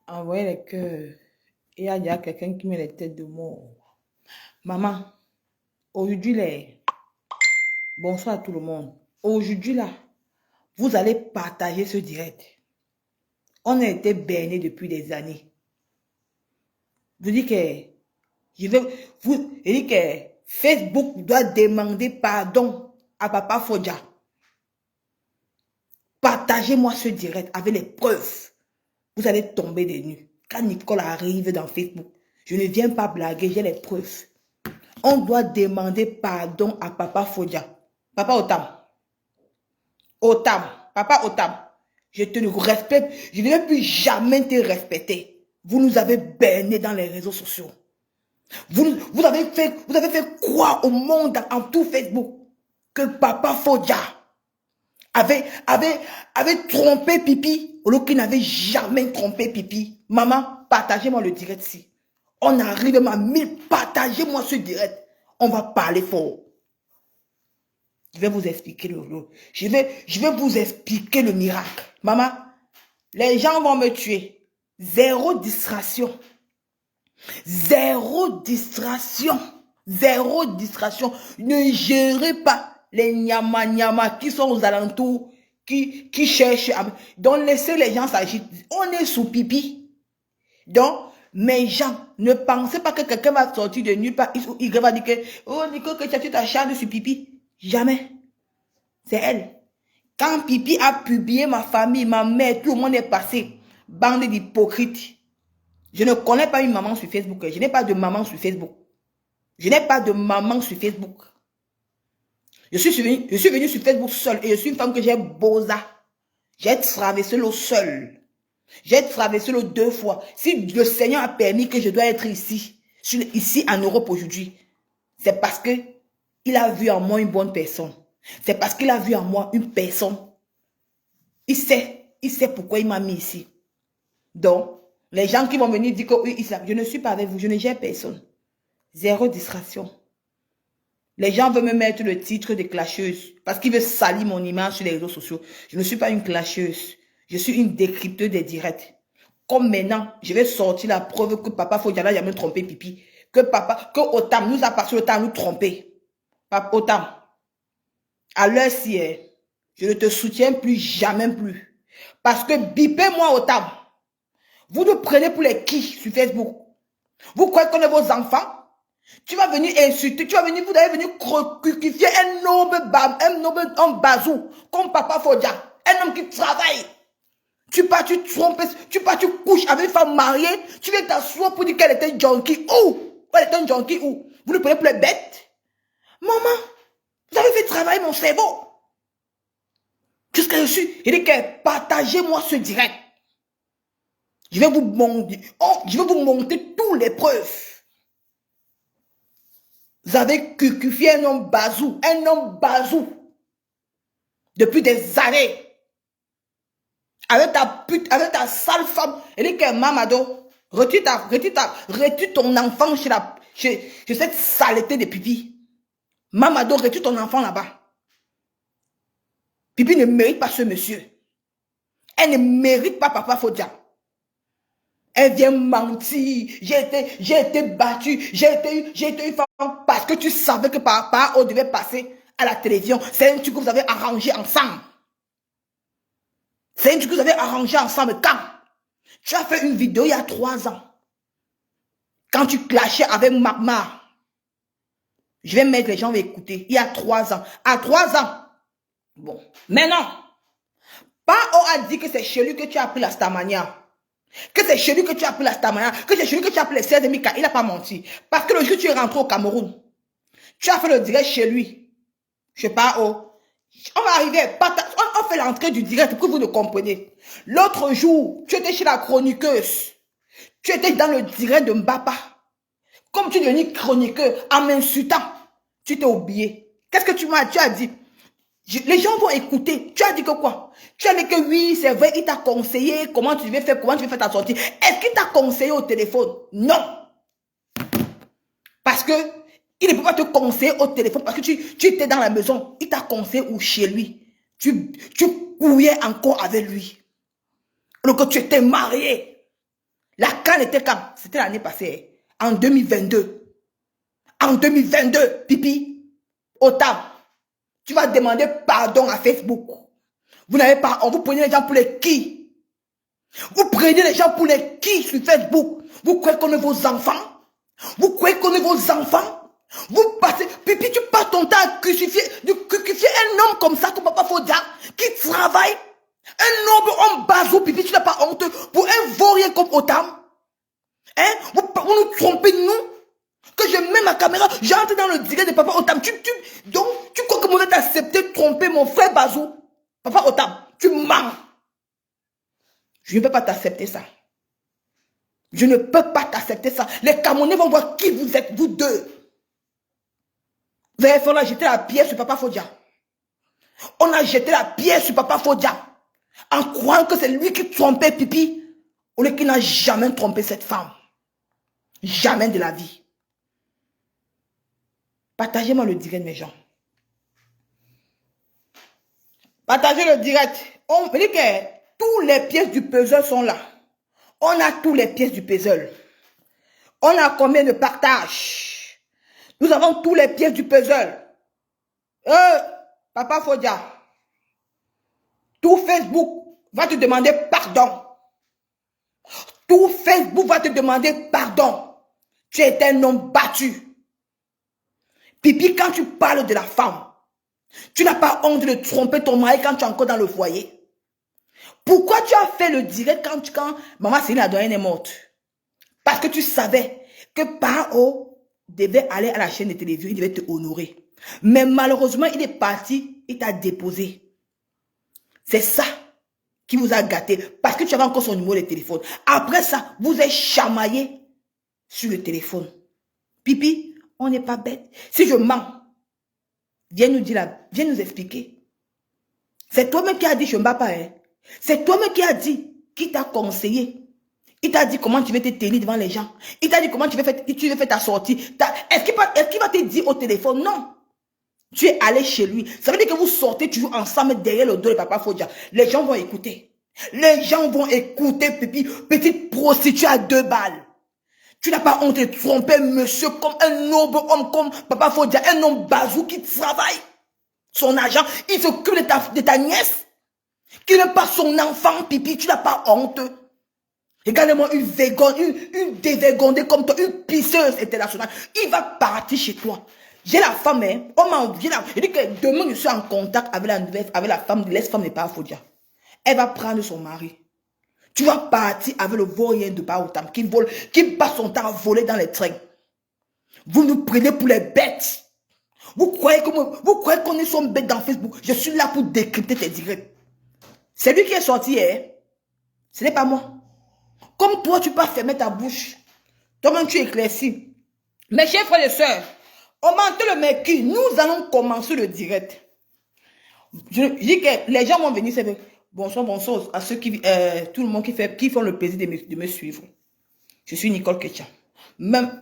envoyer les cœurs. Et il y a déjà quelqu'un qui met les têtes de mort. Maman, aujourd'hui, bonsoir à tout le monde. Aujourd'hui, là, vous allez partager ce direct. On a été bernés depuis des années. Je dis que, je dis que Facebook doit demander pardon à Papa Fodja. Partagez-moi ce direct avec les preuves. Vous allez tomber des nues. Quand Nicole arrive dans Facebook, je ne viens pas blaguer, j'ai les preuves. On doit demander pardon à Papa Fodja. Papa Otam. Otam. Papa Otam. Je te respecte. Je ne vais plus jamais te respecter. Vous nous avez berné dans les réseaux sociaux. Vous avez fait croire au monde en tout Facebook que Papa Fodja avait trompé Pipi, au lieu qu'il n'avait jamais trompé Pipi. Maman, partagez-moi le direct ici. On arrive à 1000, partagez-moi ce direct. On va parler fort. Je vais vous expliquer je vais vous expliquer le miracle. Maman, les gens vont me tuer. Zéro distraction. Zéro distraction. Zéro distraction. Ne gérez pas les nyama qui sont aux alentours, qui cherchent à... Donc, laissez les gens s'agir. On est sous pipi. Donc, mes gens, ne pensez pas que quelqu'un va sortir de nulle part. Il va dire que, oh, Nico, que tu t'acharnes sur pipi. Jamais. C'est elle. Quand Pipi a publié ma famille, ma mère, tout le monde est passé. Bande d'hypocrites. Je ne connais pas une maman sur Facebook. Je n'ai pas de maman sur Facebook. Je n'ai pas de maman sur Facebook. Je suis venue sur Facebook seule et je suis une femme que j'ai bosa. J'ai traversé l'eau seule. J'ai traversé l'eau 2 fois. Si le Seigneur a permis que je dois être ici en Europe aujourd'hui, c'est parce que il a vu en moi une bonne personne. C'est parce qu'il a vu en moi une personne. Il sait pourquoi il m'a mis ici. Donc, les gens qui vont venir dire que je ne suis pas avec vous, je ne gère personne. Zéro distraction. Les gens veulent me mettre le titre de clasheuse parce qu'ils veulent salir mon image sur les réseaux sociaux. Je ne suis pas une clasheuse. Je suis une décrypteuse des directs. Comme maintenant, je vais sortir la preuve que Papa Fodja n'a jamais trompé Pipi. Que Otam nous a passé le temps à nous tromper. Papa Otam, à l'heure-ci, je ne te soutiens plus, jamais plus. Parce que bipez-moi Otam. Vous nous prenez pour les qui sur Facebook? Vous croyez qu'on est vos enfants? Tu vas venir insulter, vous allez venir crucifier un bazou, comme Papa Fodja, un homme qui travaille. Tu trompes, tu couches avec une femme mariée, tu viens t'asseoir pour dire qu'elle était junkie. Où? Elle était un junkie où? Vous nous prenez pour les bêtes? Maman, vous avez fait travailler mon cerveau. Jusqu'à je suis, il dit que partagez-moi ce direct. Je vais vous montrer toutes les preuves. Vous avez cucufié un homme bazou, depuis des années. Avec ta sale femme. Elle dit que Mamado, retire ton enfant chez cette saleté de Pipi. Mamado, retire ton enfant là-bas. Pipi ne mérite pas ce monsieur. Elle ne mérite pas Papa Fodja. Elle vient mentir. J'ai été battue. J'ai été une femme parce que tu savais que Papa devait passer à la télévision. C'est un truc que vous avez arrangé ensemble. C'est un truc que vous avez arrangé ensemble. Quand tu as fait une vidéo il y a 3 ans. Quand tu clashais avec Magma. Je vais mettre, les gens vont écouter. Il y a 3 ans. À 3 ans. Bon. Maintenant. Pao a dit que c'est chez lui que tu as appris la Starmania. Que c'est chez lui que tu as appris la Starmania. Que c'est chez lui que tu as appris les 16 Mika. Il n'a pas menti. Parce que le jour où tu es rentré au Cameroun. Tu as fait le direct chez lui. Je sais pas où. On va arriver. On fait l'entrée du direct pour que vous le compreniez. L'autre jour, tu étais chez la chroniqueuse. Tu étais dans le direct de Mbapa. Comme tu deviens chroniqueur en m'insultant, tu t'es oublié. Qu'est-ce que tu as dit? Les gens vont écouter. Tu as dit que quoi? Tu as dit que oui, c'est vrai, il t'a conseillé comment tu devais faire ta sortie. Est-ce qu'il t'a conseillé au téléphone? Non. Parce que il ne peut pas te conseiller au téléphone parce que tu étais dans la maison. Il t'a conseillé ou chez lui. Tu couillais encore avec lui. Alors que tu étais marié. La canne était quand? C'était l'année passée. En 2022. En 2022, Pipi. Autant. Tu vas demander pardon à Facebook. Vous n'avez pas... Vous prenez les gens pour les qui? Vous prenez les gens pour les qui sur Facebook? Vous croyez qu'on est vos enfants? Vous croyez qu'on est vos enfants? Vous passez... Pipi, tu passes ton temps à crucifier un homme comme ça, comme Papa Fodia, qui travaille. Un noble homme bazou, Pipi, tu n'as pas honte pour un vaurien comme Otam? Hein? Vous nous trompez, nous? Que je mets ma caméra, j'entre dans le direct de Papa Otam. Donc, tu crois que moi je vais t'accepter de tromper mon frère Bazou? Papa Otam, tu mens. Je ne peux pas t'accepter ça. Je ne peux pas t'accepter ça. Les Camerounais vont voir qui vous êtes, vous deux. Vous avez fallu jeter la pierre sur Papa Fodia. On a jeté la pierre sur Papa Fodia. En croyant que c'est lui qui trompait Pipi. Au lieu qu'il n'a jamais trompé cette femme. Jamais de la vie. Partagez-moi le direct, mes gens. Partagez le direct. On dit que toutes les pièces du puzzle sont là. On a toutes les pièces du puzzle. On a combien de partages? Nous avons toutes les pièces du puzzle. Papa Fodia. Tout Facebook va te demander pardon. Tout Facebook va te demander pardon. Tu es un homme battu. Pipi, quand tu parles de la femme, tu n'as pas honte de tromper ton mari quand tu es encore dans le foyer. Pourquoi tu as fait le direct quand Maman Céline la doyenne est morte? Parce que tu savais que Pao devait aller à la chaîne de télévision, il devait te honorer. Mais malheureusement, il est parti, il t'a déposé. C'est ça qui vous a gâté. Parce que tu avais encore son numéro de téléphone. Après ça, vous êtes chamaillé sur le téléphone. Pipi, on n'est pas bête. Si je mens, viens nous dire là, viens nous expliquer. C'est toi-même qui as dit je ne bats pas. Hein? C'est toi-même qui as dit, qui t'a conseillé. Il t'a dit comment tu veux te tenir devant les gens. Il t'a dit comment tu veux faire ta sortie. Est-ce qu'il va te dire au téléphone? Non. Tu es allé chez lui. Ça veut dire que vous sortez toujours ensemble derrière le dos de Papa Fodia. Les gens vont écouter. Les gens vont écouter, Pipi, petite prostituée à 2 balles. Tu n'as pas honte de tromper monsieur comme un noble homme comme Papa Fodia, un homme bazou qui travaille. Son argent, il s'occupe de ta nièce. Qui n'est pas son enfant, Pipi, tu n'as pas honte. Regarde-moi une dévergondée comme toi, une pisseuse internationale. Il va partir chez toi. J'ai la femme, hein. On m'a envoyé là. Je dis que demain, je suis en contact avec la femme de l'ex-femme de Papa Fodia. Elle va prendre son mari. Tu vas partir avec le vaurien de Baotam qui passe son temps à voler dans les trains. Vous nous prenez pour les bêtes. Vous croyez qu'on est son bête dans Facebook. Je suis là pour décrypter tes directs. C'est lui qui est sorti, hein. Ce n'est pas moi. Comme toi, tu peux fermer ta bouche. Toi-même, tu éclaircis. Mes chers frères et sœurs, on m'entend le mercredi. Nous allons commencer le direct. Je dis que les gens vont venir. Bonsoir à ceux tout le monde qui font le plaisir de me suivre. Je suis Nicole Ketcha. Même,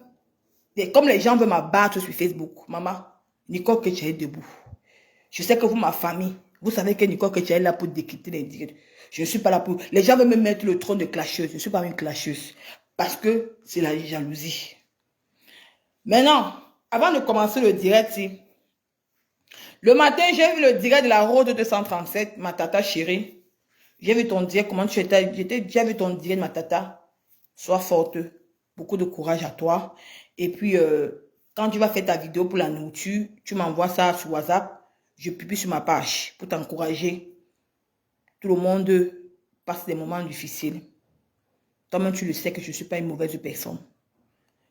comme les gens veulent m'abattre sur Facebook, maman, Nicole Ketcha est debout. Je sais que vous, ma famille, vous savez que Nicole Ketcha est là pour décrypter les directs. Je ne suis pas là pour... Les gens veulent me mettre le trône de clasheuse. Je ne suis pas une clasheuse. Parce que c'est la jalousie. Maintenant, avant de commencer le direct, le matin, j'ai vu le direct de la Route 237, ma tata chérie. J'ai vu ton direct, comment tu étais. J'ai vu ton direct, ma tata. Sois forte. Beaucoup de courage à toi. Et puis, quand tu vas faire ta vidéo pour la nourriture, tu m'envoies ça sur WhatsApp. Je publie sur ma page pour t'encourager. Tout le monde passe des moments difficiles. Toi-même, tu le sais que je ne suis pas une mauvaise personne.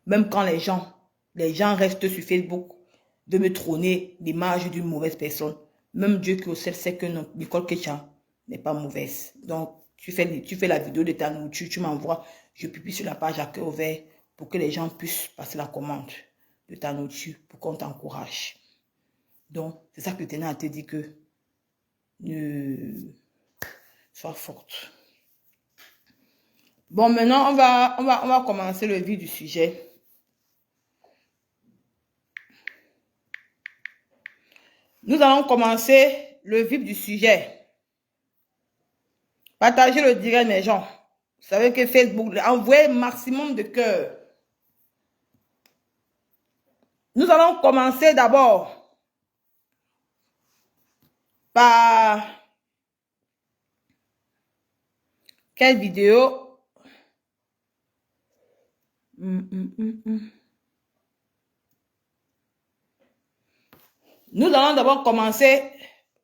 Même quand les gens restent sur Facebook de me trôner l'image d'une mauvaise personne. Même Dieu qui au ciel sait que Nicole Ketcha n'est pas mauvaise. Donc, tu fais la vidéo de ta nourriture, tu m'envoies, je publie sur la page à cœur ouvert pour que les gens puissent passer la commande de ta nourriture pour qu'on t'encourage. Donc, c'est ça que je tenais à te dire que sois forte. Bon, maintenant, on va commencer le vif du sujet. Nous allons commencer le vif du sujet. Partagez le direct, mes gens. Vous savez que Facebook, envoyez maximum de cœur. Nous allons commencer d'abord par quelle vidéo? Nous allons d'abord commencer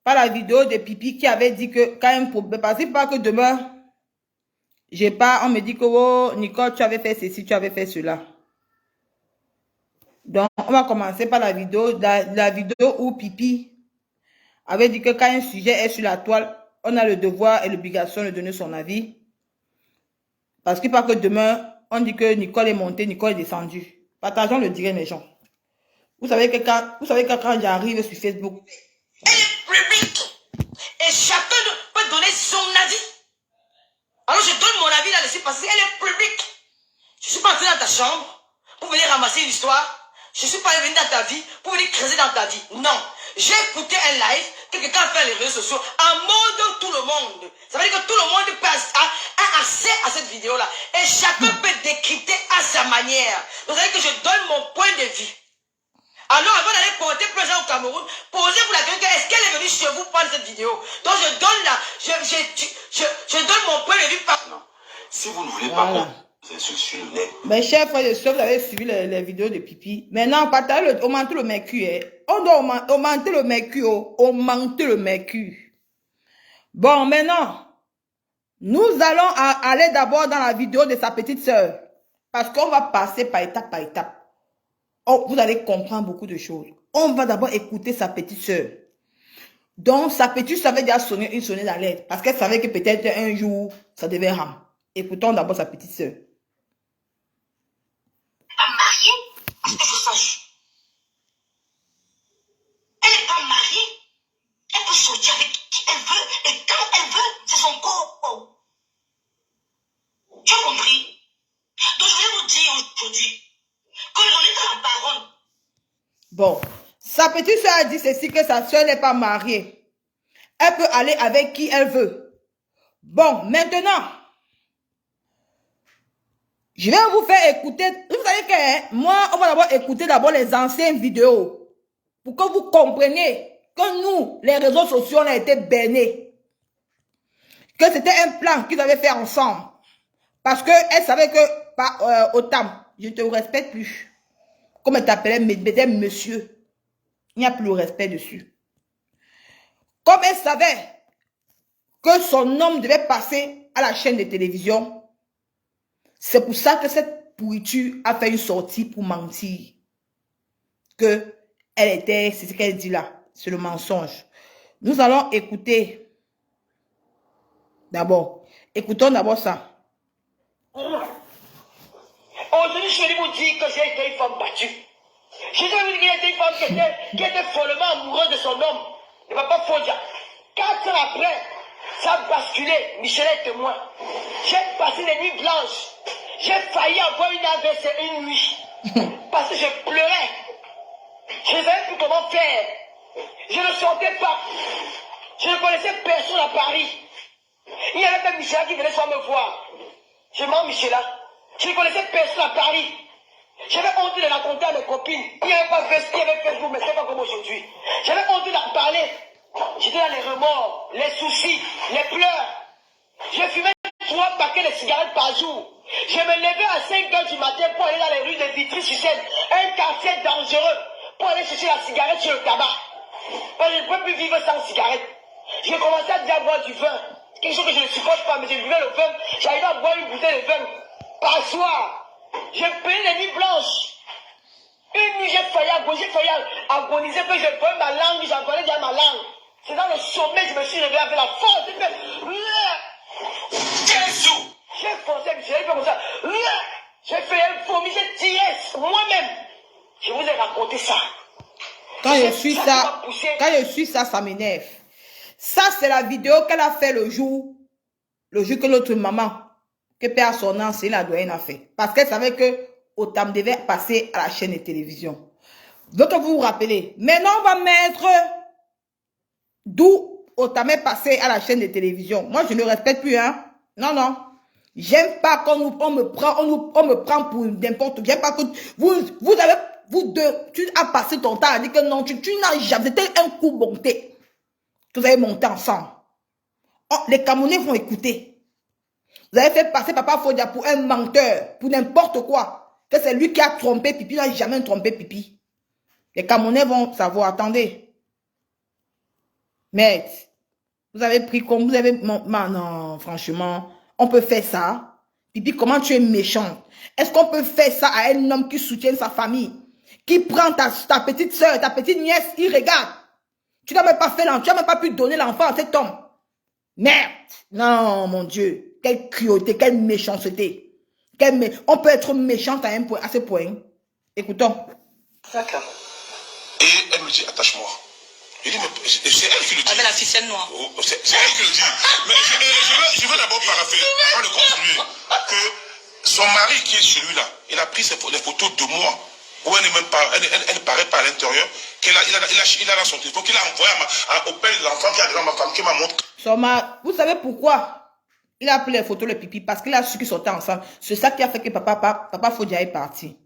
par la vidéo de Pipi qui avait dit que quand même, parce que pas que demain, j'ai pas, on me dit que oh, Nicole, tu avais fait ceci, tu avais fait cela. Donc, on va commencer par la vidéo où Pipi avait dit que quand un sujet est sur la toile, on a le devoir et l'obligation de donner son avis. Parce que pas que demain, on dit que Nicole est montée, Nicole est descendue. Partageons le direct les gens. Vous savez que quand j'arrive sur Facebook, elle est publique et chacun peut donner son avis. Alors je donne mon avis là-dessus parce qu'elle est publique. Je ne suis pas entré dans ta chambre pour venir ramasser une histoire. Je ne suis pas venu dans ta vie pour venir creuser dans ta vie. Non. J'ai écouté un live que quelqu'un a fait les réseaux sociaux en mode tout le monde. Ça veut dire que tout le monde a accès à cette vidéo-là. Et chacun peut décrypter à sa manière. Donc ça veut dire que je donne mon point de vue. Alors avant d'aller porter plainte au Cameroun, posez-vous la question, est-ce qu'elle est venue chez vous prendre cette vidéo? Donc je donne mon point de vue par... Non. Si vous ne voulez pas vous êtes sur le net. Mes chers frères et sœurs, vous avez suivi les vidéos de Pipi. Maintenant, augmentez le mercure. On doit augmenter le mercure. Augmenter le mercure. Bon, maintenant, nous allons aller d'abord dans la vidéo de sa petite sœur. Parce qu'on va passer par étape par étape. Oh, vous allez comprendre beaucoup de choses. On va d'abord écouter sa petite sœur. Donc, sa petite sœur avait déjà sonné une sonnette d'alerte. Parce qu'elle savait que peut-être un jour, ça devait ramener. Écoutons d'abord sa petite sœur. Pas mariée, parce que je sache. Elle n'est pas mariée. Elle peut sortir avec qui elle veut et quand elle veut, c'est son corps. Tu as compris? Donc je vais vous dire aujourd'hui que l'on est dans la parole. Bon, sa petite soeur a dit ceci, que sa soeur n'est pas mariée. Elle peut aller avec qui elle veut. Bon, maintenant, je vais vous faire écouter. Vous savez que moi, on va d'abord écouter d'abord les anciennes vidéos. Pour que vous compreniez que nous, les réseaux sociaux, on a été bernés. Que c'était un plan qu'ils avaient fait ensemble. Parce qu'elle savait que, Otam, je ne te respecte plus. Comme elle t'appelait monsieur. Il n'y a plus le respect dessus. Comme elle savait que son homme devait passer à la chaîne de télévision, c'est pour ça que cette pourriture a fait une sortie pour mentir. Que elle était, c'est ce qu'elle dit là, c'est le mensonge. Nous allons écouter d'abord. Écoutons d'abord ça. Aujourd'hui, je vais vous dire que j'ai été une femme battue. Je vais vous dire qu'il était une femme qui était follement amoureuse de son homme, le papa Fodia. 4 ans après, ça a basculé. Michel est témoin. J'ai passé des nuits blanches. J'ai failli avoir une AVC une nuit. Parce que je pleurais. Je ne savais plus comment faire. Je ne sortais pas. Je ne connaissais personne à Paris. Il y avait même Michel qui venait sans me voir. Je mens Michela. Je ne connaissais personne à Paris. J'avais honte de raconter à mes copines. Il n'y avait pas Facebook, mais c'est pas comme aujourd'hui. J'avais honte d'en parler. J'étais dans les remords, les soucis, les pleurs. Je fumais 3 paquets de cigarettes par jour. Je me levais à 5 h du matin pour aller dans les rues de Vitry-sur-Seine, un quartier dangereux, pour aller chercher la cigarette sur le tabac. Parce que je ne peux plus vivre sans cigarette. J'ai commencé à déjà boire du vin. Quelque chose que je ne supporte pas, mais je buvais le vin. J'arrivais à boire une bouteille de vin par soir. Je payais les nuits blanches. Une nuit, j'ai failli agoniser, que je prenais ma langue, j'en connais déjà ma langue. C'est dans le sommet, je me suis réveillé avec la force. J'ai forcé, j'ai fait comme ça. J'ai fait un vomi, j'ai tiré moi-même. Je vous ai raconté ça. Quand je suis ça, ça m'énerve. Ça, c'est la vidéo qu'elle a fait le jour que notre maman, que perd son âme, c'est la doyenne a fait. Parce qu'elle savait que Otam devait passer à la chaîne de télévision. Donc, vous vous rappelez. Maintenant, on va mettre d'où Otam est passé à la chaîne de télévision. Moi, je ne le respecte plus, hein. Non, non. J'aime pas quand on me prend pour n'importe qui. J'aime pas que vous deux, tu as passé ton temps à dire que non, tu n'as jamais, c'était un coup monté. Que vous avez monté ensemble. Oh, les Camerounais vont écouter. Vous avez fait passer Papa Fodia pour un menteur, pour n'importe quoi. Que c'est lui qui a trompé Pipi, il n'a jamais trompé Pipi. Les Camerounais vont savoir, attendez. Mais, vous avez pris comme, vous avez, non, franchement, on peut faire ça. Pipi, comment tu es méchant? Est-ce qu'on peut faire ça à un homme qui soutient sa famille? Qui prend ta petite soeur, ta petite nièce, il regarde. Tu n'as même pas fait l'enfant, tu n'as même pas pu donner l'enfant à cet homme. Merde! Non, mon Dieu. Quelle cruauté, quelle méchanceté. On peut être méchante à ce point. Écoutons. D'accord. Et elle me dit, attache-moi. Je dis, mais c'est elle qui le dit. Avec la ficelle noire. C'est elle qui le dit. Mais je veux d'abord parapher, avant de continuer, que son mari qui est celui-là, il a pris les photos de moi, où elle n'est même pas, elle paraît pas à l'intérieur, il a dans son téléphone, qu'il a envoyé au père de l'enfant qui a devant ma femme, qui m'a montré. Vous savez pourquoi il a pris les photos de Pipi? Parce qu'il a su qu'ils sortaient ensemble. C'est ça qui a fait que Papa Fodia est parti.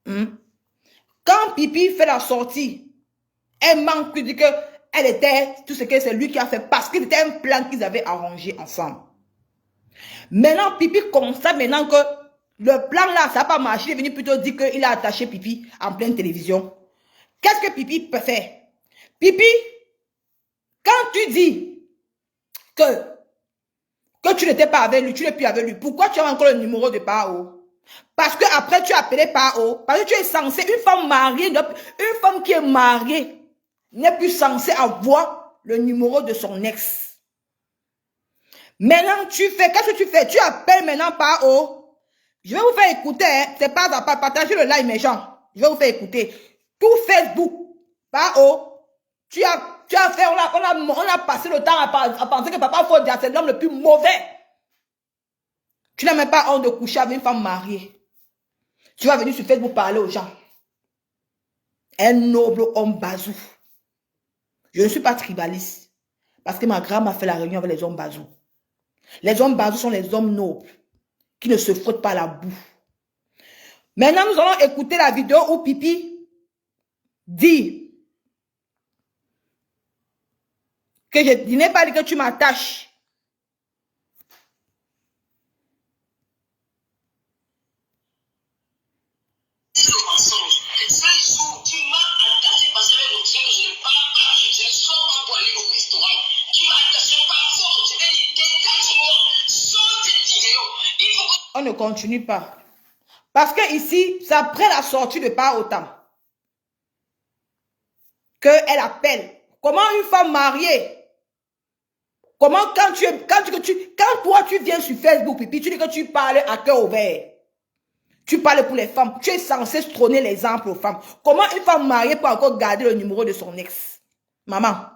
Quand Pipi fait la sortie, elle manque de dire qu'elle était tout ce que c'est lui qui a fait parce que c'était un plan qu'ils avaient arrangé ensemble. Maintenant, Pipi constate maintenant que le plan là, ça n'a pas marché. Il est venu plutôt dire qu'il a attaché Pipi en pleine télévision. Qu'est-ce que Pipi peut faire? Pipi, quand tu dis que tu n'étais pas avec lui, tu n'es plus avec lui, pourquoi tu as encore le numéro de Pao? Parce que après tu as appelé Pao, parce que tu es censé, une femme mariée, une femme qui est mariée, n'est plus censée avoir le numéro de son ex. Maintenant, qu'est-ce que tu fais? Tu appelles maintenant Pao. Je vais vous faire écouter, hein. C'est pas à pas partager le live, mes gens. Je vais vous faire écouter. Tout Facebook, Pao, tu as fait, on a passé le temps à penser que Papa Fodia, c'est l'homme le plus mauvais. Tu n'as même pas honte de coucher avec une femme mariée. Tu vas venir sur Facebook parler aux gens. Un noble homme bazou. Je ne suis pas tribaliste. Parce que ma grand m'a fait la réunion avec les hommes bazou. Les hommes bazou sont les hommes nobles. Qui ne se frottent pas la boue. Maintenant, nous allons écouter la vidéo où Pipi dit que je n'ai pas dit que tu m'attaches. On ne continue pas. Parce que ici, c'est après la sortie de Pao Tam qu'elle appelle. Comment une femme mariée? Comment quand toi tu viens sur Facebook, Pipi, tu dis que tu parles à cœur ouvert. Tu parles pour les femmes. Tu es censé trôner l'exemple aux femmes. Comment une femme mariée peut encore garder le numéro de son ex? Maman,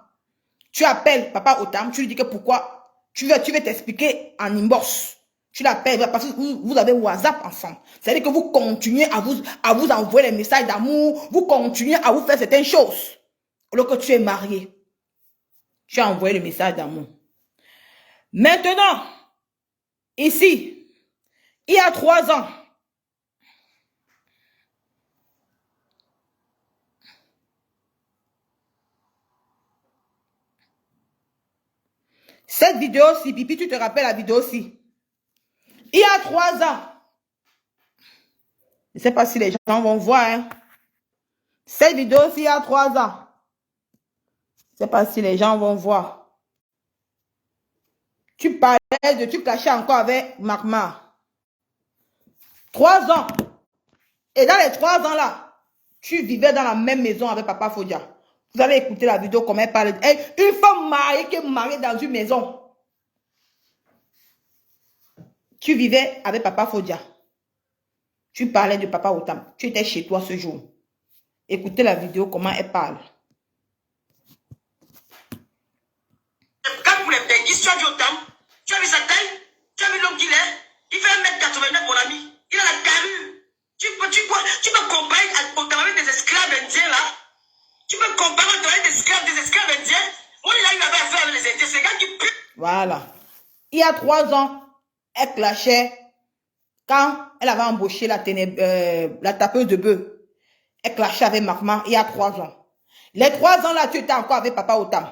tu appelles Papa Otam, tu lui dis que pourquoi? Tu veux t'expliquer en inbox. Tu l'appelles parce que vous avez WhatsApp ensemble. C'est-à-dire que vous continuez à vous envoyer les messages d'amour. Vous continuez à vous faire certaines choses. Alors que tu es marié. Tu as envoyé le message d'amour. Maintenant, ici, il y a 3 ans, cette vidéo-ci, Pipi, tu te rappelles la vidéo-ci? Il y a 3 ans, je ne sais pas si les gens vont voir, hein? Cette vidéo-ci, il y a 3 ans, je ne sais pas si les gens vont voir. Tu parlais tu cachais encore avec Magma. 3 ans. Et dans les 3 ans là, tu vivais dans la même maison avec Papa Fodia. Vous allez écouter la vidéo comme elle parle. Une femme mariée qui est mariée dans une maison. Tu vivais avec Papa Fodia. Tu parlais de Papa Otam. Tu étais chez toi ce jour. Écoutez la vidéo comment elle parle. Quand vous les péguistes, tu as vu Otam, tu as vu sa taille, tu as vu l'homme qu'il est. Il fait 1m89, mon ami. Il a la carrure. Tu peux comparer Otam avec des esclaves indiens là. Tu peux comparer Otam avec des esclaves indiens. Moi, il avait affaire avec les indiens. C'est les gars qui puent. Voilà. Il y a 3 ans, elle clashait quand elle avait embauché la tapeuse de bœuf. Elle clashait avec Marma il y a 3 ans. Les 3 ans là, tu étais encore avec Papa Otam.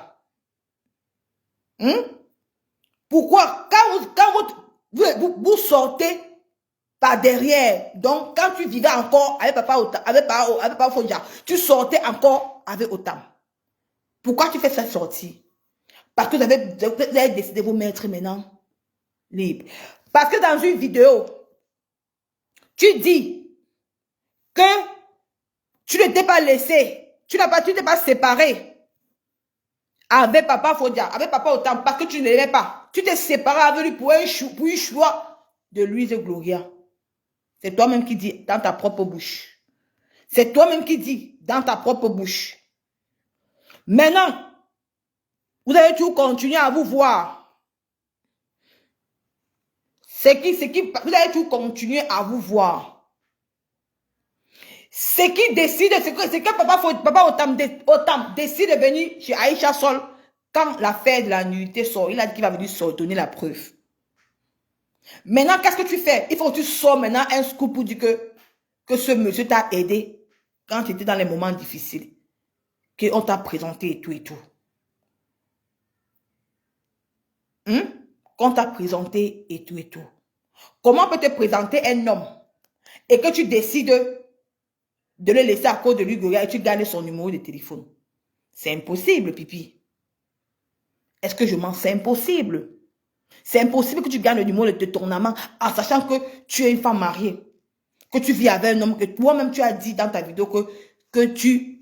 Pourquoi? Quand vous sortez par derrière, donc quand tu vivais encore avec Papa Otam, avec Papa Fonja, tu sortais encore avec Otam. Pourquoi tu fais cette sortie? Parce que vous avez décidé de vous mettre maintenant libre. Parce que dans une vidéo, tu dis que tu ne t'es pas laissé, tu t'es pas séparé avec Papa Fonja, avec Papa Otam, parce que tu ne l'aimais pas. Tu t'es séparé avec lui pour un choix de Louise Gloria. C'est toi-même qui dis dans ta propre bouche. C'est toi-même qui dis dans ta propre bouche. Maintenant, vous allez toujours continuer à vous voir. Vous allez toujours continuer à vous voir. Ce qui décide, c'est que Papa Otam décide de venir chez Aïcha Sol quand l'affaire de la nullité sort. Il a dit qu'il va venir donner la preuve. Maintenant, qu'est-ce que tu fais? Il faut que tu sors maintenant un scoop pour dire que ce monsieur t'a aidé quand tu étais dans les moments difficiles. Qu'on t'a présenté et tout et tout. Qu'on t'a présenté et tout et tout. Comment peut te présenter un homme et que tu décides de le laisser à cause de lui et tu gagnes son numéro de téléphone? C'est impossible, Pipi. Est-ce que je mens? C'est impossible. C'est impossible que tu gagnes le numéro de ton amant en sachant que tu es une femme mariée. Que tu vis avec un homme que toi-même tu as dit dans ta vidéo que tu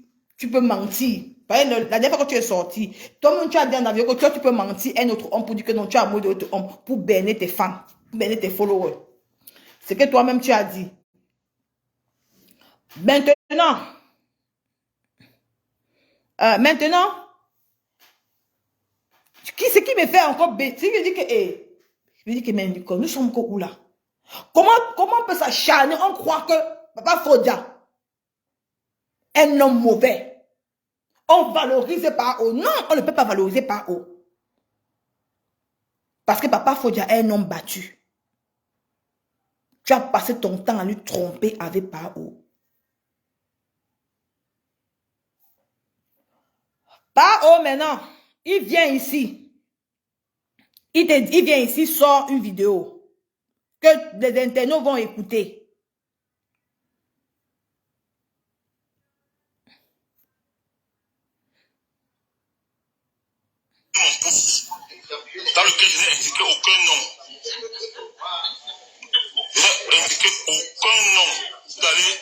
peux mentir. La dernière fois que tu es sorti, toi-même tu as dit dans ta vidéo que tu peux mentir un autre homme pour dire que non, tu as amoureux d'autre homme pour berner tes fans, pour berner tes followers. C'est que toi-même tu as dit. Maintenant, ce qui me fait encore bêtise, je me dis que, mais nous sommes encore où là? Comment on peut s'acharner? On croit que Papa Fodia, un homme mauvais, on valorise par haut. Non, on ne peut pas valoriser par haut. Parce que Papa Fodia est un homme battu. Tu as passé ton temps à lui tromper avec par haut. Par haut maintenant, il vient ici. Il vient ici, sort une vidéo que les internautes vont écouter. Dans lequel je n'ai indiqué aucun nom. Je n'ai indiqué aucun nom. Vous allez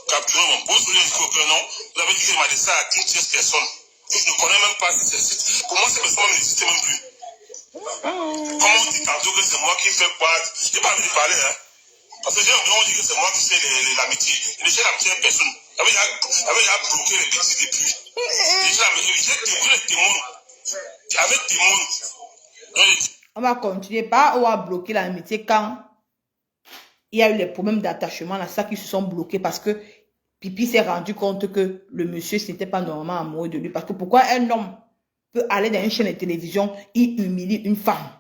capturer mon poste, vous n'avez indiqué aucun nom. Vous avez dit que je m'adressais à une tierce personne. Que je ne connais même pas ces sites. Comment ces personnes n'existent même plus? Comment on dit tantôt que c'est moi qui fais quoi? Je n'ai pas envie de parler, hein. Parce que j'ai envie de dire que c'est moi qui fais l'amitié. Je ne cherche l'amitié à personne. J'avais déjà bloqué les bêtises depuis. J'ai découvert les témoins. Avec témoins. On va continuer par où à bloquer l'amitié quand il y a eu les problèmes d'attachement, là, ça qui se sont bloqués parce que Pipi s'est rendu compte que le monsieur n'était pas normalement amoureux de lui. Parce que pourquoi un homme peut aller dans une chaîne de télévision, il humilie une femme?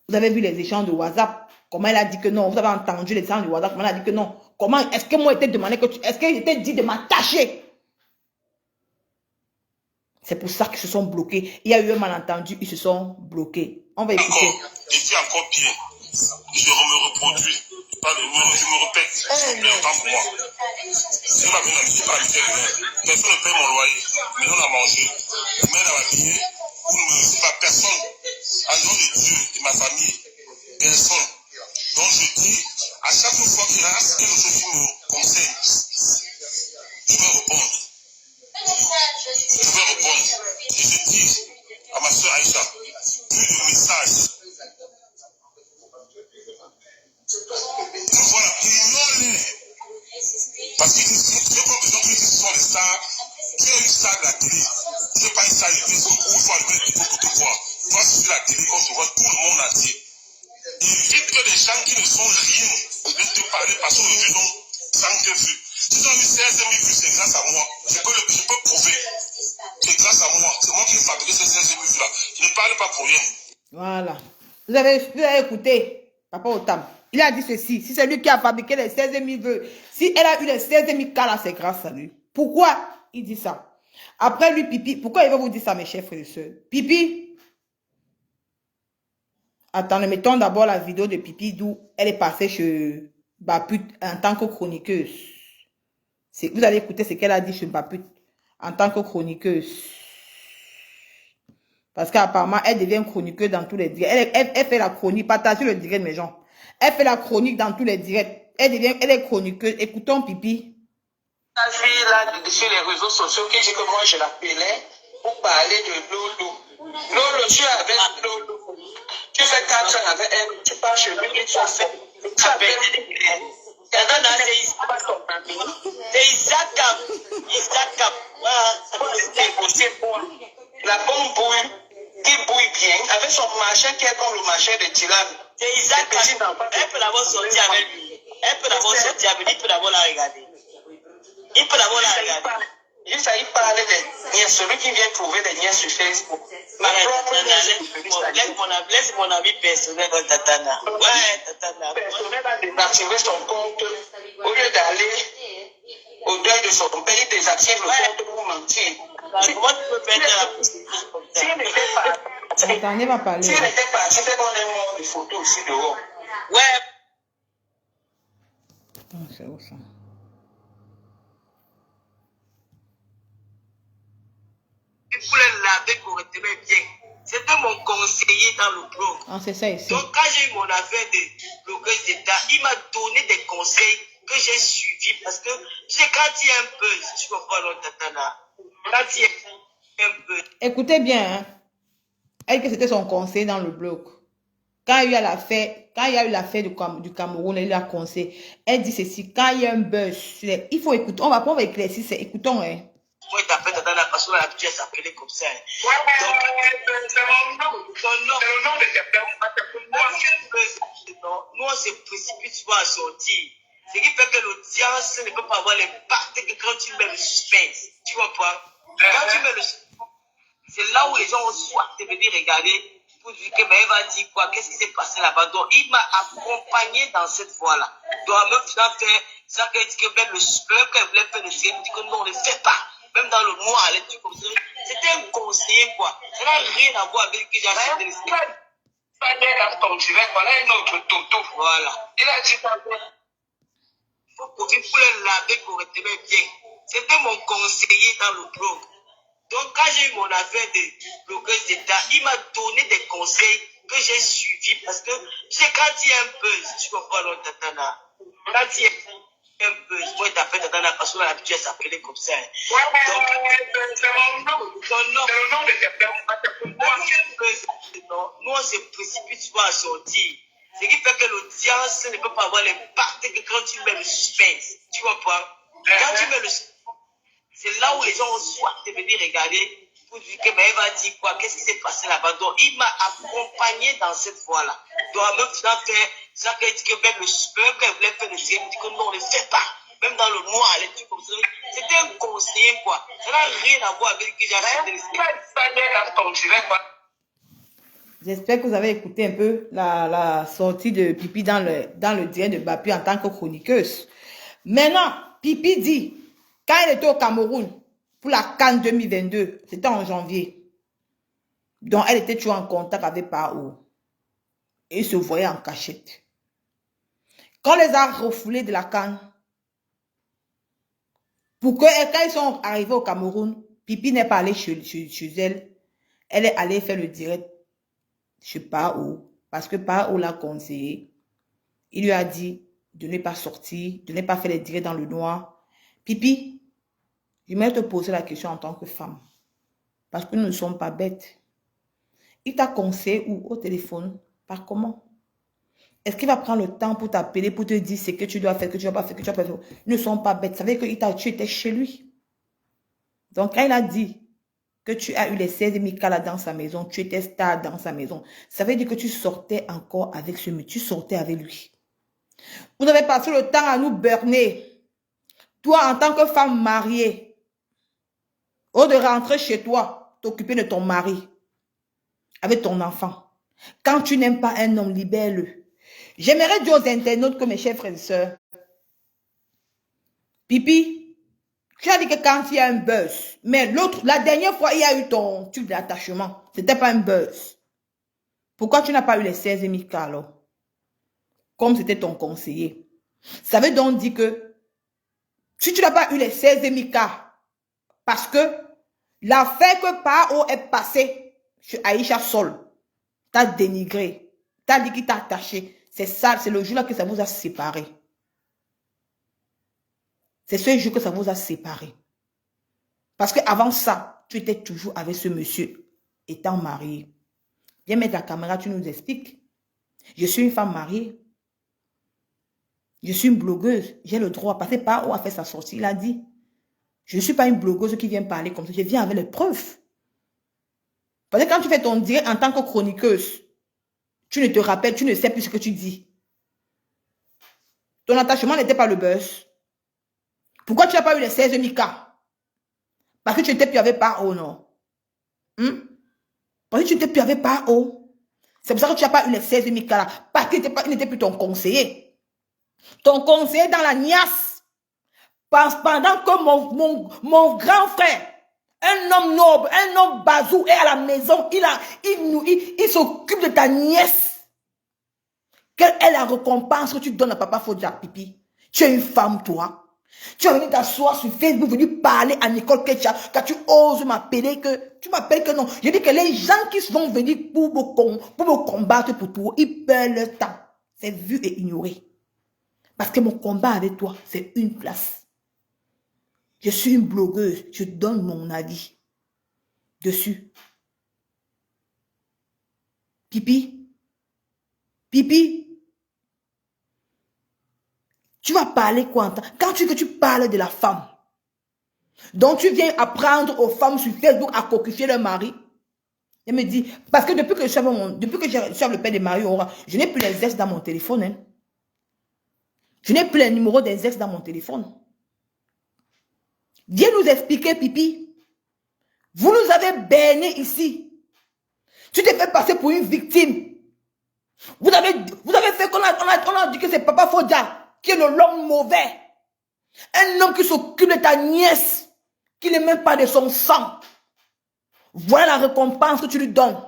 Vous avez vu les échanges de WhatsApp? Comment elle a dit que non? Vous avez entendu les échanges de WhatsApp? Comment elle a dit que non? Comment est-ce que moi était demandé que est-ce qu'il était dit de m'attacher? C'est pour ça qu'ils se sont bloqués. Il y a eu un malentendu, ils se sont bloqués. On va écouter. Je dis encore bien. Je me reproduis. Je me répète. C'est un temps pour moi. Si on a bien amitié, pas amitié, personne ne paye mon loyer. Mais on a mangé. Je mène à m'habiller. Vous ne me remerciez pas personne. En nom de Dieu, de ma famille, personne. Donc je dis, à chaque fois qu'il y a quelque chose qui me concerne, je vais répondre. Je vais répondre. Et je dis à ma soeur Aïcha, plus de messages. Voilà, ignore-les. Parce que j'ai pas besoin que ce sont les stars. Tu es une star de la télé. Tu n'es pas une star de Facebook où il faut allumer les pour te voir. Toi, sur la télé, on te voit tout le monde entier. Évite que des gens qui ne sont rien viennent te parler parce qu'aujourd'hui, ils ont 30 vues. S'ils ont eu 16 000 vues, c'est grâce à moi. Je peux prouver. C'est grâce à moi. C'est moi qui ai fabriqué ces 16 000 vues-là. Je ne parle pas pour rien. Voilà. Vous avez écouté, Papa Otam. Il a dit ceci. Si c'est lui qui a fabriqué les 16 000 vœux, si elle a eu les 16 000 cas là, c'est grâce à lui. Pourquoi il dit ça? Après lui, Pipi, pourquoi il va vous dire ça, mes chers frères et sœurs? Pipi, attendez, mettons d'abord la vidéo de Pipi d'où elle est passée chez Baput en tant que chroniqueuse. Vous allez écouter ce qu'elle a dit chez Baput en tant que chroniqueuse. Parce qu'apparemment, elle devient chroniqueuse dans tous les directs. Elle fait la chronique, partagez le direct, mes gens. Elle fait la chronique dans tous les directs. Elle est chroniqueuse. Écoutons Pipi. La fille là sur les réseaux sociaux qui dit que moi je l'appelais pour parler de Lolo. Lolo, tu es avec Lolo. Tu fais 4 ans avec elle, tu pars chez lui, tu as fait. Tu appelles. C'est Isaac. C'est possible pour la bombe bouille, qui bouille bien, avec son machin qui est comme le machin de Tilan. C'est Isaac. Elle peut d'abord sortir avec lui. Elle peut d'abord sortir avec lui. Il peut d'abord la regarder. Il peut d'abord la regarder. J'ai failli parler des nièces, celui qui vient trouver des nièces sur Facebook. Laisse mon ami personnel, Tatana. Ouais, Tatana. Personnel a désactivé son compte. Au lieu d'aller au deuil de son père, il désactive le compte pour mentir. Comment tu peux mettre la possibilité comme ça? Attendez, va parler. S'il était parti, c'est qu'on ait montré des photos aussi dehors. Ouais. C'est où ça? Pour les laver correctement bien. C'était mon conseiller dans le blog. Ah, c'est ça ici. Donc, quand j'ai eu mon affaire de blogueuse d'État, il m'a donné des conseils que j'ai suivis parce que, tu sais, quand il y a un buzz, tu comprends, non, Tatana? Quand il y a un buzz. Écoutez bien, hein. Elle dit que c'était son conseil dans le blog. Quand il y a eu l'affaire du Cameroun, elle lui a conseillé. Elle dit ceci, quand il y a un buzz, il faut écouter. On va éclaircir, écoutons, hein. Moi, il t'appelle Tatana parce qu'on a l'habitude à s'appeler comme ça. Ouais, c'est mon nom. C'est le nom de tes pères. Nous, on se précipite souvent à sortir. Ce qui fait que l'audience ne peut pas avoir l'impact que quand tu mets le suspense. Tu comprends? Quand tu mets le suspense, c'est là où les gens vont soit te venir regarder pour dire que elle va dire quoi, qu'est-ce qui s'est passé là-bas. Donc, il m'a accompagné dans cette voie-là. Donc, en même temps, ça qu'elle dit que même le suspense, qu'elle voulait faire le ciel, dit que non, on ne le fait pas. Même dans le noir, les trucs comme ça. C'était un conseiller, quoi. Ça n'a rien à voir avec ce que j'ai acheté le ciel. Ça vient dans ton direct, voilà un autre toto. Voilà. Il a dit ça. Il faut pour les laver correctement bien. C'était mon conseiller dans le blog. Donc, quand j'ai eu mon affaire de blogueuse d'État, il m'a donné des conseils que j'ai suivis parce que, tu sais, quand il y a un buzz, tu comprends, non, Tatana? Quand il y a un buzz, moi, il t'appelle Tatana parce qu'on a l'habitude à s'appeler comme ça. Ouais, donc, c'est mon nom. C'est le nom de tes pères. Nous, on se précipite souvent à sortir. Ce qui fait que l'audience ne peut pas avoir l'impact que quand tu mets le suspense. Tu comprends? Quand tu mets le suspense, c'est là où les gens vont soit te venir regarder pour dire que elle va dire quoi, qu'est-ce qui s'est passé là-bas. Donc, il m'a accompagné dans cette voie-là. Donc, en même temps, ça qu'elle dit que même le super, qu'elle voulait faire le ciel, dit que non, on ne le fait pas. Même dans le noir, les trucs comme ça. C'était un conseiller, quoi. Ça n'a rien à voir avec ce que j'ai acheté le ciel. Ça vient dans ton direct, quoi. J'espère que vous avez écouté un peu la sortie de Pipi dans le direct de Bapi en tant que chroniqueuse. Maintenant, Pipi dit, quand elle était au Cameroun, pour la CAN 2022, c'était en janvier. Donc, elle était toujours en contact avec Pao. Et ils se voyaient en cachette. Quand on les a refoulés de la CAN, pour que, quand ils sont arrivés au Cameroun, Pipi n'est pas allée chez elle. Elle est allée faire le direct chez Pao. Parce que Pao l'a conseillé. Il lui a dit de ne pas sortir, de ne pas faire les directs dans le noir. Pipi, je vais te poser la question en tant que femme. Parce que nous ne sommes pas bêtes. Il t'a conseillé ou au téléphone, par comment? Est-ce qu'il va prendre le temps pour t'appeler, pour te dire ce que tu dois faire, que tu ne dois pas faire, que tu dois pas faire? Nous ne sommes pas bêtes. Ça veut dire que tu étais chez lui. Donc, quand il a dit que tu as eu les 16 000 cas là dans sa maison, tu étais star dans sa maison, ça veut dire que tu sortais encore avec ce monsieur, tu sortais avec lui. Vous avez passé le temps à nous berner. Toi, en tant que femme mariée, au lieu de rentrer chez toi, t'occuper de ton mari, avec ton enfant. Quand tu n'aimes pas un homme, libère-le. J'aimerais dire aux internautes que mes chers frères et sœurs, Pipi, tu as dit que quand il y a un buzz, mais la dernière fois, il y a eu ton tube d'attachement. Ce n'était pas un buzz. Pourquoi tu n'as pas eu les 16 000 cas alors? Comme c'était ton conseiller. Ça veut donc dire que si tu n'as pas eu les 16 000 cas, parce que l'affaire que Pao est passée sur Aïcha Sol, t'as dénigré, t'as dit qu'il t'a attaché. C'est ça, c'est le jour-là que ça vous a séparé. C'est ce jour que ça vous a séparé. Parce qu'avant ça, tu étais toujours avec ce monsieur, étant marié. Viens mettre la caméra, tu nous expliques. Je suis une femme mariée. Je suis une blogueuse. J'ai le droit. Parce que Pao a fait sa sortie. Il a dit, je ne suis pas une blogueuse qui vient parler comme ça. Je viens avec les preuves. Parce que quand tu fais ton direct en tant que chroniqueuse, tu ne te rappelles, tu ne sais plus ce que tu dis. Ton attachement n'était pas le buzz. Pourquoi tu n'as pas eu les 16 000 cas? Parce que tu n'étais plus avec Pao, non? Parce que tu n'étais plus avec Pao. C'est pour ça que tu n'as pas eu les 16 000 cas là. Parce qu'il n'était plus ton conseiller. Ton conseiller dans la niasse. Pendant que mon grand frère, un homme noble, un homme bazou est à la maison, il s'occupe de ta nièce. Quelle est la récompense que tu donnes à Papa Fodia, Pipi? Tu es une femme, toi. Tu es venu t'asseoir sur Facebook, venu parler à Nicole Ketcha, car tu oses m'appeler que... Tu m'appelles que non. Je dis que les gens qui vont venir pour me combattre pour toi, ils perdent leur temps. C'est vu et ignoré. Parce que mon combat avec toi, c'est une place. Je suis une blogueuse. Je donne mon avis dessus. Pipi. Pipi. Tu vas parler quoi? Quand tu parles de la femme, donc tu viens apprendre aux femmes sur Facebook à coquifier leur mari. Elle me dit, parce que depuis que je suis le père de Marie Aura, je n'ai plus les ex dans mon téléphone. Hein. Je n'ai plus les numéros des ex dans mon téléphone. Viens nous expliquer, Pipi. Vous nous avez berné ici. Tu t'es fait passer pour une victime. Vous avez fait qu'on a dit que c'est Papa Fodia qui est l'homme mauvais. Un homme qui s'occupe de ta nièce, qui n'est même pas de son sang. Voilà la récompense que tu lui donnes.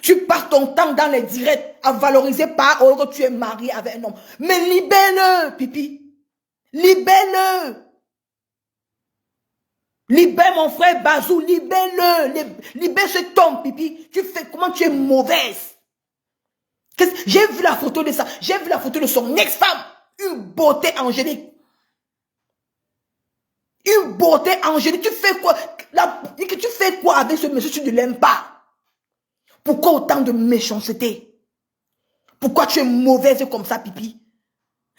Tu passes ton temps dans les directs à valoriser par que tu es marié avec un homme. Mais libère-le, Pipi. Libère-le. Libère mon frère Bazou, libère-le. Libère cet homme, Pipi. Tu fais comment tu es mauvaise. J'ai vu la photo de ça. J'ai vu la photo de son ex-femme. Une beauté angélique. Une beauté angélique. Tu fais quoi? Tu fais quoi avec ce monsieur si tu ne l'aimes pas? Pourquoi autant de méchanceté? Pourquoi tu es mauvaise comme ça, Pipi?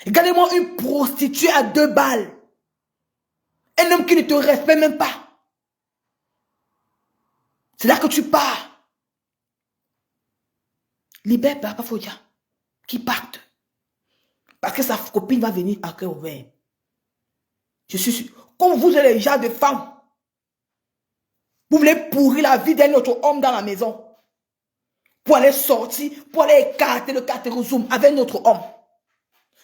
Regardez-moi une prostituée à 2 balles. Un homme qui ne te respecte même pas. C'est là que tu pars. Libère Papa Fodia. Qui parte. Parce que sa copine va venir à cœur ouvert. Je suis sûr. Comme vous êtes les gens de femmes. Vous voulez pourrir la vie d'un autre homme dans la maison. Pour aller sortir, pour aller écarter le zoom avec notre homme.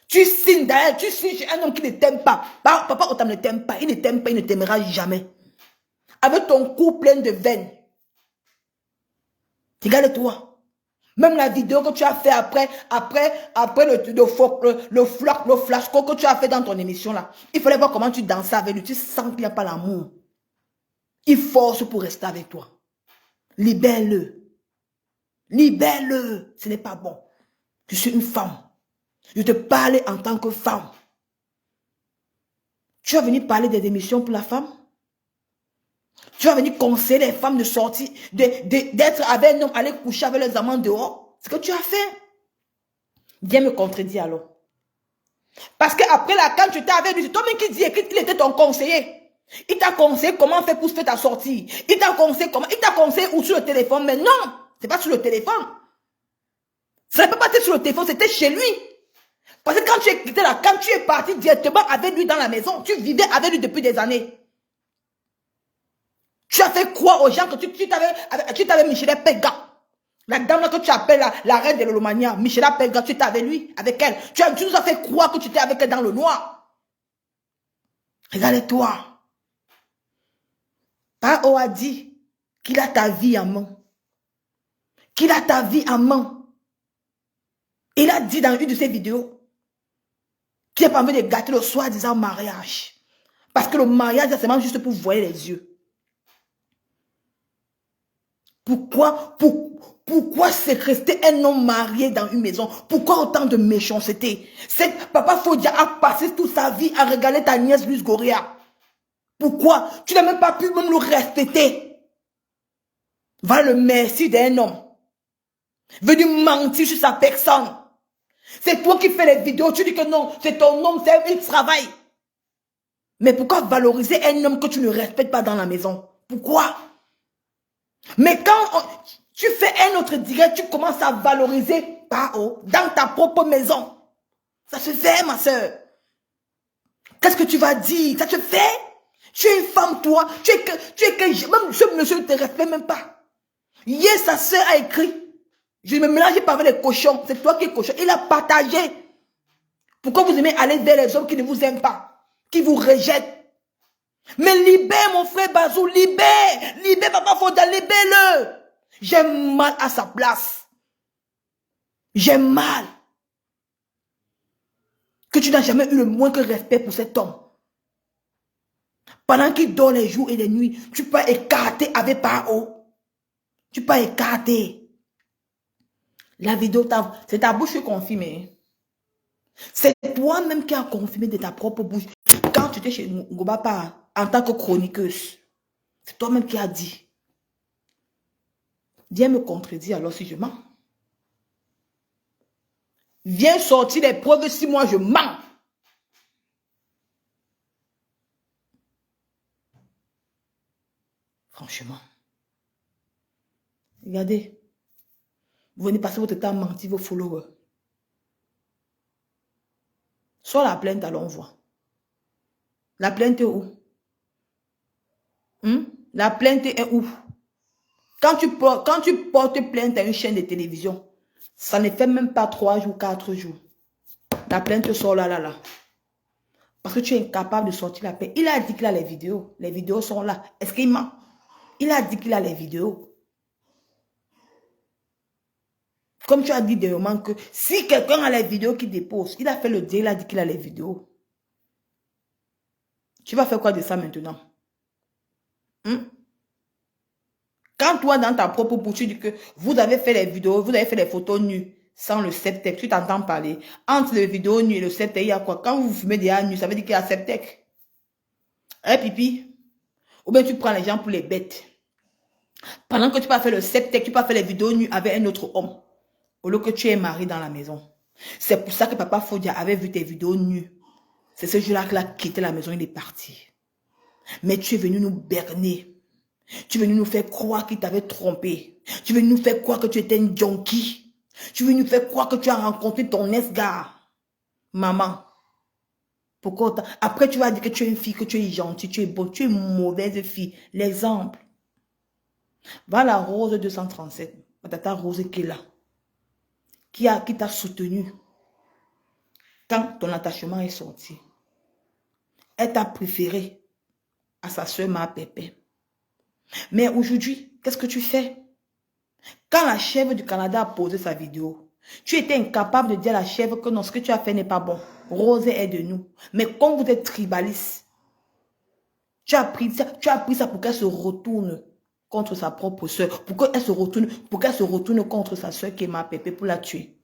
Tu signes d'ailleurs, tu signes chez un homme qui ne t'aime pas. Papa Otam ne t'aime pas, il ne t'aime pas, il ne t'aimera jamais. Avec ton cou plein de veines. Regarde-toi. Même la vidéo que tu as fait après le flasco que tu as fait dans ton émission là. Il fallait voir comment tu dansais avec lui. Tu sens qu'il n'y a pas l'amour. Il force pour rester avec toi. Libère-le. Libère-le. Ce n'est pas bon. Je suis une femme. Je te parle en tant que femme. Tu vas venir parler des émissions pour la femme? Tu vas venir conseiller les femmes de sortir, d'être avec un homme, aller coucher avec les amants dehors? C'est ce que tu as fait. Viens me contredire alors. Parce qu'après là, quand tu étais avec lui, c'est toi-même qui dis qu'il était ton conseiller. Il t'a conseillé comment faire pour se faire ta sortie. Il t'a conseillé comment? Il t'a conseillé ou sur le téléphone? Mais non, c'est pas sur le téléphone. Ça n'est pas sur le téléphone, c'était chez lui. Parce que quand tu étais là, quand tu es parti directement avec lui dans la maison, tu vivais avec lui depuis des années. Tu as fait croire aux gens que tu t'avais Michel Péga. La dame là que tu appelles la reine de l'Olomania, Michela Pelga, tu étais avec lui, avec elle. Tu nous as fait croire que tu étais avec elle dans le noir. Regarde-toi. Pao a dit qu'il a ta vie en main. Qu'il a ta vie en main. Il a dit dans une de ses vidéos qu'il n'a pas envie de gâter le soi-disant mariage. Parce que le mariage, c'est seulement juste pour voir les yeux. Pourquoi c'est rester un homme marié dans une maison? Pourquoi autant de méchanceté? Papa Fodia a passé toute sa vie à regarder ta nièce Luce Goria. Pourquoi? Tu n'as même pas pu même le respecter. Voilà le merci d'un homme. Venu mentir sur sa personne. C'est toi qui fais les vidéos. Tu dis que non, c'est ton homme, il travaille. Mais pourquoi valoriser un homme que tu ne respectes pas dans la maison? Pourquoi? Mais quand tu fais un autre direct, tu commences à valoriser Pao dans ta propre maison. Ça se fait, ma soeur. Qu'est-ce que tu vas dire? Ça se fait? Tu es une femme, toi. Même ce monsieur ne te respecte même pas. Hier, sa soeur a écrit. Je me mélange pas avec les cochons. C'est toi qui es cochon. Il a partagé. Pourquoi vous aimez aller vers les hommes qui ne vous aiment pas? Qui vous rejettent? Mais libère mon frère Bazou, libère. Libère Papa Fodia, libère-le. J'ai mal à sa place. J'ai mal. Que tu n'as jamais eu le moins que respect pour cet homme. Pendant qu'il dort les jours et les nuits, tu peux écarter avec Pao. Tu peux écarter. La vidéo, c'est ta bouche qui confirme. C'est toi-même qui as confirmé de ta propre bouche. Quand tu étais chez Ngobapa en tant que chroniqueuse, c'est toi-même qui as dit. Viens me contredire alors si je mens. Viens sortir les preuves si moi je mens. Franchement. Regardez. Vous venez passer votre temps à mentir vos followers. Soit la plainte, alors on voit. La plainte est où? La plainte est où? Quand tu portes plainte à une chaîne de télévision, ça ne fait même pas 3 jours, 4 jours. La plainte sort là. Parce que tu es incapable de sortir la plainte. Il a dit qu'il a les vidéos. Les vidéos sont là. Est-ce qu'il ment? Il a dit qu'il a les vidéos. Comme tu as dit dernièrement que si quelqu'un a les vidéos qu'il dépose, il a fait le deal, il a dit qu'il a les vidéos. Tu vas faire quoi de ça maintenant? Quand toi, dans ta propre bouche, tu dis que vous avez fait les vidéos, vous avez fait les photos nues sans le septec, tu t'entends parler. Entre les vidéos nues et le septec, il y a quoi? Quand vous fumez des nu, ça veut dire qu'il y a septec. Hein, pipi? Ou bien tu prends les gens pour les bêtes. Pendant que tu vas faire le septec, tu vas faire les vidéos nues avec un autre homme. Au lieu que tu es marié dans la maison. C'est pour ça que Papa Fodia avait vu tes vidéos nues. C'est ce jour-là qu'il a quitté la maison, il est parti. Mais tu es venu nous berner. Tu es venu nous faire croire qu'il t'avait trompé. Tu es venu nous faire croire que tu étais une junkie. Tu es venu nous faire croire que tu as rencontré ton ex-gars. Maman. Pourquoi autant? Après, tu vas dire que tu es une fille, que tu es gentille, tu es bonne, tu es une mauvaise fille. L'exemple. Va la Rose 237. Ma tata Rose qui est là. Qui t'a soutenu. Quand ton attachement est sorti. Elle t'a préféré à sa soeur Ma Pépé. Mais aujourd'hui, qu'est-ce que tu fais? Quand la chèvre du Canada a posé sa vidéo, tu étais incapable de dire à la chèvre que non, ce que tu as fait n'est pas bon. Rose est de nous. Mais comme vous êtes tribaliste, tu as pris ça pour qu'elle se retourne contre sa propre soeur. Pour qu'elle se retourne contre sa soeur qui est Ma Pépé pour la tuer.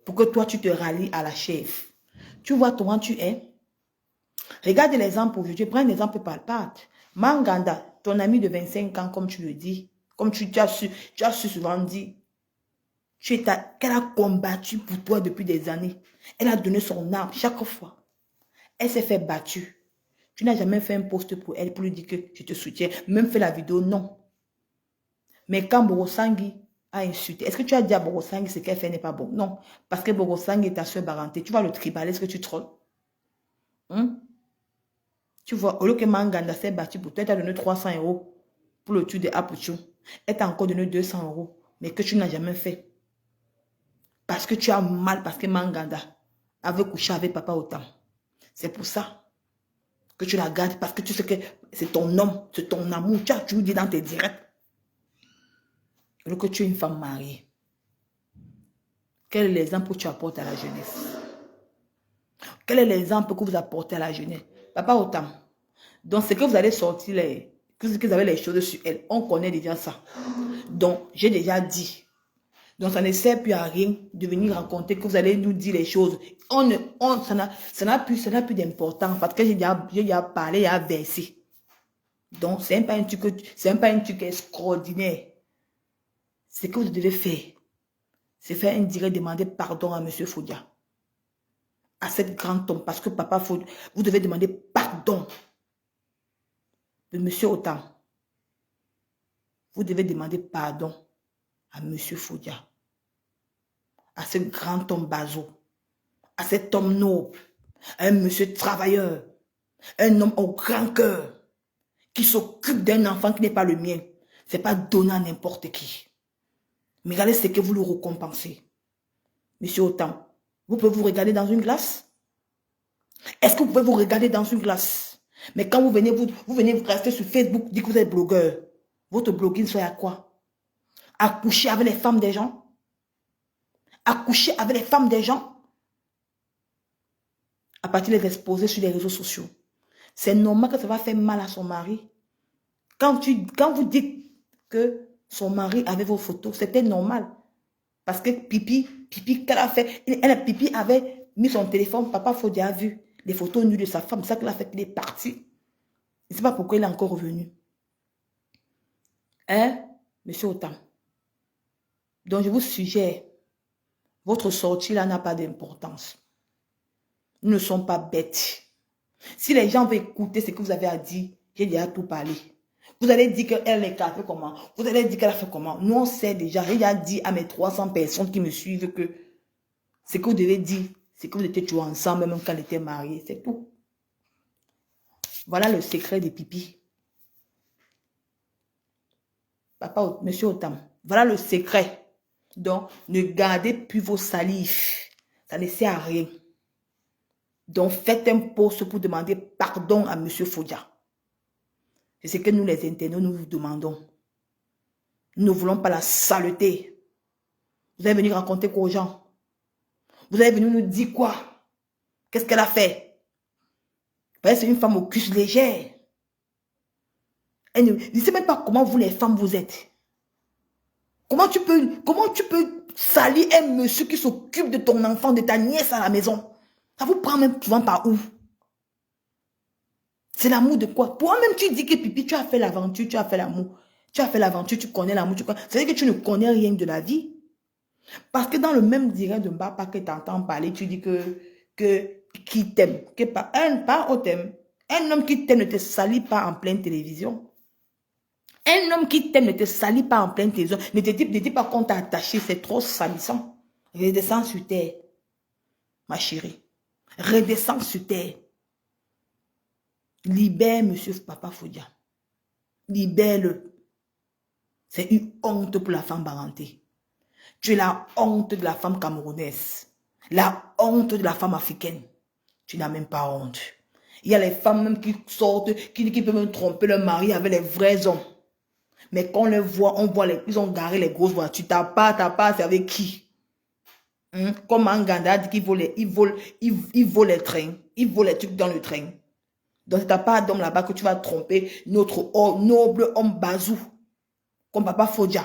Pour que toi, tu te rallies à la chèvre. Tu vois comment tu es? Regarde l'exemple aujourd'hui. Prends un exemple palpable. Manganda, ton ami de 25 ans, comme tu le dis, comme tu as su souvent dire, qu'elle a combattu pour toi depuis des années. Elle a donné son âme chaque fois. Elle s'est fait battue. Tu n'as jamais fait un post pour elle pour lui dire que je te soutiens. Même fait la vidéo, non. Mais quand Borosangui a insulté, est-ce que tu as dit à Borosangui ce qu'elle fait n'est pas bon? Non. Parce que Borosangui est ta soeur Baranté. Tu vois le tribal, est-ce que tu trolles? Tu vois, au lieu que Manganda s'est battu pour toi, elle t'a donné 300 € pour le tue de Apuchou. Elle t'a encore donné 200 € mais que tu n'as jamais fait. Parce que tu as mal, parce que Manganda avait couché avec Papa Otam. C'est pour ça que tu la gardes, parce que tu sais que c'est ton homme, c'est ton amour. Tu as toujours dit dans tes directs. Alors que tu es une femme mariée. Quel est l'exemple que tu apportes à la jeunesse? Quel est l'exemple que vous apportez à la jeunesse? Papa Otam. Donc, c'est que vous allez sortir que vous avez les choses sur elle. On connaît déjà ça. Donc, j'ai déjà dit. Donc, ça ne sert plus à rien de venir raconter que vous allez nous dire les choses. Ça n'a plus d'importance parce que j'ai déjà parlé, il y a versé. Donc, ce n'est pas un truc extraordinaire. Ce que vous devez faire, c'est faire un direct, demander pardon à M. Fodia. À cette grande tombe. Parce que Papa Fodia, vous devez demander pardon de M. Otam. Vous devez demander pardon à M. Fodia. À ce grand homme Bazo, à cet homme noble, à un monsieur travailleur, un homme au grand cœur, qui s'occupe d'un enfant qui n'est pas le mien. Ce n'est pas donné à n'importe qui. Mais regardez ce que vous le récompensez. Monsieur Otam, vous pouvez vous regarder dans une glace? Est-ce que vous pouvez vous regarder dans une glace? Mais quand vous venez vous rester sur Facebook, dites que vous êtes blogueur. Votre blogging soit à quoi? À coucher avec les femmes des gens? À coucher avec les femmes des gens? À partir de les exposer sur les réseaux sociaux. C'est normal que ça va faire mal à son mari. Quand vous dites que son mari avait vos photos, c'était normal. Parce que Pipi, qu'elle a fait, Pipi avait mis son téléphone, Papa Fodia a vu les photos nues de sa femme, c'est ça qu'elle a fait, qu'il est parti. Je ne sais pas pourquoi il est encore revenu. Hein, Monsieur Otam? Donc je vous suggère, votre sortie là n'a pas d'importance. Nous ne sommes pas bêtes. Si les gens veulent écouter ce que vous avez à dire, j'ai déjà tout parlé. Vous allez dire qu'elle est fait comment? Vous allez dire qu'elle a fait comment? Nous, on sait déjà. J'ai déjà dit à mes 300 personnes qui me suivent que ce que vous devez dire, c'est que vous étiez toujours ensemble, même quand elle était mariée. C'est tout. Voilà le secret des Pipi. Papa, Monsieur Otam, voilà le secret. Donc, ne gardez plus vos salives. Ça ne sert à rien. Donc, faites un post pour demander pardon à Monsieur Fodia. C'est ce que nous, les internautes, nous vous demandons. Nous ne voulons pas la saleté. Vous allez venir raconter quoi aux gens? Vous allez venir nous dire quoi? Qu'est-ce qu'elle a fait? C'est une femme au cul légère. Elle ne sait même pas comment vous, les femmes, vous êtes. Comment tu peux salir un monsieur qui s'occupe de ton enfant, de ta nièce à la maison? Ça vous prend même souvent par où? C'est l'amour de quoi? Toi-même, tu dis que Pipi, tu as fait l'aventure, tu as fait l'amour. Tu as fait l'aventure, tu connais l'amour, tu connais. C'est-à-dire que tu ne connais rien de la vie. Parce que dans le même direct de Mbapa que tu entends parler, tu dis que qui t'aime. Un homme qui t'aime ne te salit pas en pleine télévision. Un homme qui t'aime ne te salit pas en pleine télévision. Ne te dis pas qu'on t'a attaché, c'est trop salissant. Redescends sur terre, ma chérie. Redescends sur terre. Libère Monsieur Papa Fodia. Libère-le. C'est une honte pour la femme barantée. Tu es la honte de la femme camerounaise. La honte de la femme africaine. Tu n'as même pas honte. Il y a les femmes même qui sortent, qui peuvent même tromper leur mari avec les vrais hommes. Mais quand on les voit, ils ont garé les grosses voitures. T'as pas, c'est avec qui? Comme Manganda dit qu'il vole les trains. Il vole les trucs dans le train. Donc, t'as pas d'homme là-bas que tu vas tromper notre noble homme Bazou. Comme Papa Fodia.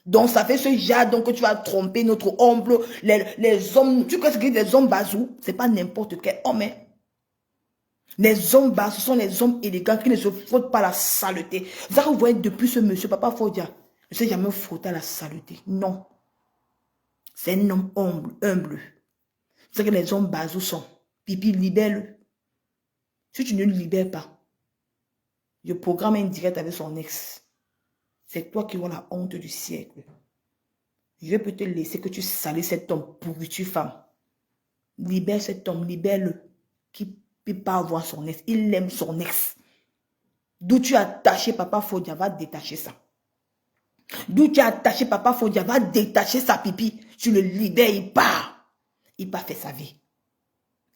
Donc, ça fait ce genre donc que tu vas tromper notre homme, les hommes. Tu connais ce que les hommes Bazou? C'est pas n'importe quel homme. Hein? Les hommes Bazou sont les hommes élégants qui ne se frottent pas à la saleté. Vous voyez depuis ce monsieur, Papa Fodia, ne s'est jamais frotté à la saleté. Non. C'est un homme humble. C'est ce que les hommes Bazou sont. Pipi, libère-le. Si tu ne le libères pas, je programme un direct avec son ex. C'est toi qui auras la honte du siècle. Je vais peut-être laisser que tu salis cet homme pourriture femme. Libère cet homme, libère-le. Qui ne peut pas avoir son ex. Il aime son ex. D'où tu as attaché Papa Fodia, va détacher ça. D'où tu as attaché Papa Fodia, va détacher sa pipi. Tu le libères, il part. Il part faire sa vie.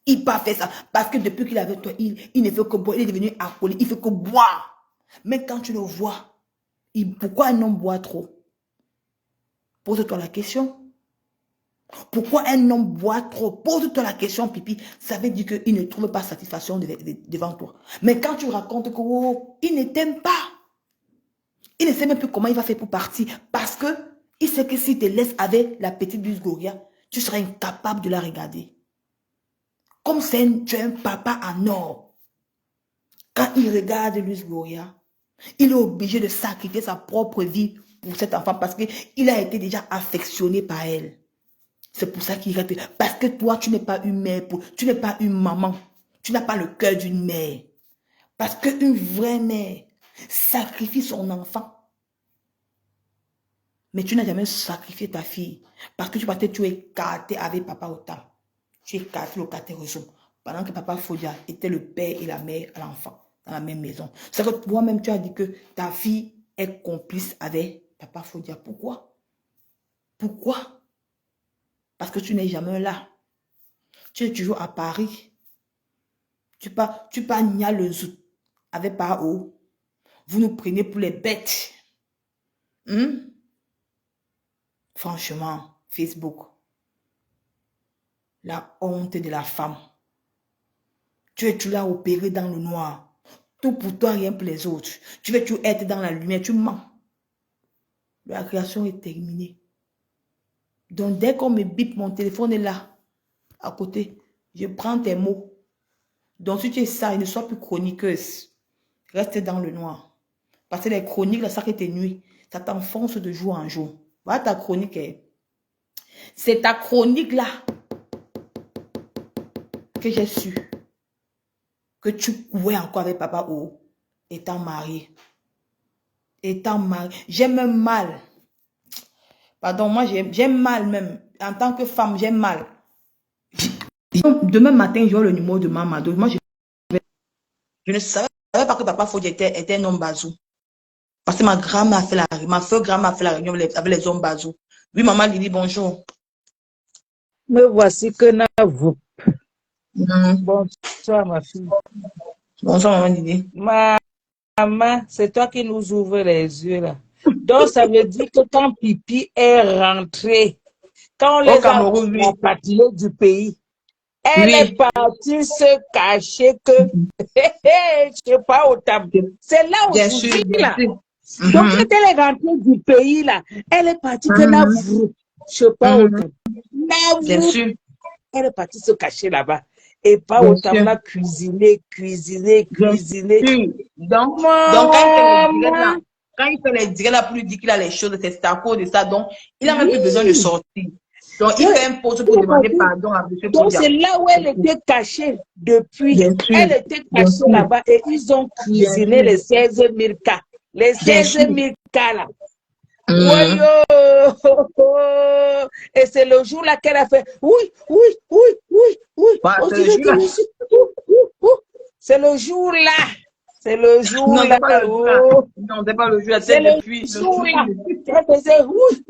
Il part faire ça. Parce que depuis qu'il est avec toi, il ne fait que boire. Il est devenu alcoolique. Il fait que boire. Mais quand tu le vois, pourquoi un homme boit trop? Pose-toi la question. Pourquoi un homme boit trop? Pose-toi la question, pipi. Ça veut dire qu'il ne trouve pas satisfaction devant toi. Mais quand tu racontes que oh, il ne t'aime pas, il ne sait même plus comment il va faire pour partir. Parce que il sait que s'il te laisse avec la petite Luis Gloria, tu seras incapable de la regarder. Comme tu es un papa en or. Quand il regarde Luis Gloria, il est obligé de sacrifier sa propre vie pour cet enfant parce qu'il a été déjà affectionné par elle. C'est pour ça qu'il reste. Parce que toi, tu n'es pas une mère, tu n'es pas une maman. Tu n'as pas le cœur d'une mère. Parce qu'une vraie mère sacrifie son enfant. Mais tu n'as jamais sacrifié ta fille. Parce que tu es écarté avec papa autant. Tu es écarté le catérisme. Pendant que papa Fodia était le père et la mère à l'enfant dans la même maison. C'est que toi-même, tu as dit que ta fille est complice avec papa Fodia. Pourquoi? Pourquoi? Parce que tu n'es jamais là. Tu es toujours à Paris. Tu pars nier le zoo avec Pao. Vous nous prenez pour les bêtes. Franchement, Facebook. La honte de la femme. Tu l'as opéré dans le noir. Tout pour toi, rien pour les autres. Tu veux toujours être dans la lumière, tu mens. La création est terminée. Donc, dès qu'on me bip, mon téléphone est là, à côté. Je prends tes mots. Donc, si tu es ça, ne sois plus chroniqueuse. Reste dans le noir. Parce que les chroniques, là, ça qui tes nuits, ça t'enfonce de jour en jour. Voilà ta chronique. C'est ta chronique, là, que j'ai su. Que tu couais encore avec papa O, étant marié. Étant marié. J'ai même mal. Pardon, moi, j'aime mal même. En tant que femme, j'aime mal. Demain matin, j'aurai le numéro de maman. Donc, moi, je ne savais pas que papa Fodia était un homme bazou. Parce que ma grand-mère a fait la réunion avec les hommes bazou. Oui, maman lui dit bonjour. Me voici que vous. Bonsoir, ma fille. Bonsoir, maman Didi. Maman, c'est toi qui nous ouvre les yeux, là. Donc, ça veut dire que quand Pipi est rentrée, quand on les a rapatriés du pays, elle est partie se cacher que, je sais pas, au tableau. C'est là où je dis, là. Donc, quand elle est rentrée du pays, là, elle est partie que je sais pas, au tableau. Bien sûr. Elle est partie se cacher là-bas. Et pas autant là, cuisiner. Donc, quand il fait les directs là pour lui dire qu'il a les choses, c'est à cause de ça. Donc, il n'a même plus besoin de sortir. Donc, il fait un pause pour demander pardon à M. Donc, c'est là où elle était cachée depuis. Elle était cachée là-bas et ils ont cuisiné les 16 000 cas. Les 16 000 cas là. Et c'est le jour là qu'elle a fait oui. C'est le jour là. C'est le jour là. Non, c'est pas le jour là. C'est le jour là. Elle faisait oui.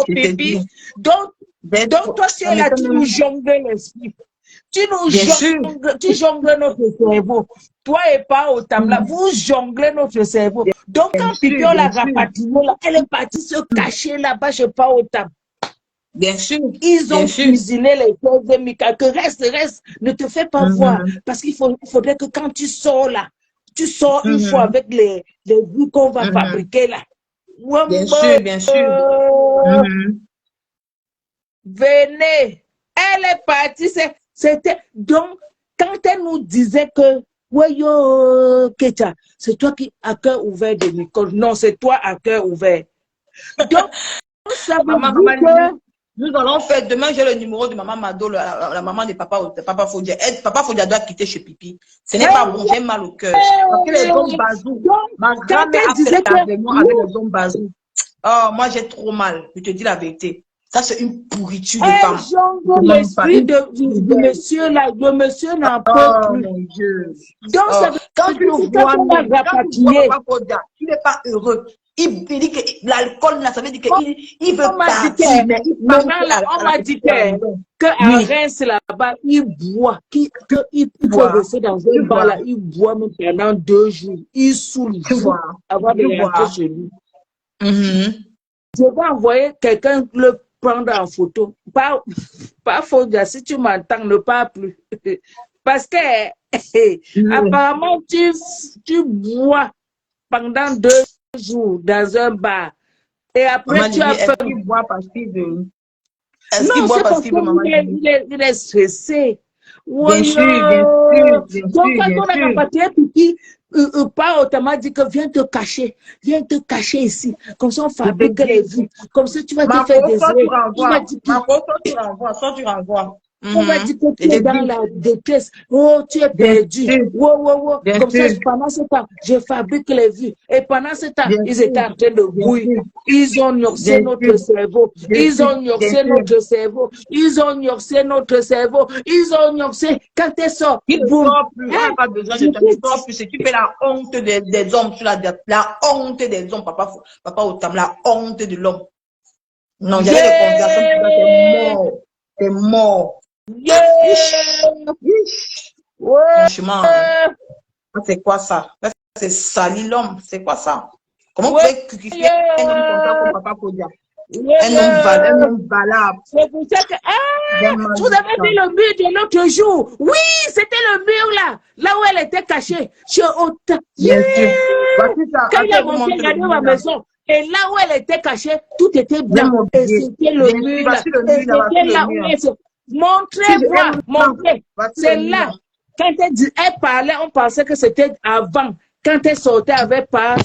Pipi. Donc, toi, tu es là, tu nous jongles l'esprit. Tu jongles notre cerveau. Toi et pas au là, vous jonglez notre cerveau. Donc, quand Pipi, on l'a rapatriée, elle est partie se cacher là-bas, je pas au table. Bien sûr. Ils ont cuisiné les choses de Mika. Que reste, ne te fais pas voir. Parce qu'il faudrait que quand tu sors là, tu sors une fois avec les goûts qu'on va fabriquer là. Bien sûr. Venez. Elle est partie. C'était donc, quand elle nous disait que Kecha, c'est toi qui as cœur ouvert de Nicole. Non, c'est toi à cœur ouvert. Donc, ça veut dire que nous allons faire, demain j'ai le numéro de maman Mado, la maman de papa Fodia. Papa Fodia doit quitter chez Pipi. Ce n'est pas bon, j'ai mal au cœur. Parce que les hommes bazou, ma grand-mère a fait avec les hommes bazou. Oh, moi j'ai trop mal, je te dis la vérité. Ça, c'est une pourriture de femme. Jongo, l'esprit du monsieur là, le monsieur n'en peut plus. Mon Dieu. Donc, ça veut Quand tu dire vois, qu'on va rapatrier. Tu n'es pas heureux. Il dit que l'alcool, ça veut dire qu'il veut partir. On m'a dit qu'à Reims, là-bas, il boit. Il peut rester dans un bar là, il boit même pendant 2 jours. Il saoule avant de rentrer chez lui. Je vais envoyer quelqu'un le prendre en photo. Pas Fodia, si tu m'entends, ne parle plus. Parce que apparemment, tu bois pendant 2 jours dans un bar. Et après, tu as fait. Il boit parce qu'il veut. Non, c'est parce qu'il est stressé. Bien sûr. Donc, quand on a rapatrié pipi, pas autrement dit que viens te cacher ici. Comme ça, on fabrique les vies. Comme ça, tu vas te faire des erreurs. Tu renvoies. On va dire que tu es dans la détresse. Oh, tu es perdu. Wow. Comme ça, pendant ce temps, je fabrique les vies. Et pendant ce temps, ils étaient en train de bouillir. Ils ont nourci notre cerveau. Ils ont nourci notre cerveau. Quand tu sors, il ne sort plus. On n'a pas besoin de toi. Il ne sort plus. C'est tu fais la honte des hommes. La honte des hommes, papa Otam, la honte de l'homme. Non, il y avait des conversations. T'es mort. Franchement, c'est quoi ça? C'est sali l'homme. C'est quoi ça? Comment vous pouvez critiquer un homme comme ça comme papa Kodia? Un homme valable. C'est pour ça que vous avez vu le mur de l'autre jour. Oui, c'était le mur là où elle était cachée. Chez Ota. Quand il a monté dans ma maison. Et là où elle était cachée, tout était blanc. Et c'était le mur là. Et c'était là où elle se... Montrez. C'est là. Quand elle parlait, on pensait que c'était avant. Quand elle sortait avec pas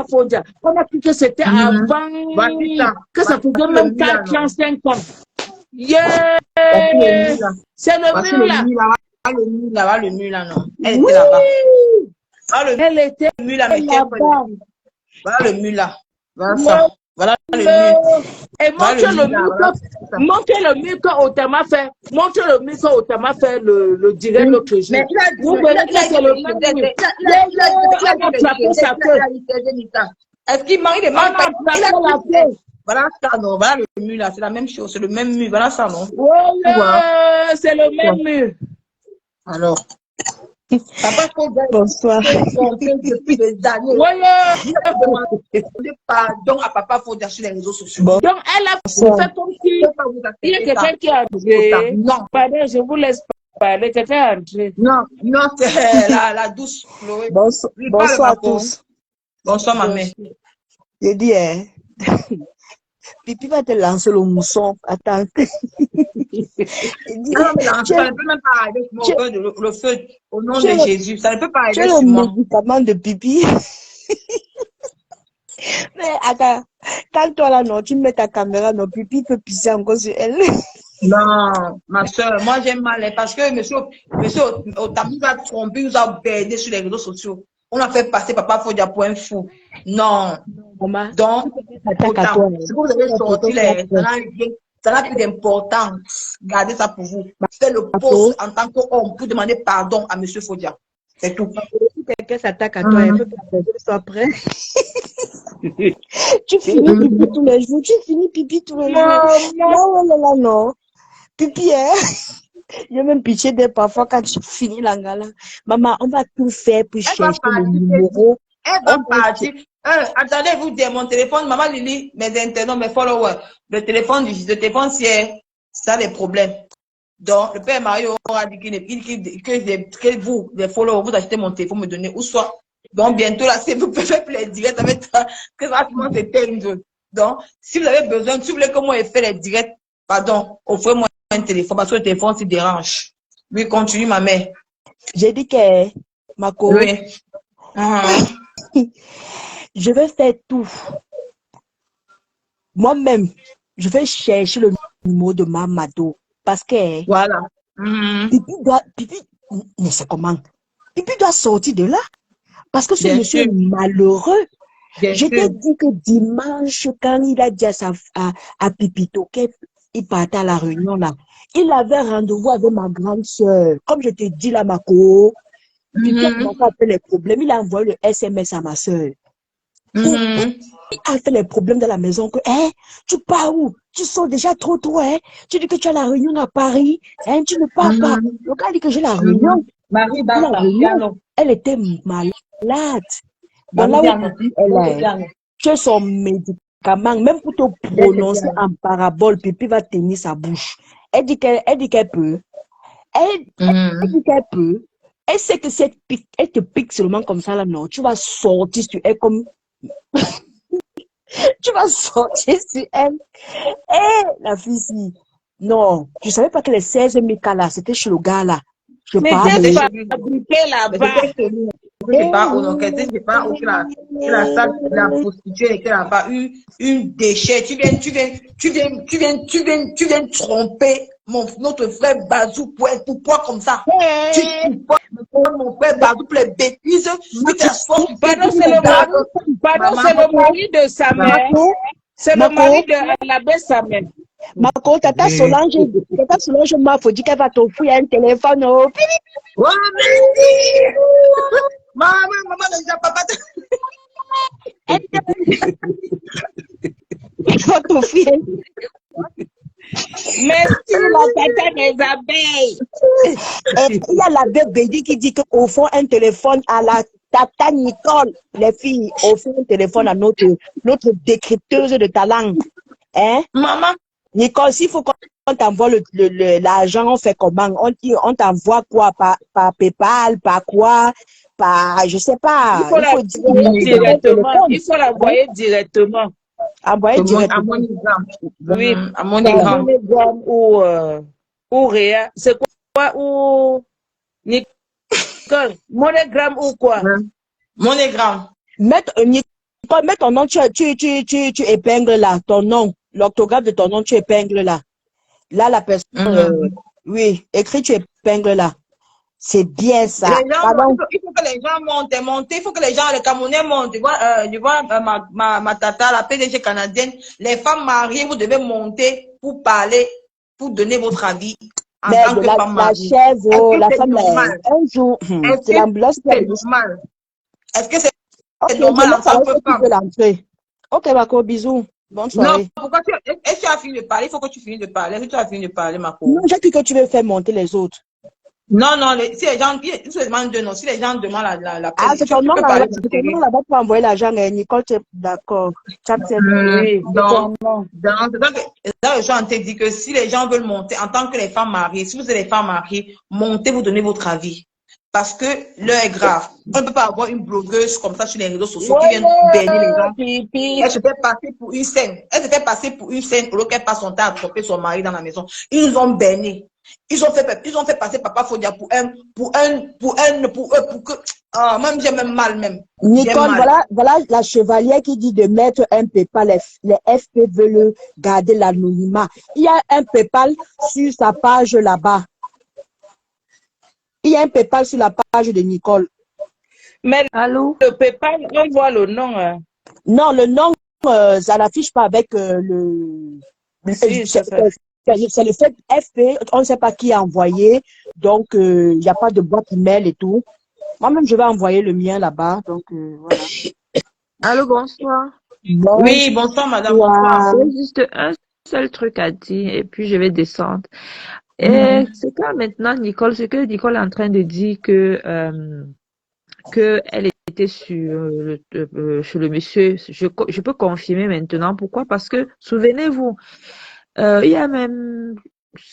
Fodia. On a cru que c'était avant. Que ça faisait même 4 ans, 5 ans. Yeah! C'est le mur là. Le mur là, non. Elle était là-bas. Elle était là-bas. Voilà le mur là. Voilà ça. Voilà le mur. Et montre le mur que Otama fait. Montre le mur que Otama fait le direct l'autre jour. Vous voyez que c'est le même mur. Est-ce qu'il marie des mains? Voilà ça, non. Voilà le mur là. C'est la même chose. C'est le même mur. Voilà ça, non. C'est le même mur. Alors. Bonsoir. Depuis des années. Pardon à papa Fodia sur les réseaux sociaux. Donc, elle a fait comme si il y a quelqu'un qui a entré. Non, pardon, je vous laisse parler. Quelqu'un a entré. Non, c'est la douce Chloé. Bonsoir à tous. Bonsoir, ma mère. J'ai dit, Pipi va te lancer le mousson. Attends. Non, mais ça ne peut même pas arriver sur le feu au nom de Jésus. Ça ne peut pas arriver sur moi. Le médicament de Pipi. Mais attends, quand toi là, non, tu mets ta caméra, non, Pipi peut pisser encore sur elle. Non, ma soeur, moi j'aime mal parce que monsieur Otami nous a trompé, nous a bêté sur les réseaux sociaux. On a fait passer papa Fodia pour un fou. Non. Donc, si vous avez sorti ça n'a plus d'importance. Gardez ça pour vous. Faites le poste en tant qu'homme pour demander pardon à monsieur Fodia. C'est tout. Si quelqu'un s'attaque à toi, il faut que la personne soit prête. Tu finis pipi tous les jours. Non. Pipi, j'ai même pitié d'elle parfois quand tu finis la gala. Maman, on va tout faire pour chercher le numéro. Elle va partir. Attendez, vous dites mon téléphone, maman Lily, mes internautes, mes followers. Le téléphone, ça a des problèmes. Donc, le père Mario aura dit que vous, les followers, vous achetez mon téléphone, me donnez où soit. Donc, bientôt, là, si vous pouvez faire les directs, ça va être très rapidement éteindre. Donc, si vous avez besoin, si vous voulez que moi je fasse les directs, pardon, offrez-moi un téléphone, parce que le téléphone s'y dérange. Oui, continue, ma mère. J'ai dit que, ma copine, je vais faire tout. Moi-même, je vais chercher le numéro de Mamadou. Parce que, voilà. Pipi, mais c'est comment? Pipi doit sortir de là. Parce que ce monsieur est malheureux. Bien Je t'ai sûr. dit que dimanche, quand il a dit à Pipito qu'il partait à la réunion là, il avait rendez-vous avec ma grande sœur. Comme je te dis là, Marco, Pipi a commencé à faire les problèmes. Il a envoyé le SMS à ma sœur. Il a fait les problèmes de la maison que, tu pars où? Tu sors déjà trop tôt, hein? Tu dis que tu as la réunion à Paris, hein? Tu ne pars pas. Le gars dit que j'ai la réunion. Marie La Bata, réunion, piano. elle était malade. Donc Marie là où piano. elle Monte est, piano. tu as son médicament, même pour te Monte prononcer piano. en parabole, Pipi va tenir sa bouche. Elle dit qu'elle peut. Elle dit qu'elle peut. Elle sait que si elle te pique seulement comme ça, là, non, tu vas sortir sur elle comme, tu vas sortir sur elle. La fille, si. Non, je savais pas que les 16 000 cas là, c'était chez le gars là. Je Mais parle. c'est fabriqué là-bas. C'est pas au donc c'est pas au que la salle de la prostituée était là-bas une déchet. Tu viens tromper notre frère Bazou pour être pour quoi comme ça. Tu supportes mon frère Bazou pour les bêtises. Tu t'assois sur Pardon, c'est le mari de sa mère. C'est le mari de l'abbé sa mère. Marco, Tata Solange m'a dit qu'elle va t'offrir un téléphone. Oh, Ouais, maman, déjà, papa. elle va t'offrir un Merci, la tata des abeilles. il y a la bébé qui dit qu'au fond, un téléphone à la Tata Nicole. Les filles, offrent un téléphone à notre décrypteuse de talent. Hein? Maman. Nicole, s'il faut qu'on t'envoie l'argent, on fait comment? On t'envoie quoi? Par PayPal, par quoi? Par, je sais pas. Il faut l'envoyer directement. Il faut l'envoyer directement. Envoyer directement. À MoneyGram. Oui, à MoneyGram. MoneyGram ou Réa. C'est quoi? Ou Nicole? MoneyGram ou quoi? MoneyGram. Nicole, mets ton nom, tu épingles là, ton nom. L'orthographe de ton nom, tu épingles là. Là, la personne, oui, écrit, tu épingles là. C'est bien ça. Il faut que les gens montent. Il faut que les gens, les Camerounais montent. Je vois ma tata, la PDG canadienne, les femmes mariées, vous devez monter pour parler, pour donner votre avis. En tant que femme mariée. La chèvre, la femme, un jour, c'est l'ambulance qui est normal. Est-ce que c'est normal en tant que femme? Ok, Marco, bisous. Bonne soirée. Non, pourquoi est-ce que tu as fini de parler? Il faut que tu finisses de parler. Est-ce que tu as fini de parler, Marco? Non, j'ai cru que tu veux faire monter les autres. Non, si les gens, si les gens demandent la ah, c'est ton nom là-bas pour envoyer l'argent, Nicole, tu es d'accord. Oui, donc, je suis en train de dire que si les gens veulent monter, en tant que les femmes mariées, si vous êtes les femmes mariées, montez, vous donnez votre avis. Parce que l'heure est grave. On ne peut pas avoir une blogueuse comme ça sur les réseaux sociaux qui vient bénir les gens. Elle se fait passer pour une scène. Elle se fait passer pour une scène au lieu qu'elle passe son temps à tromper son mari dans la maison. Ils nous ont bénis. Ils ont fait passer Papa Fodia pour que, même j'ai même mal même. Nicole, voilà la chevalière qui dit de mettre un PayPal. Les FP veulent garder l'anonymat. Il y a un PayPal sur sa page là-bas. Il y a un PayPal sur la page de Nicole. Mais le PayPal, on voit le nom. Hein. Non, le nom, ça n'affiche pas avec le... Si, c'est le fait FP, on ne sait pas qui a envoyé, donc il n'y a pas de boîte email et tout. Moi-même, je vais envoyer le mien là-bas, donc voilà. Allô, bonsoir. Oui, bonsoir, madame. Bonsoir. J'ai juste un seul truc à dire et puis je vais descendre. Et c'est quand maintenant, Nicole, ce que Nicole est en train de dire que elle était chez le monsieur, je peux confirmer maintenant. Pourquoi? Parce que, souvenez-vous, il y a même,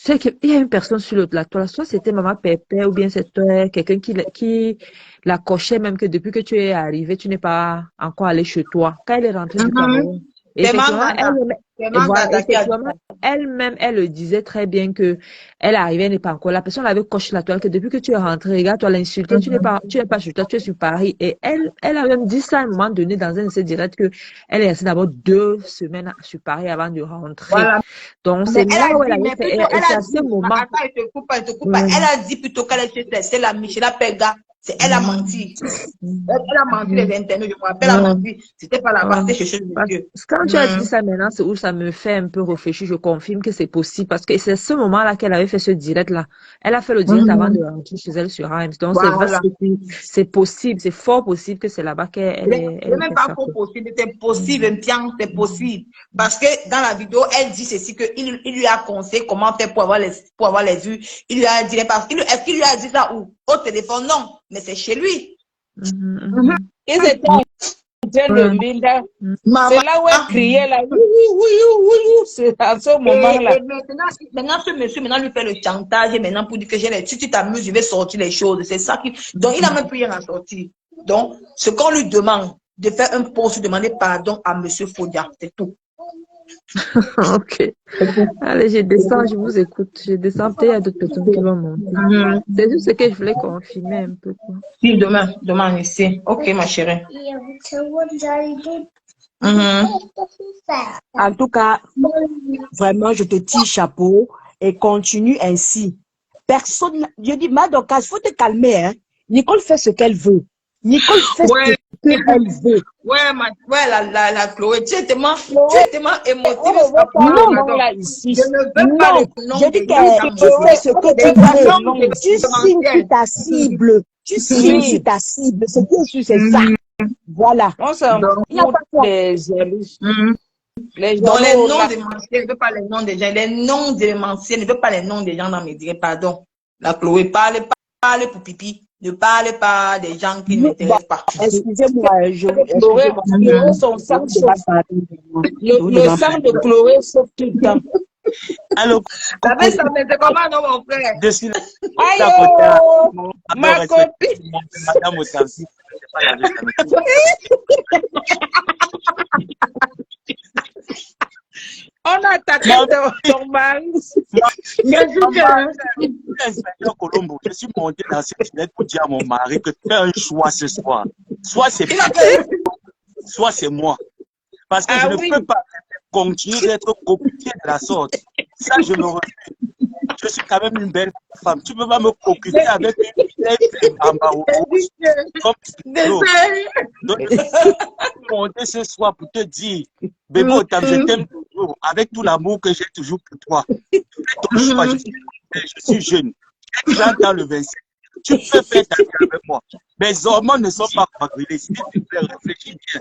il y a une personne sur la toile, soit c'était Maman Pépé ou bien c'était quelqu'un qui la cochait même que depuis que tu es arrivé, tu n'es pas encore allé chez toi. Quand elle est rentrée du Cameroun, elle-même, elle le disait très bien que elle arrivait, elle n'est pas encore là. La personne avait coché la toile que depuis que tu es rentré, regarde, toi l'insultant, tu n'es pas chez toi, tu es sur Paris. Et elle a même dit ça à un moment donné dans un de ses directs que elle est restée d'abord 2 semaines sur Paris avant de rentrer. Voilà. Donc, c'est là où elle avait fait, elle a dit, attends, elle te coupe. Elle a dit plutôt qu'elle était stressée, la Michela Pega. Elle a menti. Elle a menti les internautes, je me rappelle, elle a menti. C'était pas là-bas, c'était chez le monsieur. Quand tu as dit ça maintenant, c'est où ça me fait un peu réfléchir. Je confirme que c'est possible parce que c'est ce moment-là qu'elle avait fait ce direct-là. Elle a fait le direct avant de rentrer chez elle sur Reims. Donc, c'est vrai, c'est possible, c'est fort possible que c'est là-bas qu'elle est. C'est même pas fort possible, c'est possible, c'est possible. Parce que dans la vidéo, elle dit ceci, qu'il lui a conseillé comment faire pour avoir les vues. Il lui a dit, est-ce qu'il lui a dit ça où? Au téléphone, non, mais c'est chez lui. Ils étaient en train de Linda. C'est là où elle criait là. C'est à ce moment-là. Et maintenant, ce monsieur maintenant lui fait le chantage et maintenant pour dire que si tu t'amuses, je vais sortir les choses. C'est ça qui. Donc il n'a même plus rien à sortir. Donc, ce qu'on lui demande, de faire un post, demander pardon à monsieur Fodia, c'est tout. Ok. Allez, je descends, je vous écoute. Je descends, peut-être il y a d'autres personnes qui vont monter. C'est juste ce que je voulais confirmer un peu. Oui, demain ici. Ok, ma chérie. En tout cas, vraiment, je te tire chapeau et continue ainsi. Personne, je dis, Madoka, il faut te calmer, hein. Nicole fait ce qu'elle veut. Nicole fait ce qu'elle veut. La Chloé, tu es tellement émotive. Non, là, ici. Je ne veux non, pas le nom je dis que tu fais ce que tu veux. Tu signes sur ta cible. Tu signes sur ta cible. Ce qui est sûr, c'est ça. Voilà. On s'en fout des jaloux. Dans les noms des manciens, ne veut pas les noms des gens. Les noms des manciens, ne veut pas les noms des gens dans mes directs. Pardon. La Chloé, parle pour pipi. Ne parle pas des gens qui ne m'intéressent pas. Excusez-moi, Chloé, son sang chauffe. Le sang de Chloé chauffe tout le temps. Alors, ça c'est comment, non, mon frère? Je suis là. Aïe, ma copine. Madame Otansi. On a attaqué ton mari. Inspecteur Colombo, je suis monté dans cette fenêtre pour dire à mon mari que fais un choix ce soir. Soit c'est soit c'est moi. Parce que je ne peux pas continuer d'être compliqué de la sorte. Ça, je me refuse. Je suis quand même une belle femme. Tu ne peux pas me occuper avec une tête en bas au comme donc, je suis monté ce soir pour te dire, bébé, je t'aime toujours, avec tout l'amour que j'ai toujours pour toi. Fais ton choix, je suis jeune. J'ai 30 ans le 27. Tu peux faire ta vie avec moi. Mes hormones ne sont pas quadrillées. S'il te plaît, réfléchis bien.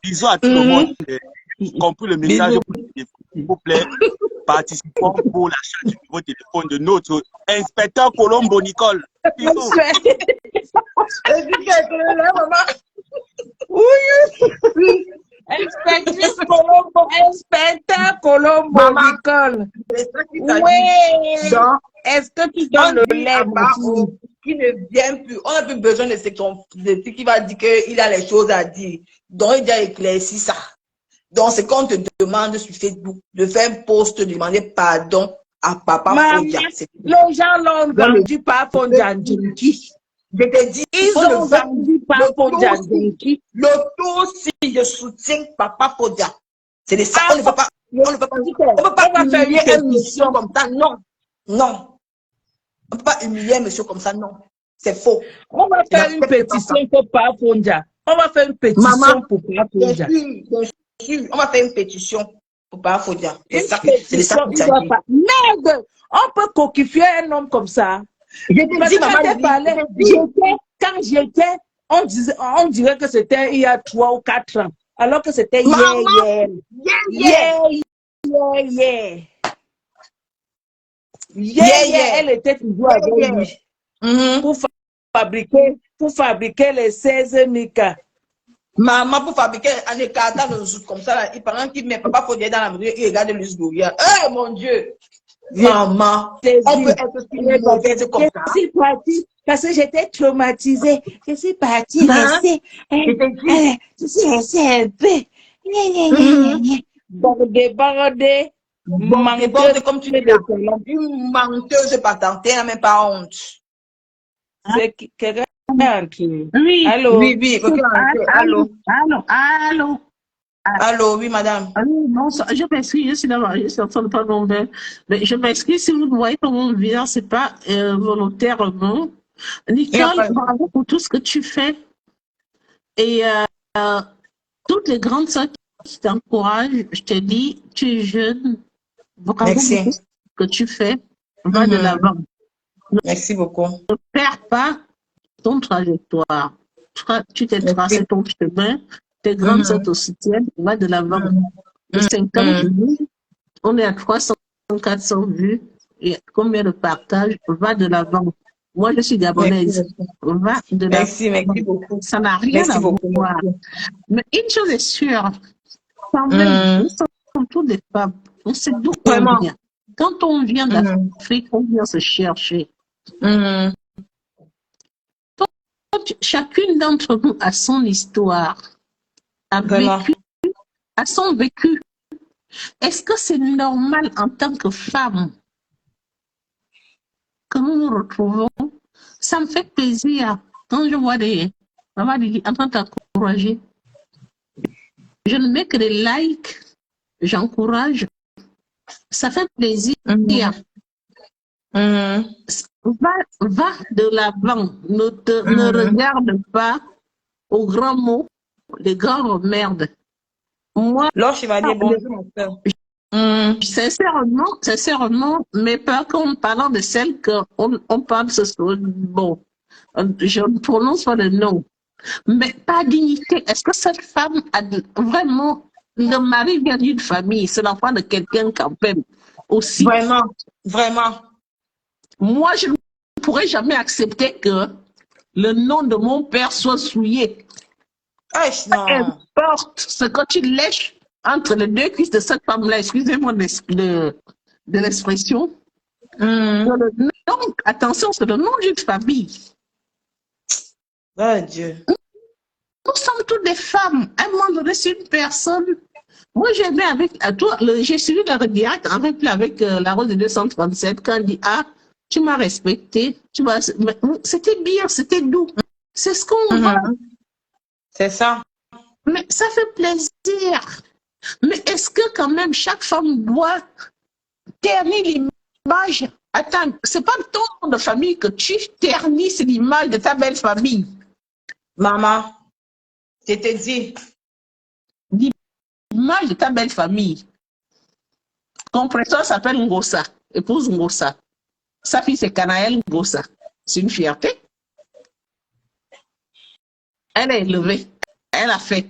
Bisous à tout le monde. J'ai compris le message. S'il vous plaît, participons pour l'achat du nouveau téléphone de notre inspecteur Colombo Nicole. Bisous. Inspecteur Colombo Nicole. Oui. Est-ce que tu donnes le lait qui ne vient plus? On n'a plus besoin de ce qui va dire qu'il a les choses à dire. Donc, il a éclairci ça. Donc, c'est qu'on te demande sur Facebook de faire un post, de demander pardon à Papa Fodia. Les gens l'ont vendu par Fodia Djinki. Je te dis, ils ont vendu par Fodia Djinki. Le taux si je soutiens Papa Fodia. C'est de ça qu'on ne peut pas. On ne peut pas humilier un monsieur comme ça. Non. Non. On ne peut pas humilier un monsieur comme ça. Non. C'est faux. On va faire une pétition pour Papa Fodia. On va faire une pétition pour Papa Fodia. On va faire une pétition pour Papa Fodia. C'est ça que merde! On peut coquifier un homme comme ça. Je te dis, maman, quand j'étais, on dirait que c'était il y a 3 ou 4 ans. Alors que c'était hier. Elle était toujours avec lui. Pour fabriquer les 16 Mika. Maman, pour fabriquer un écart dans le zout comme ça, là, il paraît qu'il met Papa Fodia dans la maison, il regarde Luis Gloria. Eh, mon Dieu! Maman, on peut être mauvaise comme ça. Je suis partie parce que j'étais traumatisée. Je suis partie rester. Je suis restée un peu. Bordée. Bordée comme tu dis. Une menteuse patentée, n'a même pas honte. C'est quelqu'un qui. Oui. Allô. Oui. Allô. Allô, oui, madame. Non, je m'excuse, je suis en train de pas mauvais. Mais je m'excuse si vous voyez comment on vient, c'est pas volontairement. Nicole, bravo pour tout ce que tu fais. Et toutes les grandes sœurs qui t'encouragent, je te dis, tu es jeune. Bravo pour tout ce que tu fais. Va de l'avant. Merci beaucoup. Ne perds pas ton trajectoire. Tu t'es tracé ton chemin. Tes grandes sœurs te soutiennent. Va de l'avant. De 50 vues, on est à 300, 400 vues. Et combien de partages? Va de l'avant. Moi, je suis gabonaise. Va de l'avant. Merci beaucoup. Ça n'a rien à voir. Mais une chose est sûre, quand même, nous sommes tous des femmes. On sait d'où on vient. Quand on vient d'Afrique, on vient se chercher. Chacune d'entre nous a son histoire, a son vécu. Est-ce que c'est normal en tant que femme que nous nous retrouvons? Ça me fait plaisir quand je vois des mamans en train d'encourager. Je ne mets que des likes, j'encourage. Ça fait plaisir. Va de l'avant. Ne regarde pas aux grands mots, les grands merdes. Moi, Lorsque va dire bonjour, mon frère. Sincèrement, mais pas comme parlant de celle qu'on parle ce soir. Bon, je ne prononce pas le nom. Mais pas dignité. Est-ce que cette femme a vraiment... Le mari vient d'une famille, c'est l'enfant de quelqu'un quand même aussi. Vraiment. Moi, je ne pourrais jamais accepter que le nom de mon père soit souillé. Peu importe ce que tu lèches entre les deux cuisses de cette femme-là, excusez-moi de l'expression. Attention, c'est le nom d'une famille. Oh Dieu. Nous sommes toutes des femmes. À un moment donné, c'est une personne. Moi, j'aimais j'ai suivi le direct avec la rose de 237 quand il dit tu m'as respecté. C'était bien, c'était doux. C'est ce qu'on veut. C'est ça. Mais ça fait plaisir. Mais est-ce que quand même chaque femme doit ternir l'image? Attends, c'est pas ton nom de famille que tu ternisses l'image de ta belle famille. Maman, je te dis. L'image de ta belle famille. Ton président s'appelle Ngossa, épouse Ngossa. Sa fille, c'est Kanaël Ngossa. C'est une fierté. Elle est élevée. Elle a fait.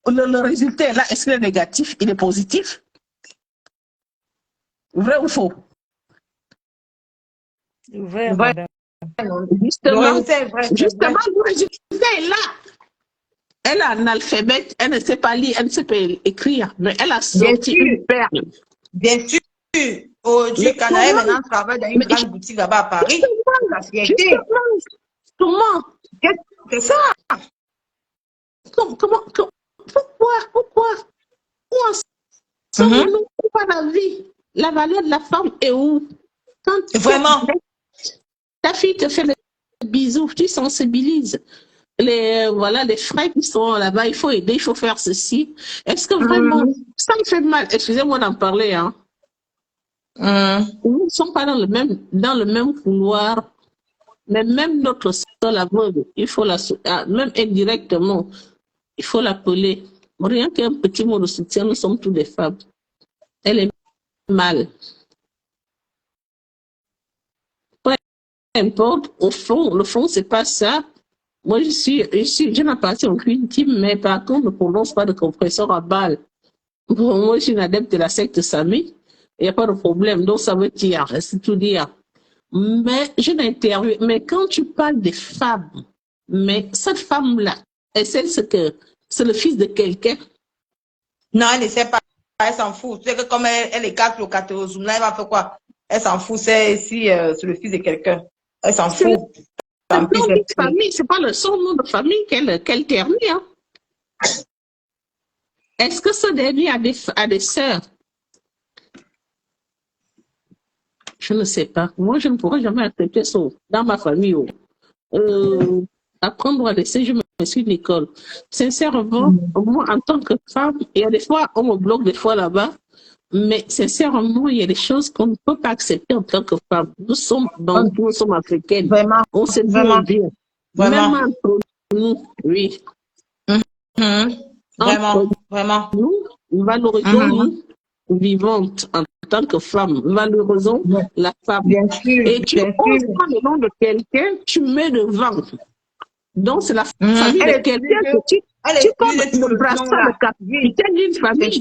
Le résultat est là. Est-ce qu'il est négatif? Il est positif? Vrai ou faux? Vrai, madame. Justement, le résultat est là. Elle est analphabète, elle ne sait pas lire, elle ne sait pas écrire, mais elle a sorti une perle. Bien sûr. Aujourd'hui, Canaël maintenant travaille dans une grande boutique là-bas à Paris. Comment? C'est ça. Pourquoi? Où sommes-nous? Pourquoi la vie? La valeur de la femme est où? Vraiment. Ta fille te fait des bisous, tu sensibilises. Les frères qui sont là-bas, il faut aider, il faut faire ceci. Est-ce que vraiment, ça me fait mal, excusez-moi d'en parler, hein. Nous ne sommes pas dans le même couloir, mais même notre seule aveugle, il faut même indirectement, il faut l'appeler. Rien qu'un petit mot de soutien, nous sommes tous des femmes. Elle est mal. Peu importe, au fond, le fond, c'est pas ça. Moi, je n'appartiens aucune intime, mais par contre, ne prononce pas de compresseur à balles. Bon, moi, je suis une adepte de la secte Sami. Il n'y a pas de problème. Donc, ça veut dire, c'est tout dire. Mais je n'interview. Mais quand tu parles des femmes, mais cette femme-là, c'est le fils de quelqu'un. Non, elle ne sait pas. Elle s'en fout. Tu sais que comme elle est 4 au Zoom, là, elle va faire quoi? Elle s'en fout. C'est le fils de quelqu'un. Elle s'en fout. C'est le nom de famille, c'est pas son nom de famille qu'elle ternit. Hein. Est-ce que ce dernier a des sœurs? Je ne sais pas. Moi, je ne pourrais jamais accepter ça dans ma famille. Apprendre à laisser, je me suis Nicole. Sincèrement, moi, en tant que femme, il y a des fois, on me bloque des fois là-bas. Mais sincèrement, il y a des choses qu'on ne peut pas accepter en tant que femme. Nous sommes bantou, nous sommes africaines. Vraiment, On sait vraiment, bien. vraiment. Même entre nous, oui. Vraiment, vraiment. Nous, valorisons-nous vivantes en tant que femmes. Valorisons la femme. Bien sûr, Et tu bien oses sûr. prendre le nom de quelqu'un, tu mets devant. Donc, c'est la famille de quelqu'un que tu comme le brassard de capitaine d'une famille.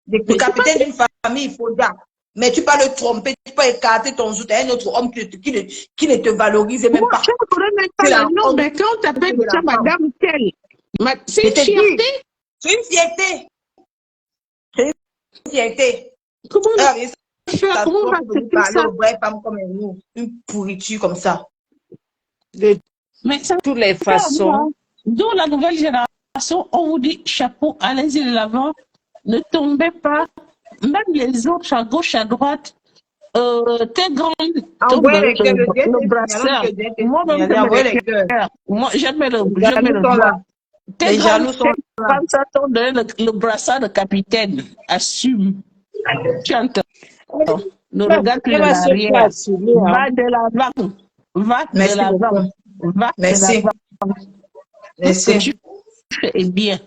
Le capitaine d'une famille, il faut dire. Mais tu peux le tromper, tu peux écarter ton zout à un autre homme qui ne te valorise même pas. Je ne connais même pas le nom, mais quand on t'appelle ça, madame telle, c'est une fierté. C'est une fierté. C'est une fierté. Comment on va accepter ça? Une pourriture comme ça. Mais ça, toutes les façons. D'où la nouvelle génération, on vous dit chapeau, allez-y de l'avant, ne tombez pas. Même les autres à gauche, à droite, t'es grande, le brasseur. Moi-même, j'aime le doigt. T'es grande, comme ça, t'en donne le brassard de capitaine. Assume. Tu entends? Ne regarde plus l'arrière. Va de l'avant. Va de l'avant. Va de l'avant. Ce que tu fais est bien.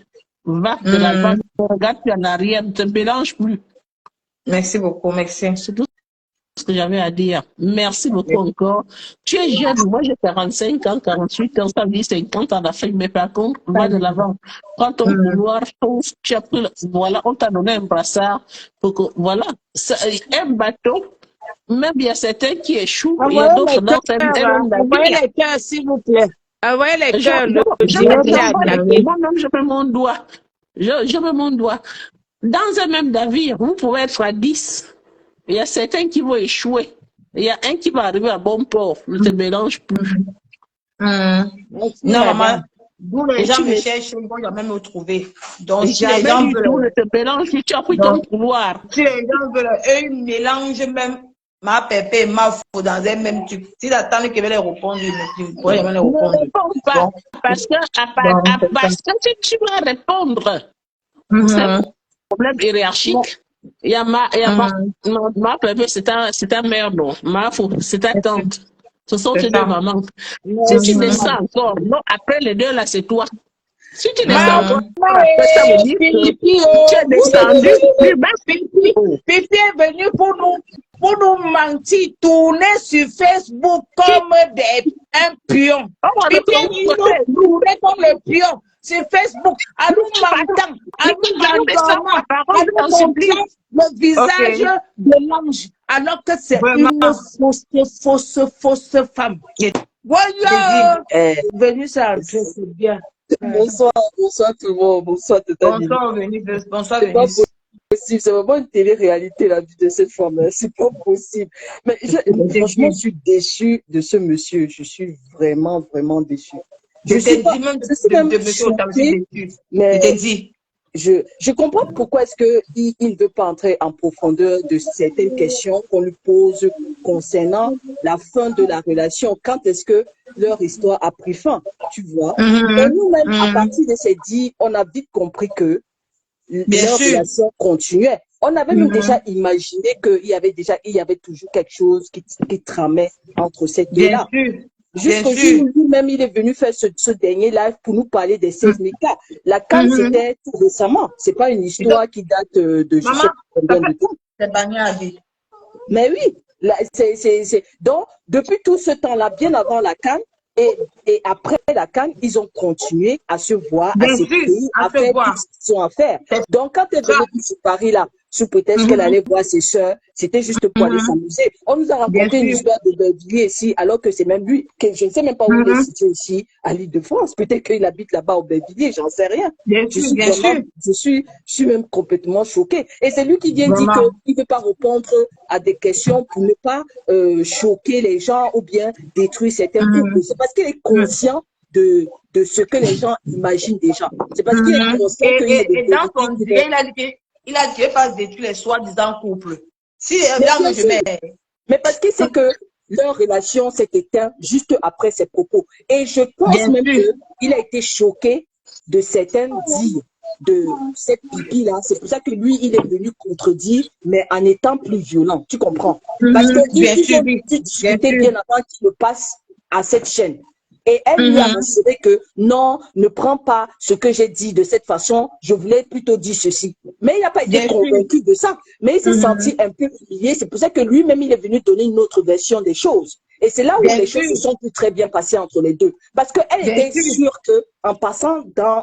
Va de l'avant. Ne regarde plus en arrière. Ne te mélange plus. Merci beaucoup, merci. C'est tout ce que j'avais à dire. Merci beaucoup encore. Tu es jeune, moi j'ai 45 ans, 48 ans, ça dit 50 ans d'Afrique, mais par contre, va de l'avant. Prends ton couloir, tu as pris voilà, on t'a donné un brassard pour que, voilà, un bateau, même il y a certains qui échouent, il y a d'autres dans envoyez les cœurs, s'il vous plaît. Envoyez les cœurs. Moi-même, je mets mon doigt. Je mets mon doigt. Dans un même navire, vous pouvez être à 10. Il y a certains qui vont échouer. Il y a un qui va arriver à bon port. Ne te mélange plus. Non, maman. D'où les gens me cherchent, ils vont jamais me trouver. Donc, si les gens veulent. Ne te mélange plus, tu as pris ton couloir. Si les gens veulent, eux, ils mélangent même ma pépé et ma faux dans un même truc. S'ils attendent que je vais les répondre, ils ne pourront jamais les répondre. Ne réponds pas. Parce que si tu vas répondre, c'est un problème hiérarchique. Il y a ma pépé, c'est ta mère, non. Ma faux, c'est ta tante. Ce sont tes deux mamans. Si tu descends encore, non, après les deux là, c'est toi. Si tu descends encore, ça veut dire que tu es descendu. Pipi est venu pour nous mentir, tourner sur Facebook comme un pion. Pipi est venu nous tourner comme le pion sur Facebook, à nous mentant, à nous endormant, à nous montrant le visage de l'ange, alors que c'est une fausse femme. Voilà! Venu ça, c'est bien. Bonsoir tout le monde, bonsoir Tata. Bonsoir Vénus. C'est vraiment une télé-réalité la vie de cette femme, c'est pas possible. Mais franchement, je suis déçue de ce monsieur, je suis vraiment déçue. Je suis même choquée, mais je comprends pourquoi est-ce qu'il ne veut pas entrer en profondeur de certaines questions qu'on lui pose concernant la fin de la relation. Quand est-ce que leur histoire a pris fin, tu vois? Et nous-mêmes, à partir de ces dits, on a vite compris que leur relation continuait. On avait même déjà imaginé qu'il y avait toujours quelque chose qui tramait entre ces deux-là. Jusqu'au jour où lui-même, il est venu faire ce dernier live pour nous parler des 16 000 cas. La CAN, c'était tout récemment. C'est pas une histoire qui date de je sais pas combien de temps. C'est banni à vie. Mais oui, donc, depuis tout ce temps-là, bien avant la CAN, et après la CAN, ils ont continué à se voir, à s'écrire, à faire tout ce qu'ils ont à faire. Donc, quand elle venait sur Paris, là, sous prétexte qu'elle allait voir ses sœurs, c'était juste pour aller s'amuser. On nous a raconté une histoire de Belvilliers ici, alors que c'est même lui, que je ne sais même pas où il est situé ici, à l'Île-de-France. Peut-être qu'il habite là-bas au Belvilliers, j'en sais rien. Je suis même complètement choquée. Et c'est lui qui vient dire qu'il ne veut pas répondre à des questions pour ne pas choquer les gens ou bien détruire certains couples. C'est parce qu'il est conscient de ce que les gens imaginent déjà. C'est parce qu'il est conscient qu'il est et dans son idée, il a dit qu'il ne veut pas détruire les soi-disant couples. Mais parce qu'il sait que leur relation s'est éteinte juste après ses propos. Et je pense même qu'il a été choqué de certains dires. de cette pipi-là, c'est pour ça que lui, il est venu contredire, mais en étant plus violent. Tu comprends? Parce qu'ils ont discuté bien avant qu'il ne passe à cette chaîne. Et elle lui a rassuré que non, ne prends pas ce que j'ai dit de cette façon, je voulais plutôt dire ceci. Mais il n'a pas été convaincu de ça. Mais il s'est senti un peu humilié. C'est pour ça que lui-même, il est venu donner une autre version des choses. Et c'est là où les choses se sont plus très bien passées entre les deux. Parce qu'elle était sûre qu'en passant dans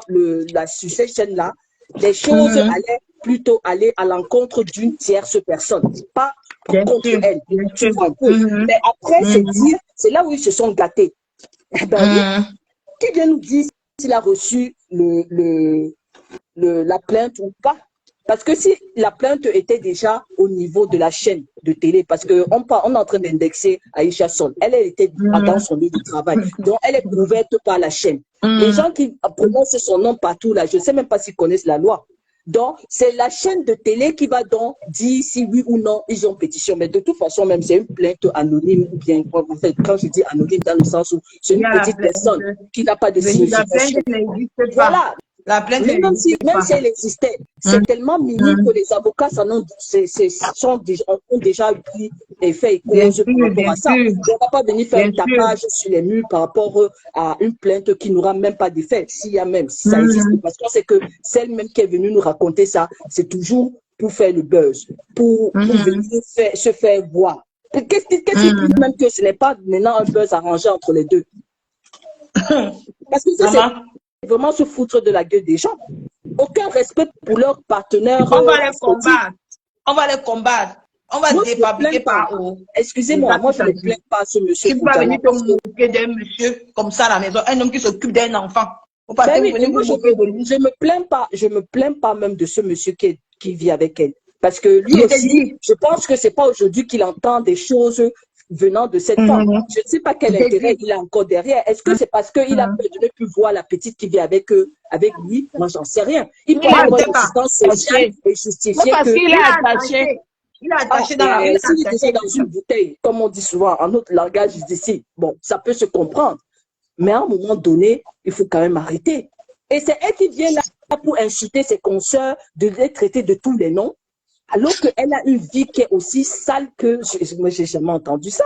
sur cette chaîne-là, les choses allaient plutôt aller à l'encontre d'une tierce personne, pas contre elle. Tu vois un peu. Mais après, c'est là où ils se sont gâtés. Eh ben, qui vient nous dire s'il a reçu la plainte ou pas? Parce que si la plainte était déjà au niveau de la chaîne de télé, parce qu'on est en train d'indexer Aïcha Sol, elle était dans son lieu de travail, donc elle est couverte par la chaîne. Les gens qui prononcent son nom partout, là, je ne sais même pas s'ils connaissent la loi. Donc, c'est la chaîne de télé qui va donc dire si oui ou non ils ont pétition. Mais de toute façon, même c'est une plainte anonyme ou bien, en fait, quand je dis anonyme, dans le sens où c'est une petite personne qui n'a pas de signification. Voilà. La plainte, même si elle existait, c'est tellement minime que les avocats ont déjà pris des faits et causes par rapport à ça. On ne va pas venir faire un tapage sur les murs par rapport à une plainte qui n'aura même pas d'effet, s'il y a même, si ça existe. Parce qu'on sait que celle même qui est venue nous raconter ça, c'est toujours pour faire le buzz, pour venir se faire voir. Qu'est-ce qui dit même que ce n'est pas maintenant un buzz arrangé entre les deux? Parce que ça, c'est vraiment se foutre de la gueule des gens. Aucun respect pour leur partenaire. On va les combattre. On va les combattre. On va défabriquer par haut. Excusez-moi, moi je ne me plains pas à ce monsieur. Tu vas venir te moquer d'un monsieur comme ça à la maison, un homme qui s'occupe d'un enfant. Ben oui, moi, je me plains pas même de ce monsieur qui vit avec elle. Parce que lui aussi, je pense que c'est pas aujourd'hui qu'il entend des choses venant de cette femme. Je ne sais pas quel intérêt il a encore derrière. Est-ce que c'est parce qu'il a peur de ne plus voir la petite qui vit avec lui? Moi, j'en sais rien. Il peut avoir une assistance sociale et justifier parce qu'il est attaché. Il est attaché dans la rue. S'il est déjà dans une bouteille, comme on dit souvent en notre langage ici, bon, ça peut se comprendre. Mais à un moment donné, il faut quand même arrêter. Et c'est elle qui vient là pour inciter ses consoeurs de les traiter de tous les noms, alors qu'elle a une vie qui est aussi sale que... Moi, j'ai jamais entendu ça.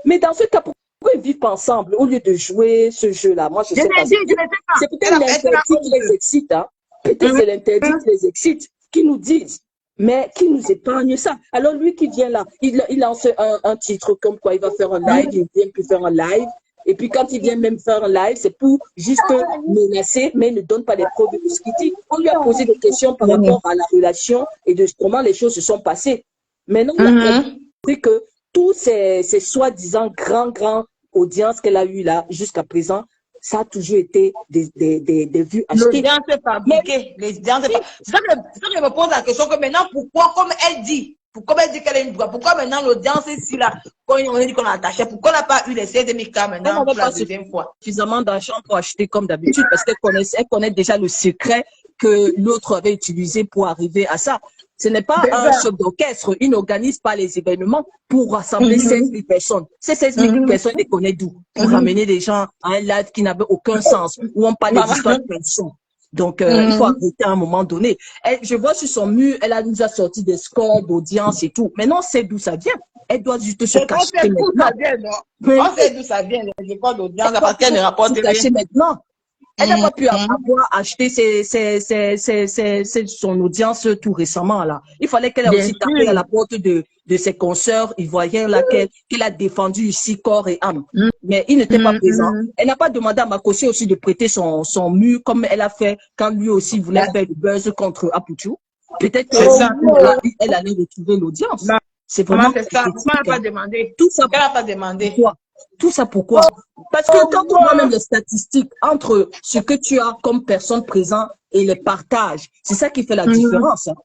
Mais dans ce cas, pourquoi ils vivent pas ensemble au lieu de jouer ce jeu-là? Moi, je sais pas. C'est peut-être l'interdit qui les excite. Hein? Peut-être c'est l'interdit qui les excite, qui nous disent. Mais qui nous épargne ça? Alors lui qui vient là, il lance un titre comme quoi il va faire un live, il vient plus faire un live. Et puis quand il vient même faire un live, c'est pour juste menacer, mais il ne donne pas les preuves de ce qu'il dit. On lui a posé des questions par rapport à la relation et de comment les choses se sont passées. Maintenant, on a compris que tous ces soi-disant grands audiences qu'elle a eues là jusqu'à présent, ça a toujours été des vues achetées. L'audience est fabriquée. C'est ça que je me pose la question que maintenant, pourquoi, comme elle dit qu'elle a une droit, pourquoi maintenant l'audience est si là, quand on dit qu'on a attaché, pourquoi on n'a pas eu les 16 000 cas maintenant pour la deuxième fois? Suffisamment d'argent pour acheter comme d'habitude parce qu'elle connaît déjà le secret que l'autre avait utilisé pour arriver à ça. Ce n'est pas un chef d'orchestre. Il n'organise pas les événements pour rassembler 16 000 personnes. Ces 16 000 personnes, ils les connaissent d'où? Pour ramener des gens à un live qui n'avait aucun sens, où on parle des histoires de personnes. Donc, il faut arrêter à un moment donné. Je vois sur son mur, elle nous a sorti des scores d'audience et tout. Maintenant, on sait d'où ça vient. Elle doit juste se cacher maintenant. On sait d'où ça vient, les scores d'audience, parce qu'elle ne rapporte rien. Cacher maintenant. Elle n'a pas pu avoir acheté son audience tout récemment, là. Il fallait qu'elle ait aussi tapé à la porte de ses consoeurs ivoiriens, là, qu'elle a défendu ici, corps et âme. Mais il n'était pas présent. Elle n'a pas demandé à Makossé aussi de prêter son mur, comme elle a fait quand lui aussi voulait faire du buzz contre Apuchou. Peut-être qu'elle allait retrouver l'audience. C'est vraiment ça. Pourquoi elle n'a pas demandé? Tout ça. Elle n'a pas demandé. Tout ça pourquoi? Parce que quand on voit même les statistiques entre ce que tu as comme personne présente et les partages, c'est ça qui fait la différence. Hein.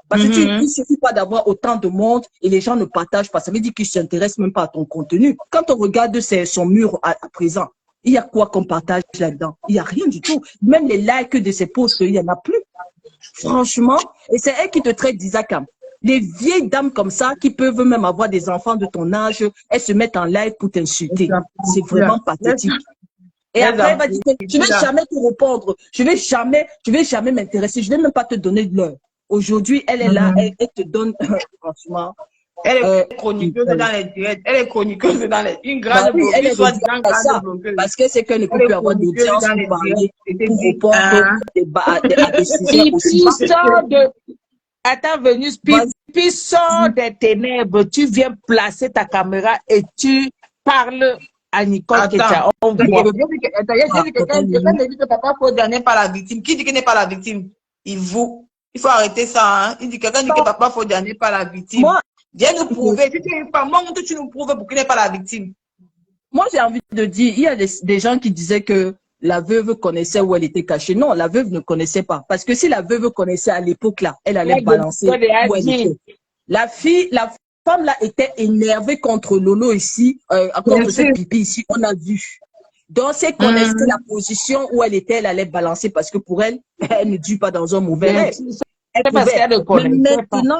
Parce que il ne suffit pas d'avoir autant de monde et les gens ne partagent pas. Ça veut dire qu'ils ne s'intéressent même pas à ton contenu. Quand on regarde son mur à présent, il y a quoi qu'on partage là-dedans? Il n'y a rien du tout. Même les likes de ses posts, il n'y en a plus. Franchement, et c'est elle qui te traite d'Isakam. Les vieilles dames comme ça, qui peuvent même avoir des enfants de ton âge, elles se mettent en live pour t'insulter. C'est vraiment pathétique. Et après, elle va dire, je vais jamais te répondre. Je vais jamais m'intéresser. Je vais même pas te donner de l'heure. Aujourd'hui, elle est là, elle te donne, franchement. Elle est chroniqueuse dans les directs. Elle est chroniqueuse dans les... Une grande oui, elle est blogueuse, ça, parce que c'est qu'elle ne peut plus avoir d'audience pour parler, pour répondre à des sujets aussi. Attends, Vénus, puis sors des ténèbres, tu viens placer ta caméra et tu parles à Nicole Ketia. On voit. Quelqu'un me dit que papa Fodia n'est pas la victime. Qui dit qu'il n'est pas la victime? Il faut arrêter ça. Hein? Il dit quelqu'un dit que papa Fodia n'est pas la victime. Viens nous prouver. Si tu es une femme, montre, tu nous prouves pour qu'il n'est pas la victime. Moi, j'ai envie de dire, il y a des gens qui disaient que la veuve connaissait où elle était cachée. Non, la veuve ne connaissait pas. Parce que si la veuve connaissait à l'époque là, elle allait balancer où elle était. La femme là était énervée contre Lolo ici, contre ce pipi ici, on a vu. Donc, si elle connaissait la position où elle était, elle allait balancer parce que pour elle, elle ne dit pas dans un mauvais rêve. Maintenant,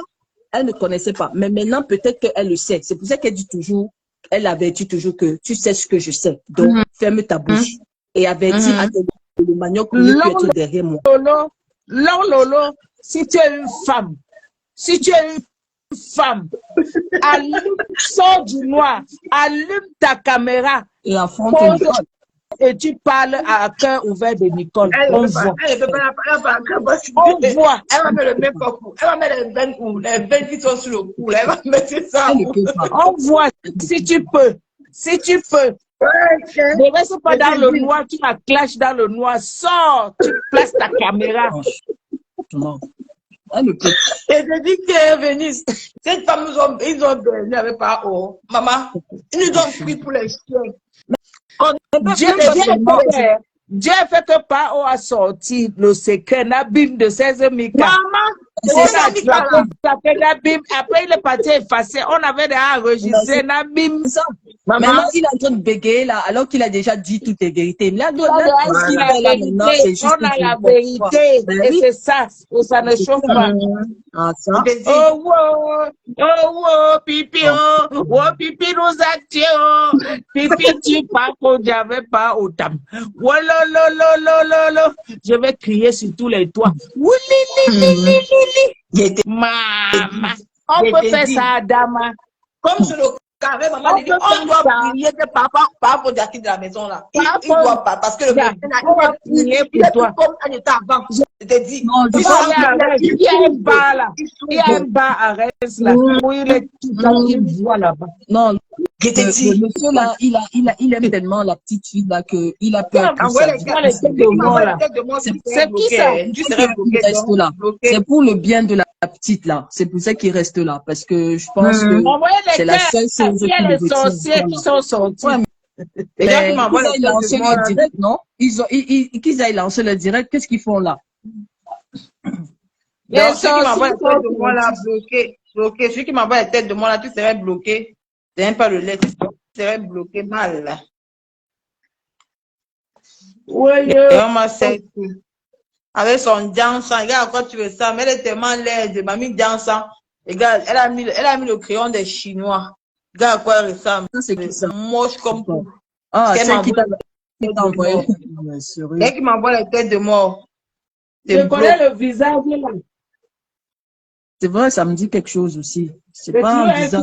elle ne connaissait pas. Mais maintenant, peut-être qu'elle le sait. C'est pour ça qu'elle dit toujours, elle avertit toujours que tu sais ce que je sais. Donc, ferme ta bouche. Et avertis à le manioc pour ne plus être derrière moi. Lolo, si tu es une femme, allume, sors du noir, allume ta caméra. Et affronte Nicole. Et tu parles à cœur ouvert de Nicole. On voit. Elle va mettre le même coup. Elle va mettre les veines qui sont sur le cou. Elle va mettre ça. On voit. Si tu peux. Ne reste pas dans le noir. Tu la clashes dans le noir. Sors. Tu places ta caméra. Non. Et je dis que Vénus, cette femme, ils ont donné avec pas haut. Maman, ils nous ont pris pour les chiens. Dieu fait que Pao a sorti le secret Nabim de 16 Mika. Maman, c'est ça, Nabim. Après, il est parti effacer. On avait déjà enregistré Nabim. Maintenant, il est en train de bégayer là, alors qu'il a déjà dit toutes les vérités. Là, on a la vérité. Et c'est ça. Et ça ne chauffe pas. Oh, pipi, pipi nous a tué, pipi, tu pas qu'on n'avait pas autant. Je vais crier sur tous les toits. Maman, on peut faire ça à Dama. Comme sur le carré, maman dit, on doit prier que papa pour dire de la maison là. Il doit pas, parce que le médecin a prié pour toi. Comme un état avant. Je te dis, il y a un bar là. Il y a un bar à Reims là. Où il est tout le temps, il voit là-bas. Non, le monsieur là, il aime tellement la petite fille là qu'il a peur. C'est qui ça? C'est pour le bien de la petite là. C'est pour ça qu'il reste là. Parce que je pense que c'est la seule chose il y a les sorciers qui sont sortis. Qu'ils aillent lancer le direct, non? Qu'ils aillent lancer le direct, qu'est-ce qu'ils font là? Les sorciers qui m'envoient la tête de moi là, bloqué. Celui qui m'envoie la tête de moi là, tu serais bloqué. C'est même pas le lait, tu serais bloqué mal là. Avec son Jansan, regarde quand tu veux ça, mais elle est tellement laide, mamie Jansan. Regarde, elle a mis le crayon des Chinois. Regarde à quoi elle ressemble. C'est moche comme tout. Ah, c'est qui t'a envoyé. Dès qu'il m'envoie la tête de mort. Je connais le visage là. C'est vrai, ça me dit quelque chose aussi. C'est pas un visage.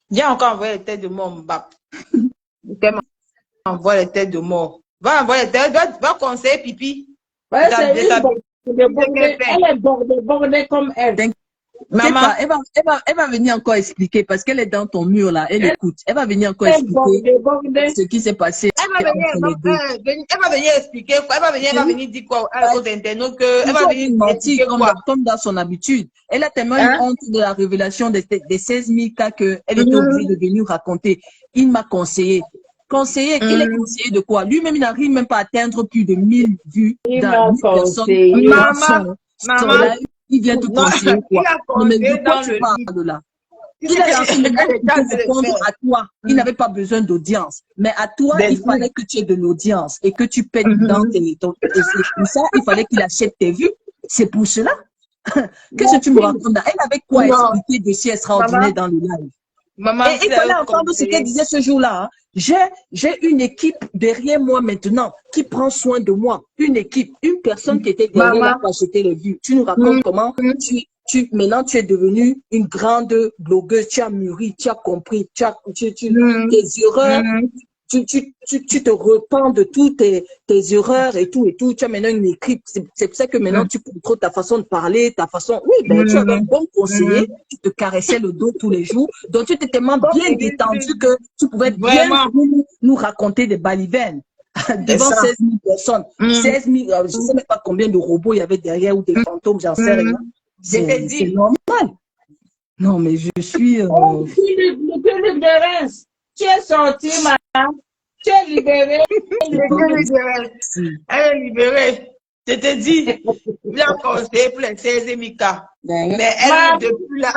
Viens encore envoyer la tête de mort, Mbap. Envoie les têtes de mort. Va envoyer les têtes, va conseiller Pipi. Ouais, elle est bordée comme elle. Maman, elle va venir encore expliquer parce qu'elle est dans ton mur là, elle écoute. Elle va venir encore expliquer ce qui s'est passé. Elle va venir expliquer quoi? Elle va venir dire quoi aux internautes que elle va venir mentir comme dans son habitude. Elle a tellement une honte de la révélation des 16 000 cas qu'elle était obligée de venir raconter. Il m'a conseillé. Il est conseillé de quoi? Lui-même, il n'arrive même pas à atteindre plus de 1000 vues dans 1000 personnes. Maman, il vient te conseiller quoi? Mais de quoi tu parles là? Il a lancé le gars pour répondre à toi. Il n'avait pas besoin d'audience. Mais à toi, il fallait que tu aies de l'audience et que tu pètes dans tes... Et c'est pour ça, il fallait qu'il achète tes vues. C'est pour cela. Qu'est-ce que tu me racontes là? Elle avait quoi expliquer de si extraordinaire dans le live? Maman, Et il fallait entendre ce qu'elle disait ce jour-là. Hein. J'ai une équipe derrière moi maintenant qui prend soin de moi. Une équipe, une personne qui était derrière là pour acheter le but. Tu nous racontes comment maintenant tu es devenue une grande blogueuse, tu as mûri, tu as compris, tes erreurs, tu te repens de toutes tes erreurs et tout. Tu as maintenant une équipe. C'est pour ça que maintenant tu contrôles ta façon de parler, ta façon. Oui, ben, tu avais un bon conseiller, tu te caressais le dos tous les jours. Donc tu étais tellement bien détendu que tu pouvais bien nous raconter des balivernes devant 16 000 personnes. 16 000, je ne sais même pas combien de robots il y avait derrière ou des fantômes, j'en sais rien. C'est normal. Non, mais je suis... Tu es sorti, madame. Tu es libérée. Elle est libérée. Je te dis, il a conseillé pour les 16 000 cas. Mais elle est depuis là.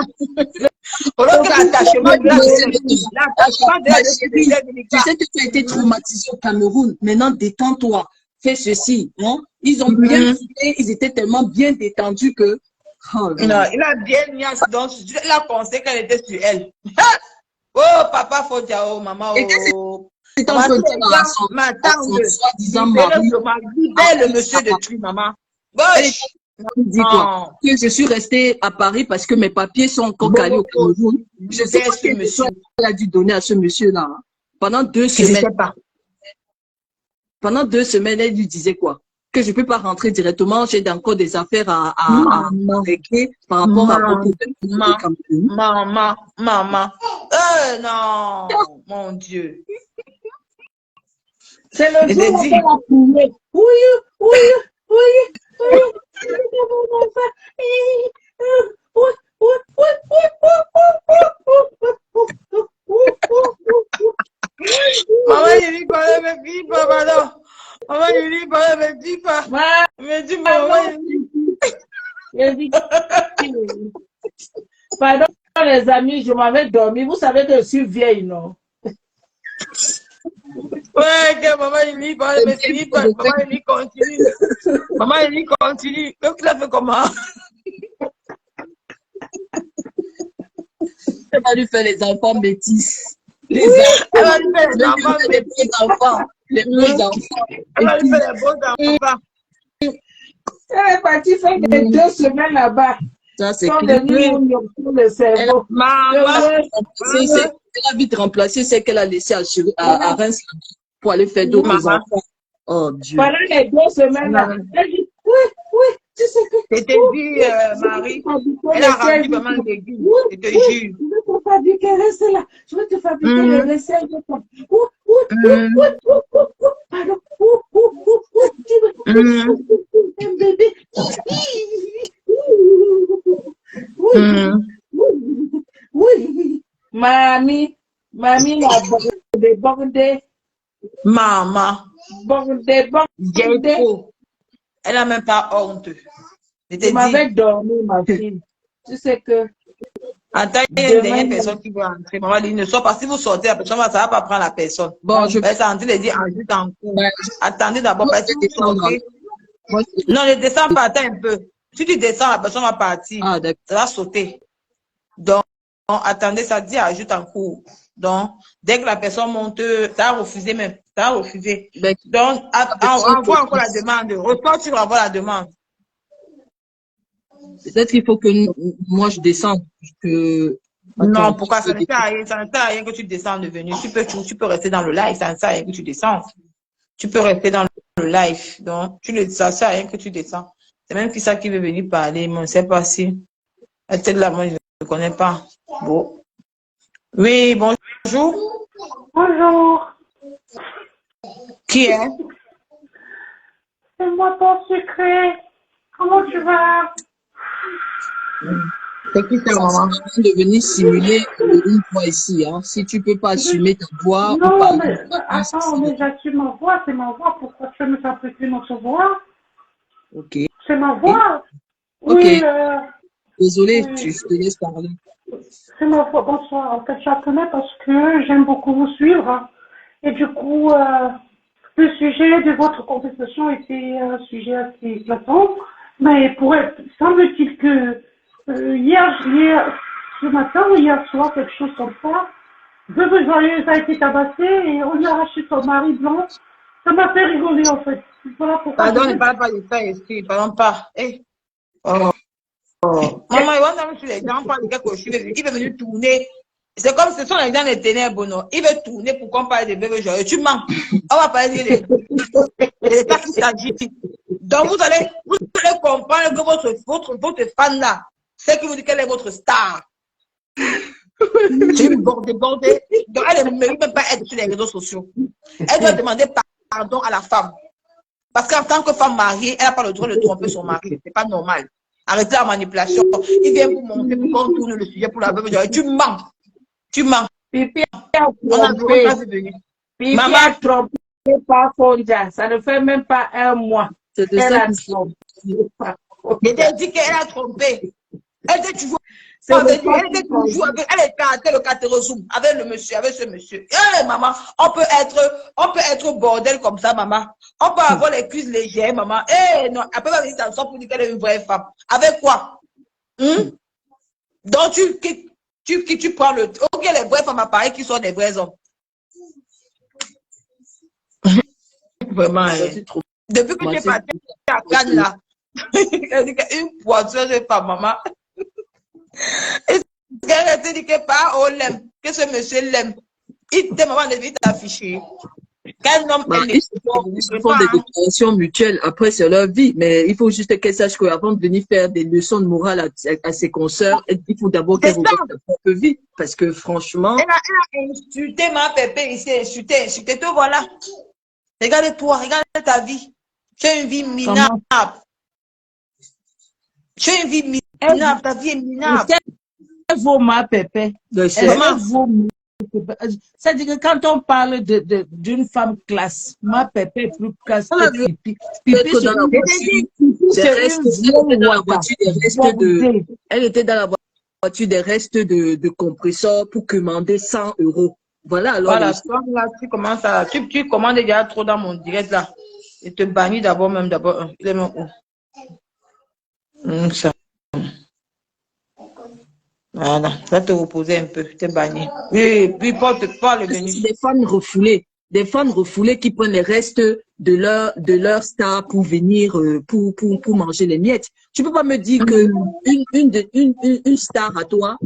Tu sais que tu as été traumatisé au Cameroun. Maintenant, détends-toi. Fais ceci. Hein? Ils ont bien filé, ils étaient tellement bien détendus que... Oh, non, il a bien mis donc il a pensé qu'elle était sur elle. Oh, papa, faut dire, oh, maman, oh. C'est un peu ma tante, soi-disant mari. Le monsieur de truc, maman. Dis quoi? Que je suis restée à Paris parce que mes papiers sont encore calés au Cameroun. Je sais pas que monsieur a dû donner à ce monsieur-là. Hein. Pendant 2 semaines. Pendant 2 semaines, elle lui disait quoi? Que je ne peux pas rentrer directement, j'ai encore des affaires à régler par rapport à votre maman. Non, mon Dieu. C'est le jour où on va prier. Maman, il dit qu'on ne me dit pas, madame. Maman, il dit qu'on ne me dit pas. Me dit, maman, il dit. Pardon, les amis, je m'avais dormi. Vous savez que je suis vieille, non? Ouais, que maman, il dit, maman, il dit, continue. Maman, il dit, continue. Donc, tu l'as fait comment? Elle va lui faire les enfants métis. Elle va lui faire les enfants, les beaux enfants. Les beaux enfants. Elle va lui faire les beaux enfants. Elle est partie faire des 2 semaines là-bas. Ça, c'est le cerveau. Maman, elle a vite remplacé celle qu'elle a laissée à Reims pour aller faire d'autres enfants. Oh Dieu. Pendant les 2 semaines là, elle dit, oui, tu sais que. Je te dis, Marie, elle a rempli vraiment le légume. Je te jure. Je vais te fabriquer, reste là. Je vais te fabriquer le recette de toi. Pardon. Un bébé. Oui. Mamie l'a débordé. Maman. Bordé. Elle n'a même pas honte. Je m'avais dormi, ma fille. Tu sais que. Attends, il y a une dernière personne qui veut entrer. Maman dit, ne sort pas. Si vous sortez, la personne, ça ne va pas prendre la personne. Bon, je vais sentir les dire, ajoute en cours. Attendez d'abord, parce que vous sortez. Non, ne descends pas, attends un peu. Si tu descends, la personne va partir. Ça va sauter. Donc, attendez, ça dit ajoute en cours. Donc, dès que la personne monte, ça a refusé même. Ça a refusé. Donc, envoie encore la demande. Retourne, tu vas avoir la demande. Peut-être qu'il faut que moi je descende. Non, pourquoi ça ne sert à rien? Ça ne sert à rien que tu descendes de venir. Tu peux rester dans le live. Ça ne sert à rien que tu descends. Tu peux rester dans le live. Donc, ça ne sert à rien que tu descends. C'est même qui ça qui veut venir parler, mais on ne sait pas si. Peut-être là, moi, je ne connais pas. Bon. Oui, bonjour. Bonjour. Qui est? C'est moi ton secret. Comment tu vas? C'est qui c'est, maman? Tu de venir simuler une voix ici. Hein. Si tu ne peux pas assumer ta voix. Non, mais attends, mais j'assume ma voix. C'est ma voix. Pourquoi tu veux me fabriquer notre voix? Ok. C'est ma voix. Oui, désolée, je te laisse parler. C'est ma voix. Bonsoir. En fait, je la connais parce que j'aime beaucoup vous suivre. Hein. Et du coup, le sujet de votre conversation était un sujet assez éclatant. Mais semble-t-il que hier, ce matin ou hier soir, quelque chose comme ça. Bébé Joyeuse a été tabassé et on lui a arraché son mari blanc. Ça m'a fait rigoler en fait. Voilà pourquoi. Pardon, ne parle pas de ça ici, pardon pas. Eh. Oh. Maman, il va sur les gens, parle de quelque chose. Il veut venir tourner. C'est comme ce sont les gens des ténèbres, non? Il veut tourner pour qu'on parle de bébé joyeux. Tu mens. On va parler de ça qui s'agit. Donc, vous allez comprendre que votre fan là, c'est qui vous dit qu'elle est votre star. C'est une bordée. Donc, elle ne mérite même pas être sur les réseaux sociaux. Elle doit demander pardon à la femme. Parce qu'en tant que femme mariée, elle n'a pas le droit de tromper son mari. C'est pas normal. Arrêtez la manipulation. Il vient vous montrer pour qu'on tourne le sujet pour la veuve. Tu mens. Tu mens. Pipi a trompé. Pipi a trompé par Fonja. Ça ne fait même pas un mois. Elle a trompé. Je t'ai dit qu'elle a trompé. Elle était toujours avec lui. Elle était le 4 zoom avec le monsieur, avec ce monsieur. Eh, maman, on peut être bordel comme ça, maman. On peut avoir les cuisses légères, maman. Eh, non, elle peut pas venir s'asseoir pour dire qu'elle est une vraie femme. Avec quoi? Donc, tu prends le... Ok, les vraies femmes apparaissent qui sont des vrais hommes. Vraiment, depuis que tu es parti à Cannes, là, une poisson de femme, maman. Et elle te dit que pas, on l'aime, que ce monsieur l'aime. Il t'aime avant de vite afficher. Quel homme ils se font des déclarations mutuelles, après c'est leur vie, mais il faut juste qu'elle sache qu'avant de venir faire des leçons de morale à ses consoeurs, il faut d'abord qu'elle regarde sa propre vie, parce que franchement... Elle a insulté ma pépé ici, insulté, te voilà. Regarde-toi, regarde ta vie. Tu as une vie minable. Tu as une vie minable, ta vie est minable. Elle vaut ma pépé. C'est-à-dire que quand on parle d'une femme classe, ma pépé est plus classe que Pipi. Elle était dans la voiture des restes de compresseurs pour commander 100 €. Voilà, alors. Voilà, là, tu commences à. Tu commandes déjà trop dans mon direct là. Et te bannis d'abord. Il est même où? Ça. Voilà, va te reposer un peu, t'es banni. Oui, puis pas le menu. Des femmes refoulées qui prennent les restes de leur star pour venir, pour manger les miettes. Tu peux pas me dire que une star à toi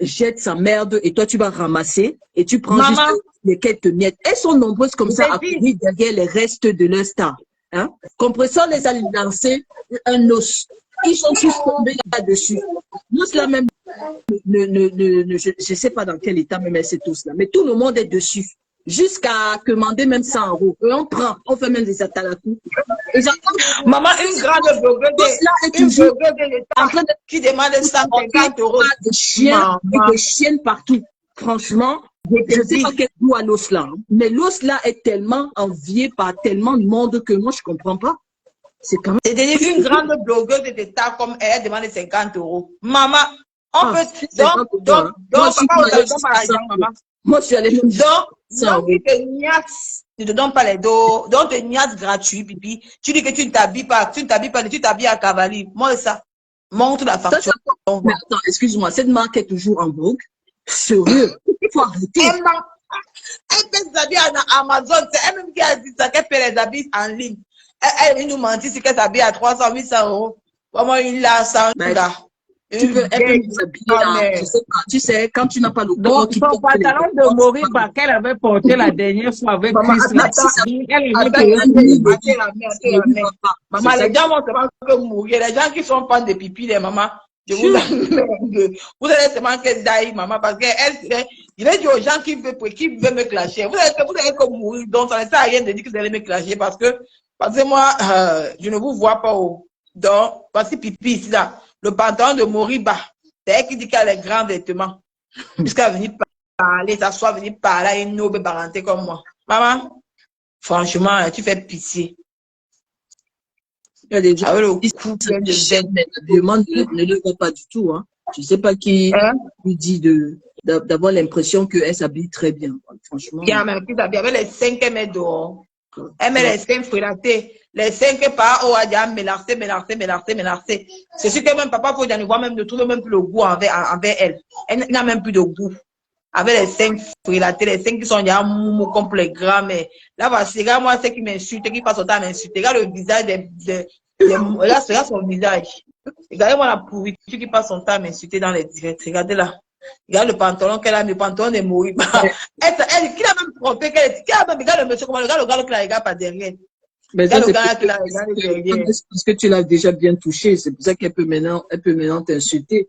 jette sa merde et toi tu vas ramasser et tu prends juste les quelques miettes. Elles sont nombreuses comme ça à courir derrière les restes de leur star. Hein? Compresseur les a lancés un os. Ils sont tous tombés là-dessus. Nous, là même, je ne sais pas dans quel état même c'est tous là, mais tout le monde est dessus. Jusqu'à commander même 100 €. Et on prend, on fait même des atalakou. Maman, une grande blogueuse de l'État qui demande 150 €. Des chiens et des chiennes partout. Franchement, je ne sais pas quel goût à l'os là. Mais l'os là est tellement envié par tellement de monde que moi je ne comprends pas. C'est quand même... C'est une grande blogueuse de l'État comme elle demande 50 €. Maman, on peut... Donc, moi, je suis allée me dire. Donc, tu te donnes pas les dos, donc tu niaises gratuit, pipi. Tu dis que tu ne t'habilles pas, tu t'habilles à cavalier. Moi, ça, montre la facture. Mais attends, excuse-moi, cette marque est toujours en vogue. Sérieux, il faut arrêter. Elle fait des habits à Amazon, c'est elle-même qui a dit ça, qu'elle fait les habits en ligne. Elle nous mentit, c'est qu'elle s'habille à 300, 800 €. Vraiment, il a ça, là. Tu veux nous habiller là, je sais pas, tu sais, quand tu n'as pas le corps qui porte. Son pantalon de Moriba qu'elle avait porté la dernière fois avec Chris là. Maman, les gens vont seulement que mourir. Les gens qui sont fans de pipi, les mamans, je vous emmerde. Vous allez seulement que d'ailleurs, maman, parce qu'elle, il a dit aux gens qui veulent me clasher. Vous allez que mourir. Donc, ça ne sert à rien de dire que vous allez me clasher parce que moi, je ne vous vois pas. Donc, voici pipi ici là. Le pantalon de Moriba, c'est elle qui dit qu'elle a les grands vêtements. Puisqu'elle est venue parler, s'asseoir, venue parler à une noble parenté comme moi. Maman, franchement, tu fais pitié. Il y a des gens ne le voient pas du tout. Hein. Je ne sais pas qui lui dit d'avoir l'impression qu'elle s'habille très bien. Franchement. Qui a même qui s'habille avec les 5 mètres dehors. Elle met les seins frilatés. Les seins que par oh, elle a mélancé. C'est sûr que même papa Fodia ne voit même, ne trouve même plus le goût envers elle. Elle n'a même plus de goût. Avec les seins frilatés, les seins qui sont déjà mou comme pour les grands, mais là, voici, regarde moi, ceux qui m'insultent, qui passent son temps à m'insulter. Regarde le visage regarde son visage. Regardez-moi la pourriture qui passe son temps à m'insulter dans les directs. Regardez là. Regarde le pantalon qu'elle a mis, le pantalon de mourir. Elle, qui l'a même trompé, regarde le monsieur, comment, regarde le gars qui la regarde par derrière. Mais ça, c'est parce que tu l'as déjà bien touché. C'est pour ça qu'elle peut maintenant t'insulter.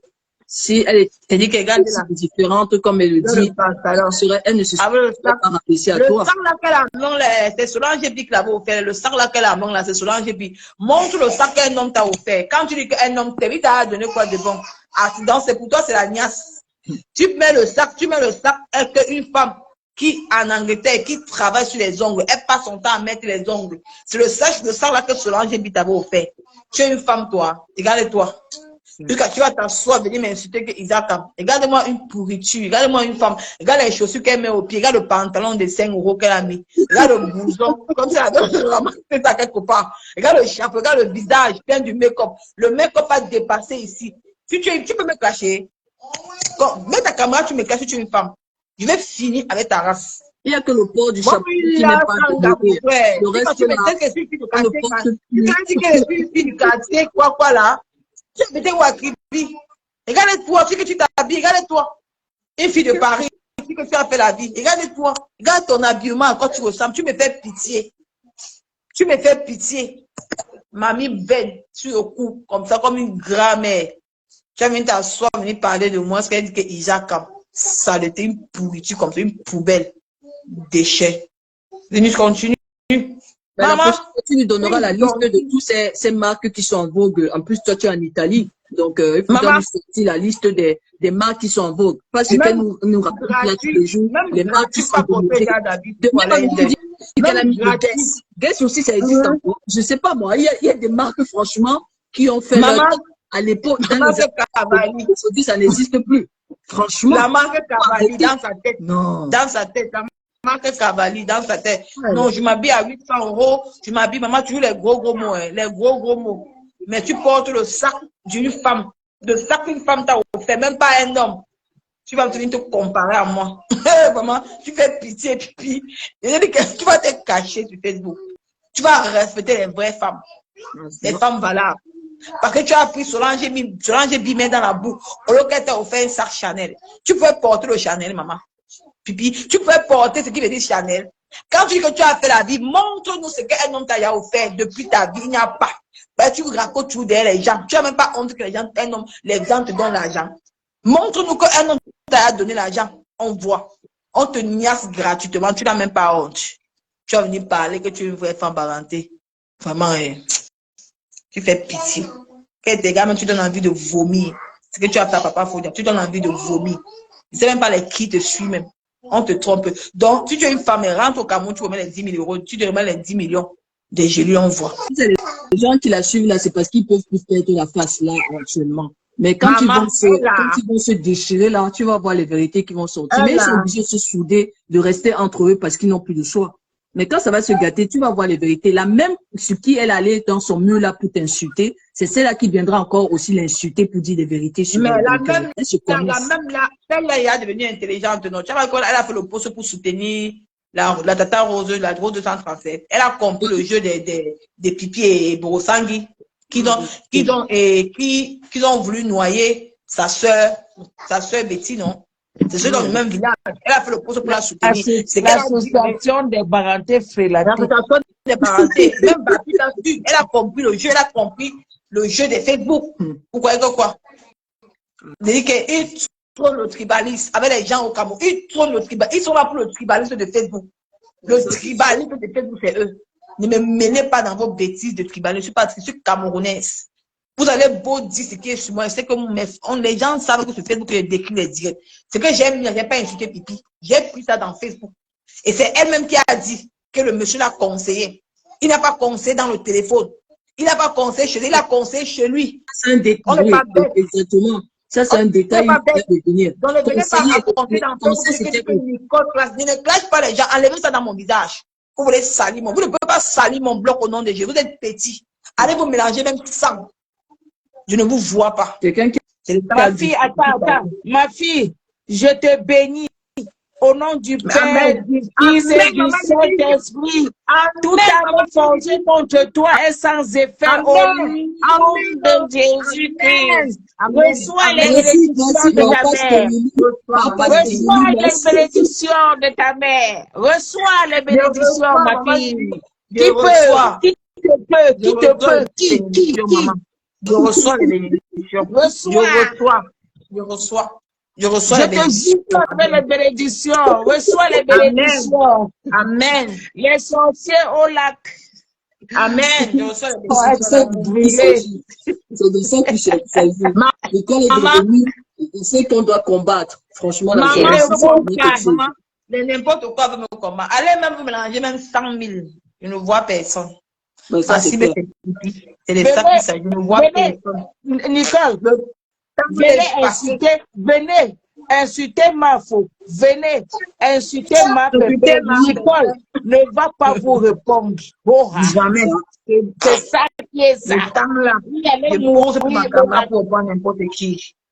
Si elle est dit qu'elle différente, comme elle le dit, elle ne se serait pas rabaissée à toi. Le sang là qu'elle a non, c'est Solange Bi qui l'avait offert. Le sang là qu'elle a non, là, c'est Solange Bi. Montre le sang qu'un homme t'a offert. Quand tu dis qu'un homme t'a donné quoi de bon? Donc, c'est pour toi, c'est la niasse. Tu mets le sac avec une femme qui, en Angleterre, qui travaille sur les ongles, elle passe son temps à mettre les ongles. C'est le sang là que Solange Bi t'avait offert. Tu es une femme, toi. Regarde-toi. Jusqu'à tu vas t'asseoir, venir m'insulter que Isaac. Regarde-moi une pourriture, regarde-moi une femme, regarde les chaussures qu'elle met au pied, regarde le pantalon de 5 € qu'elle a mis, regarde le blouson, comme ça, elle a ramassé ça quelque part. Regarde le chapeau, regarde le visage, plein du make-up. Le make-up a dépassé ici. Tu peux me cacher. Mets ta caméra, tu me caches, tu es une femme. Je vais finir avec ta race. Il n'y a que le port du chapeau qui n'est pas développé. Le reste, tu me dis que je suis une fille du quartier, quoi là. Tu as été Wakribi. Regarde-toi, tu que tu t'habilles, regarde-toi. Une fille de Paris, tu que tu as fait la vie. Regarde-toi, regarde ton habillement, quand tu ressembles, tu me fais pitié. Tu me fais pitié. Mamie belle, sur le cou, comme ça, comme une grand-mère. Tu as venu t'asseoir, venir parler de moi, ce qu'elle dit que Isaac, ça était une pourriture, comme ça, une poubelle. Déchets. Venus continue. Maman, tu nous donneras la liste de toutes ces marques qui sont en vogue. En plus, toi, tu es en Italie. Donc, il faut nous sortir la liste des marques qui sont en vogue. Parce qu'elle nous raconte là tous les jours les marques qui sont en vogue. De même, qu'elle a mis de Guess. Guess aussi, ça existe encore. Je ne sais pas, moi. Il y a des marques, franchement, qui ont fait leur temps à l'époque. Aujourd'hui, ça n'existe plus. Franchement. La marque Cavalli dans sa tête. Non. Dans sa tête. Marque Cavalli dans sa tête. Ouais. Non, je m'habille à 800 €. Je m'habille, maman, tu joues les gros mots, hein, les gros mots. Mais tu portes le sac d'une femme. Le sac qu'une femme t'a offert, même pas un homme. Tu vas venir te comparer à moi. Maman, tu fais pitié, pipi. Tu vas te cacher sur Facebook. Tu vas respecter les vraies femmes. Les femmes valables. Parce que tu as pris Solange Bimé dans la boue. Au lieu qu'elle t'a offert un sac Chanel. Tu peux porter le Chanel, maman. Pipi, tu peux porter ce qui veut dire Chanel. Quand tu dis que tu as fait la vie, montre-nous ce qu'un homme t'a offert depuis ta vie. Il n'y a pas. Ben, tu racontes tout derrière les gens. Tu n'as même pas honte que les gens te donnent l'argent. Montre-nous qu'un homme t'a donné l'argent. On voit. On te niasse gratuitement. Tu n'as même pas honte. Tu vas venir parler que tu es une vraie femme parentée. Vraiment, tu fais pitié. Quand tes gars, même tu donnes envie de vomir. Ce que tu as fait à papa Fodia, tu donnes envie de vomir. Tu ne sais même pas les qui te suivent même. On te trompe. Donc, si tu es une femme et rentre au Cameroun, tu remets les 10 000 €, tu te remets les 10 millions. Des gelées, on voit. Les gens qui la suivent là, c'est parce qu'ils peuvent plus perdre la face là actuellement. Mais quand ils vont se déchirer là, tu vas voir les vérités qui vont sortir. Mais ils sont obligés de se souder, de rester entre eux parce qu'ils n'ont plus de choix. Mais quand ça va se gâter, tu vas voir les vérités. La même sur qui elle allait dans son mur là pour t'insulter, c'est celle-là qui viendra encore aussi l'insulter pour dire des vérités sur elle. Mais la même là, celle-là, elle est devenue intelligente. Non? Tu vois, elle a fait le poste pour soutenir la Tata Rose, la Rose 237. Elle a compris le jeu des Pipi et Borosangui qui ont voulu noyer sa soeur Betty, non? C'est ceux dans le même village. Elle a fait le poste pour la soutenir. L'association des parentés frélatés. L'association des parentés. Même Baptiste a su. Elle a compris le jeu. Elle a compris le jeu de Facebook. Vous croyez que quoi? Ils trônent le tribalisme avec les gens au Cameroun. Ils trônent le tribalisme. Ils sont là pour le tribalisme de Facebook. Le tribalisme de Facebook, c'est eux. Ne me menez pas dans vos bêtises de tribalisme. Je suis camerounaise. Vous allez beau dire ce qui est sur moi, c'est que les gens savent que sur Facebook, je décris les directs. Ce que j'aime, je n'ai pas insulté Pipi. J'ai pris ça dans Facebook. Et c'est elle-même qui a dit que le monsieur l'a conseillé. Il n'a pas conseillé dans le téléphone. Il n'a pas conseillé chez lui, il a conseillé chez lui. C'est un détail. On n'est pas bête. Exactement. Ça, c'est un détail. Donc, ne venez pas raconter dans Facebook que tu es une Nicole Classe. Ne clash pas les gens. Enlevez ça dans mon visage. Vous voulez salir vous ne pouvez pas salir mon bloc au nom de Dieu. Vous êtes petit. Allez vous mélanger même sang. Je ne vous vois pas. Ma fille, attends. Ma fille, je te bénis au nom du Père, du Fils et du Saint-Esprit. Tout arme forgé contre toi est sans effet au nom de Jésus-Christ. Reçois les bénédictions de ta mère. Reçois les bénédictions de ta mère. Reçois les bénédictions, ma fille. Qui te peut? Je reçois les bénédictions. Je reçois les bénédictions. Les bénédictions. Reçois les bénédictions. Amen. Les sorciers au lac. Amen. Je reçois les bénédictions. C'est de ça qu'il s'agit. L'école est devenue, c'est qu'on doit combattre. Franchement, la n'importe quoi veut me combattre. Allez même vous mélanger même 100 000. Je ne vois personne. C'est les ça qui s'agit. Je ne vois personne. Nicole, venez insulter ma faux. Venez insulter ma pépé. Nicole ne va pas vous répondre. Jamais. C'est ça qui est ça.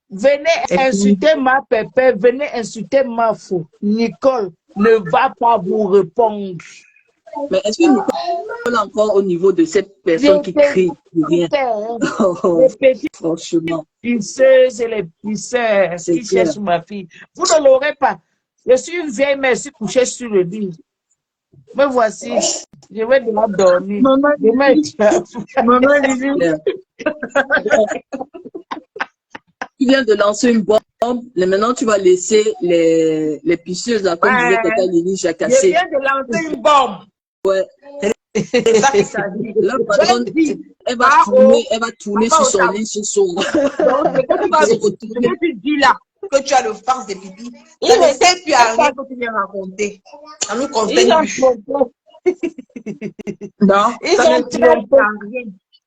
Venez insulter ma pépé. Venez insulter ma faux. Nicole ne va pas vous répondre. Mais est-ce que Nicole est encore au niveau de cette personne qui crie rien? Franchement. Les pisseuses et les pisseurs qui cherchent ma fille. Vous ne l'aurez pas. Je suis une vieille mère, je suis couchée sur le lit. Me voici. Je vais devoir dormir. Tu viens de lancer une bombe. Maintenant, tu vas laisser les pisseuses, là, comme disait Tata Lili, jacasser. Je viens de lancer une bombe. Ouais. C'est ça qui s'agit. La patronne, elle va tourner sur son lit, sur son... Donc, ce que tu dis là, que tu as le farce de pipi, ça ne sert plus à rien que tu viens raconter. Ça nous concerne plus. Non,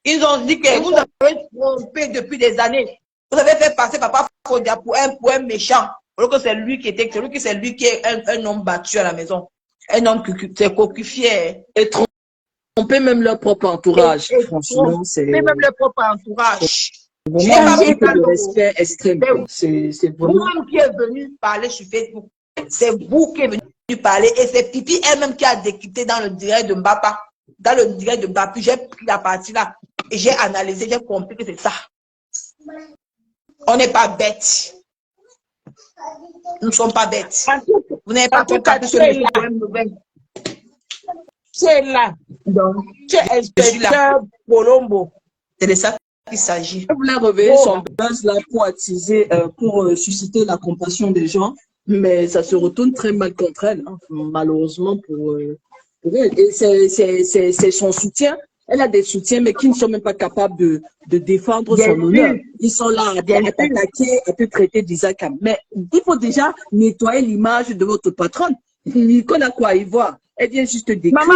ils ont dit que vous avez trompé depuis des années. Vous avez fait passer Papa Fodia pour un méchant. Alors que c'est lui qui est un homme battu à la maison. Un homme qui est coquifié. Et tromper même leur propre entourage. Franchement, c'est... Même leur propre entourage. Vraiment, un peu de respect extrême. C'est vraiment... Vous-même qui êtes venu parler sur Facebook, c'est vous qui êtes venu parler. Et c'est Pipi elle-même qui a décrypté dans le direct de Mbapa. Dans le direct de Mbapu, j'ai pris la partie là. Et j'ai analysé, j'ai compris que c'est ça. On n'est pas bêtes. Nous ne sommes pas bêtes. Vous n'avez pas tout capté sur les problèmes nouvelles. C'est là. Donc, tu es inspecteur Colombo. C'est de ça qu'il s'agit. Elle voulait réveiller son buzz là pour attiser, pour susciter la compassion des gens, mais ça se retourne très mal contre elle, hein, malheureusement pour elle. Et c'est son soutien. Elle a des soutiens, mais qui ne sont même pas capables de défendre son honneur. Ils sont là à t'attaquer, à te traiter d'Isaac. Mais il faut déjà nettoyer l'image de votre patronne. Nicole a quoi y voir. Elle vient juste décrire. Maman,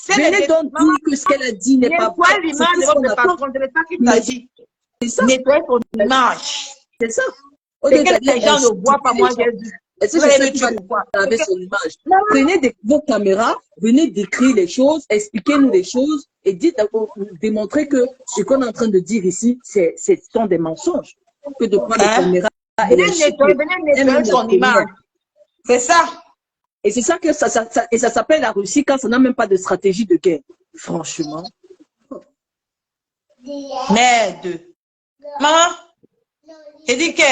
venez donc dire que ce qu'elle a dit n'est pas vrai. Nettoyer l'image de votre patronne, c'est ça qu'il s'agit. C'est ça. Nettoyer son image. C'est ça. C'est que les gens ne voient pas, moi j'ai dit. Est-ce que c'est ça qui va avec son image? Prenez vos caméras, venez décrire les choses, expliquez-nous les choses et démontrez que ce qu'on est en train de dire ici, ce sont des mensonges. Que de prendre les caméras et venez nettoyer son image. C'est ça. Et c'est ça que ça s'appelle la Russie quand ça n'a même pas de stratégie de guerre. Franchement. Merde. Maman, j'ai dit que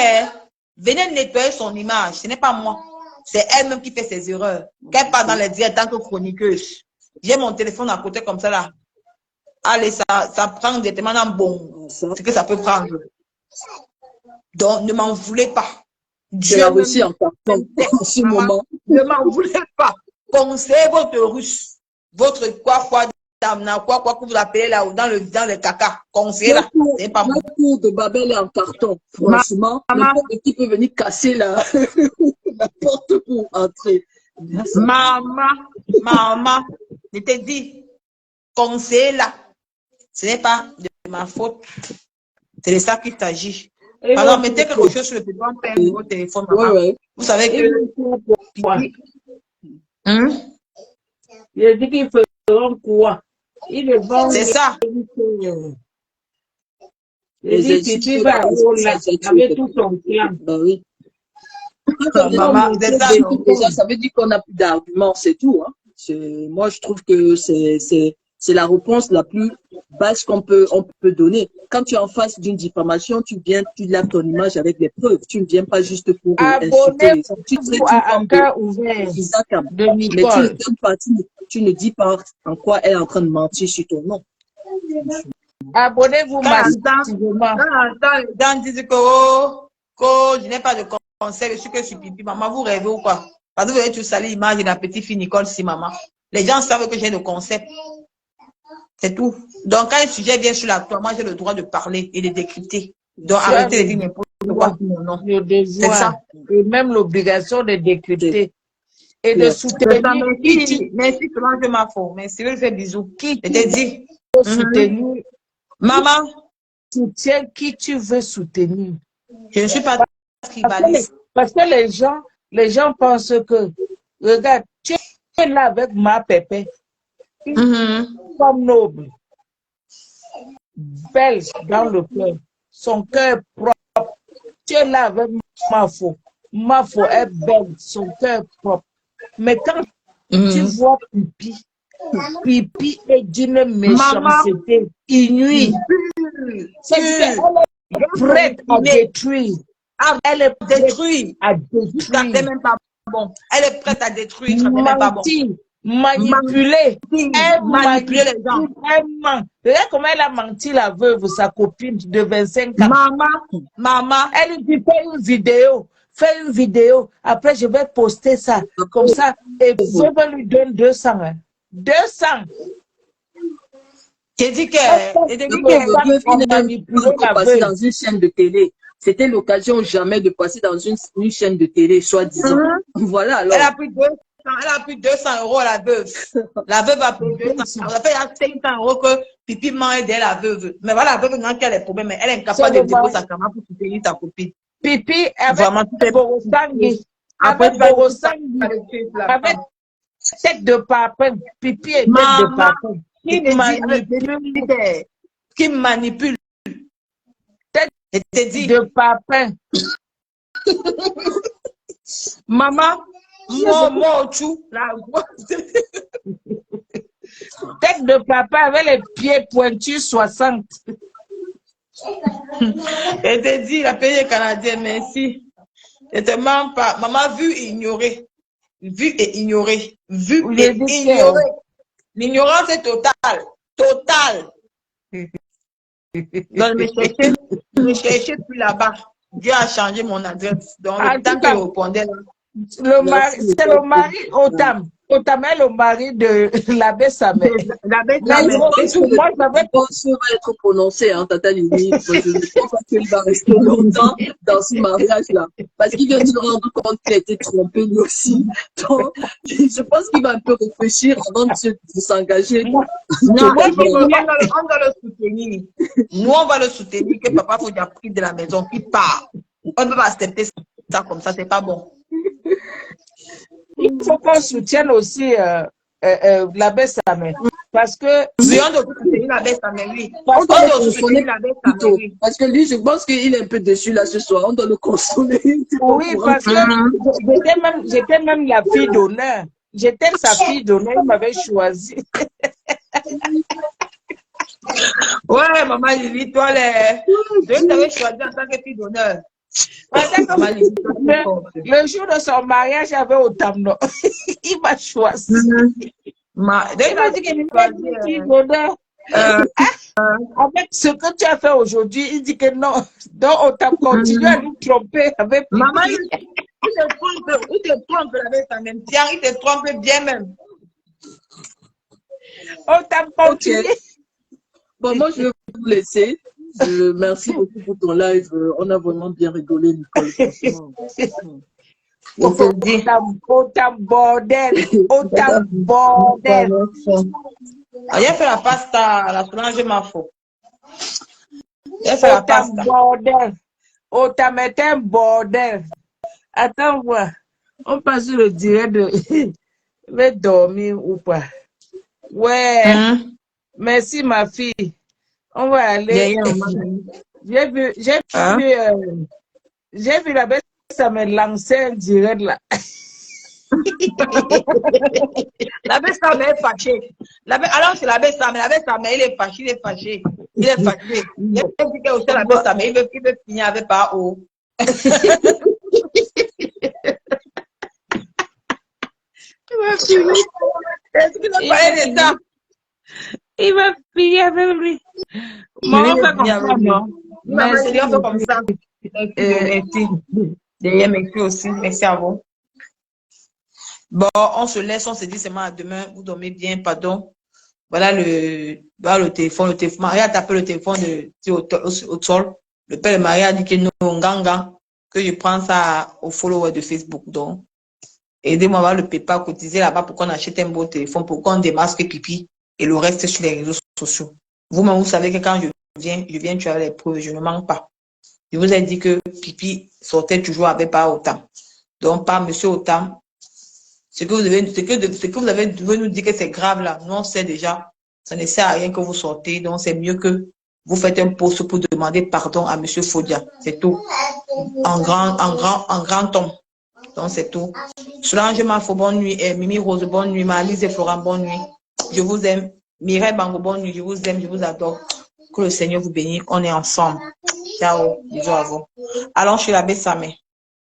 venez nettoyer son image. Ce n'est pas moi. C'est elle-même qui fait ses erreurs. Qu'elle part dans les directs en tant que chroniqueuse. J'ai mon téléphone à côté comme ça là. Allez, ça prend directement dans bon. Ce que ça peut prendre. Donc, ne m'en voulez pas. Dieu aussi en carton en ce moment. Ne m'en voulez pas. Conseillez votre russe, votre quoi que vous appelez là dans le caca. Conseillez là. C'est pas moi. Le cours de Babel est en carton. Franchement, n'importe qui peut venir casser la porte pour entrer. Maman, je t'ai dit, conseillez là. Ce n'est pas de ma faute. C'est de ça qu'il s'agit. Alors, mettez quelque chose sur le téléphone, perdre votre téléphone. Ouais. Vous savez que... Il dit qu'ils feront quoi? Ils le vont. C'est ça. Il dit Pipi va aller là avec tout son clan. Ben oui. Maman, Déjà, ça veut dire qu'on n'a plus d'arguments, c'est tout. Hein. Moi, je trouve que c'est la réponse la plus basse on peut donner. Quand tu es en face d'une diffamation, tu laves ton image avec des preuves. Tu ne viens pas juste pour insulter les gens. Tu traites une femme ouvert de Nicole. Mais tu ne dis pas en quoi elle est en train de mentir sur ton nom. Abonnez-vous massivement. Dans disent que je n'ai pas de conseil, je suis que sur Pipi. Maman, vous rêvez ou quoi? Parce que vous avez tout salé l'image de la petite fille Nicole si maman. Les gens savent que j'ai le concept. C'est tout. Donc, quand un sujet vient sur la toile, moi, j'ai le droit de parler et de décrypter. Donc, arrêtez de dire n'importe quoi. C'est ça. Et même l'obligation de décrypter. Et de soutenir. Merci, Solange Mafo. Merci, je fais bisous. Qui t'ai dit? Soutenir. Maman. Soutiens qui tu veux soutenir. Je ne suis pas tribaliste. Parce que les gens pensent que, regarde, tu es là avec ma pépé. Comme noble. Belle dans le cœur. Son cœur propre. Tu es là avec Mafo. Mafo est belle. Son cœur propre. Mais quand tu vois Pipi, Pipi est d'une méchanceté inouïe. C'est prête à détruire. Elle est détruite à détruire. Même pas bon. Elle est prête à détruire. Même pas bon. Manipuler. Elle manipuler les gens. Regarde comment elle a menti la veuve, sa copine de 25 ans. Maman. Elle dit fais une vidéo. Après, je vais poster ça. Comme ça. Et veuve lui donne 200. 200. J'ai dit que passer dans une chaîne de télé. C'était l'occasion jamais de passer dans une chaîne de télé, soi-disant. Voilà, alors. Elle a pris 200 euros à la veuve. La veuve a pris 200. Elle a payé 500 euros que Pipi m'a aidé la veuve. Mais voilà, la veuve n'a qu'elle a des problèmes, mais elle est incapable de déposer sa caméra pour soutenir sa copine. Pipi avec Borosangui. Avec Borosangui. Avec tête de papin. Pipi est tête de papin. Qui manipule. Tête de papin. Maman, moi, tête de papa avec les pieds pointus 60. Elle te dit, la pays canadienne, merci. Je te mens pas. Maman, vu et ignoré. Vu et ignoré. Vu et ignoré. L'ignorance est totale. Totale. Donc, me chercher plus là-bas. Dieu a changé mon adresse. Donc, le temps que je répondais là. C'est le mari Otam. Otam est le mari de l'abbé Samé. L'abbé Samé. Moi, j'avais pensé être prononcé, hein, Tata Lili. Je ne pense pas qu'il va rester longtemps dans ce mariage-là. Parce qu'il vient de se rendre compte qu'il a été trompé lui aussi. Donc, je pense qu'il va un peu réfléchir avant de s'engager. Non, on doit le soutenir. Nous, on va le soutenir que papa faut déjà pris de la maison, qu'il part. On ne peut pas accepter ça comme ça, c'est pas bon. Il faut qu'on soutienne aussi l'abbé Samé. Parce que. Oui, on doit soutenir l'abbé Samé, oui. On doit le consoler l'abbé Samé, oui. Parce que lui, je pense qu'il est un peu déçu là ce soir. On doit le consoler. Oui, parce que j'étais même la fille d'honneur. J'étais sa fille d'honneur, il m'avait choisi. Ouais, maman Lili, toi, je t'avais choisi en tant que fille d'honneur. Le jour de son mariage, j'avais autant de il m'a choisi. Il m'a dit qu'il m'a choisi. Avec ce que tu as fait aujourd'hui, il dit que non. Donc, on t'a continué à nous tromper avec maman, il te trompe avec sa même tiens, il te trompe bien même. On t'a continué. Okay. Bon, moi, je vais vous laisser. Merci beaucoup pour ton live. On a vraiment bien rigolé, Nicole. Autant bordel. Autant bordel. J'ai fait la pasta, la Solange Mafo. J'ai fait la pasta. Bordel. Autant mettre un bordel. Attends, voir. On passe sur le direct de vais dormir ou pas. Ouais, merci ma fille. On va aller. J'ai vu, la bête, ça me lançait direct là. La bête, ça m'est fâché. Alors, c'est la bête, ça m'est, il est fâché, il est fâché. Il est fâché. Il a dit que aussi la bête, ça m'est, il veut finir avec pas haut. Il va finir avec lui. Moi, on fait comme ça, non? Merci, on fait comme ça. Merci. D'ailleurs, merci aussi. Merci à vous. Bon, on se laisse, on se dit seulement à demain. Vous dormez bien, pardon. Voilà le téléphone. Maria a tapé le téléphone au sol. Le père de Maria a dit que non, ganga, que je prends ça aux followers de Facebook. Donc, aidez-moi à voir le PayPal cotiser là-bas pour qu'on achète un beau téléphone, pour qu'on démasque pipi et le reste sur les réseaux sociaux. Vous-même, vous savez que quand je viens, tu as les preuves, je ne manque pas. Je vous ai dit que pipi sortait toujours avec pas autant. Donc, pas monsieur autant. Ce que vous avez nous dire que c'est grave là, nous on sait déjà, ça ne sert à rien que vous sortez, donc c'est mieux que vous faites un post pour demander pardon à monsieur Fodia, c'est tout. En grand ton. Donc c'est tout. Solange Mafo, bonne nuit, Mimi Rose, bonne nuit, Malise et Florent, bonne nuit. Je vous aime. Mireille Bango, bonne nuit, je vous aime, je vous adore. Que le Seigneur vous bénisse, on est ensemble. Ciao, bisous à vous. Allons chez l'abbé Samé.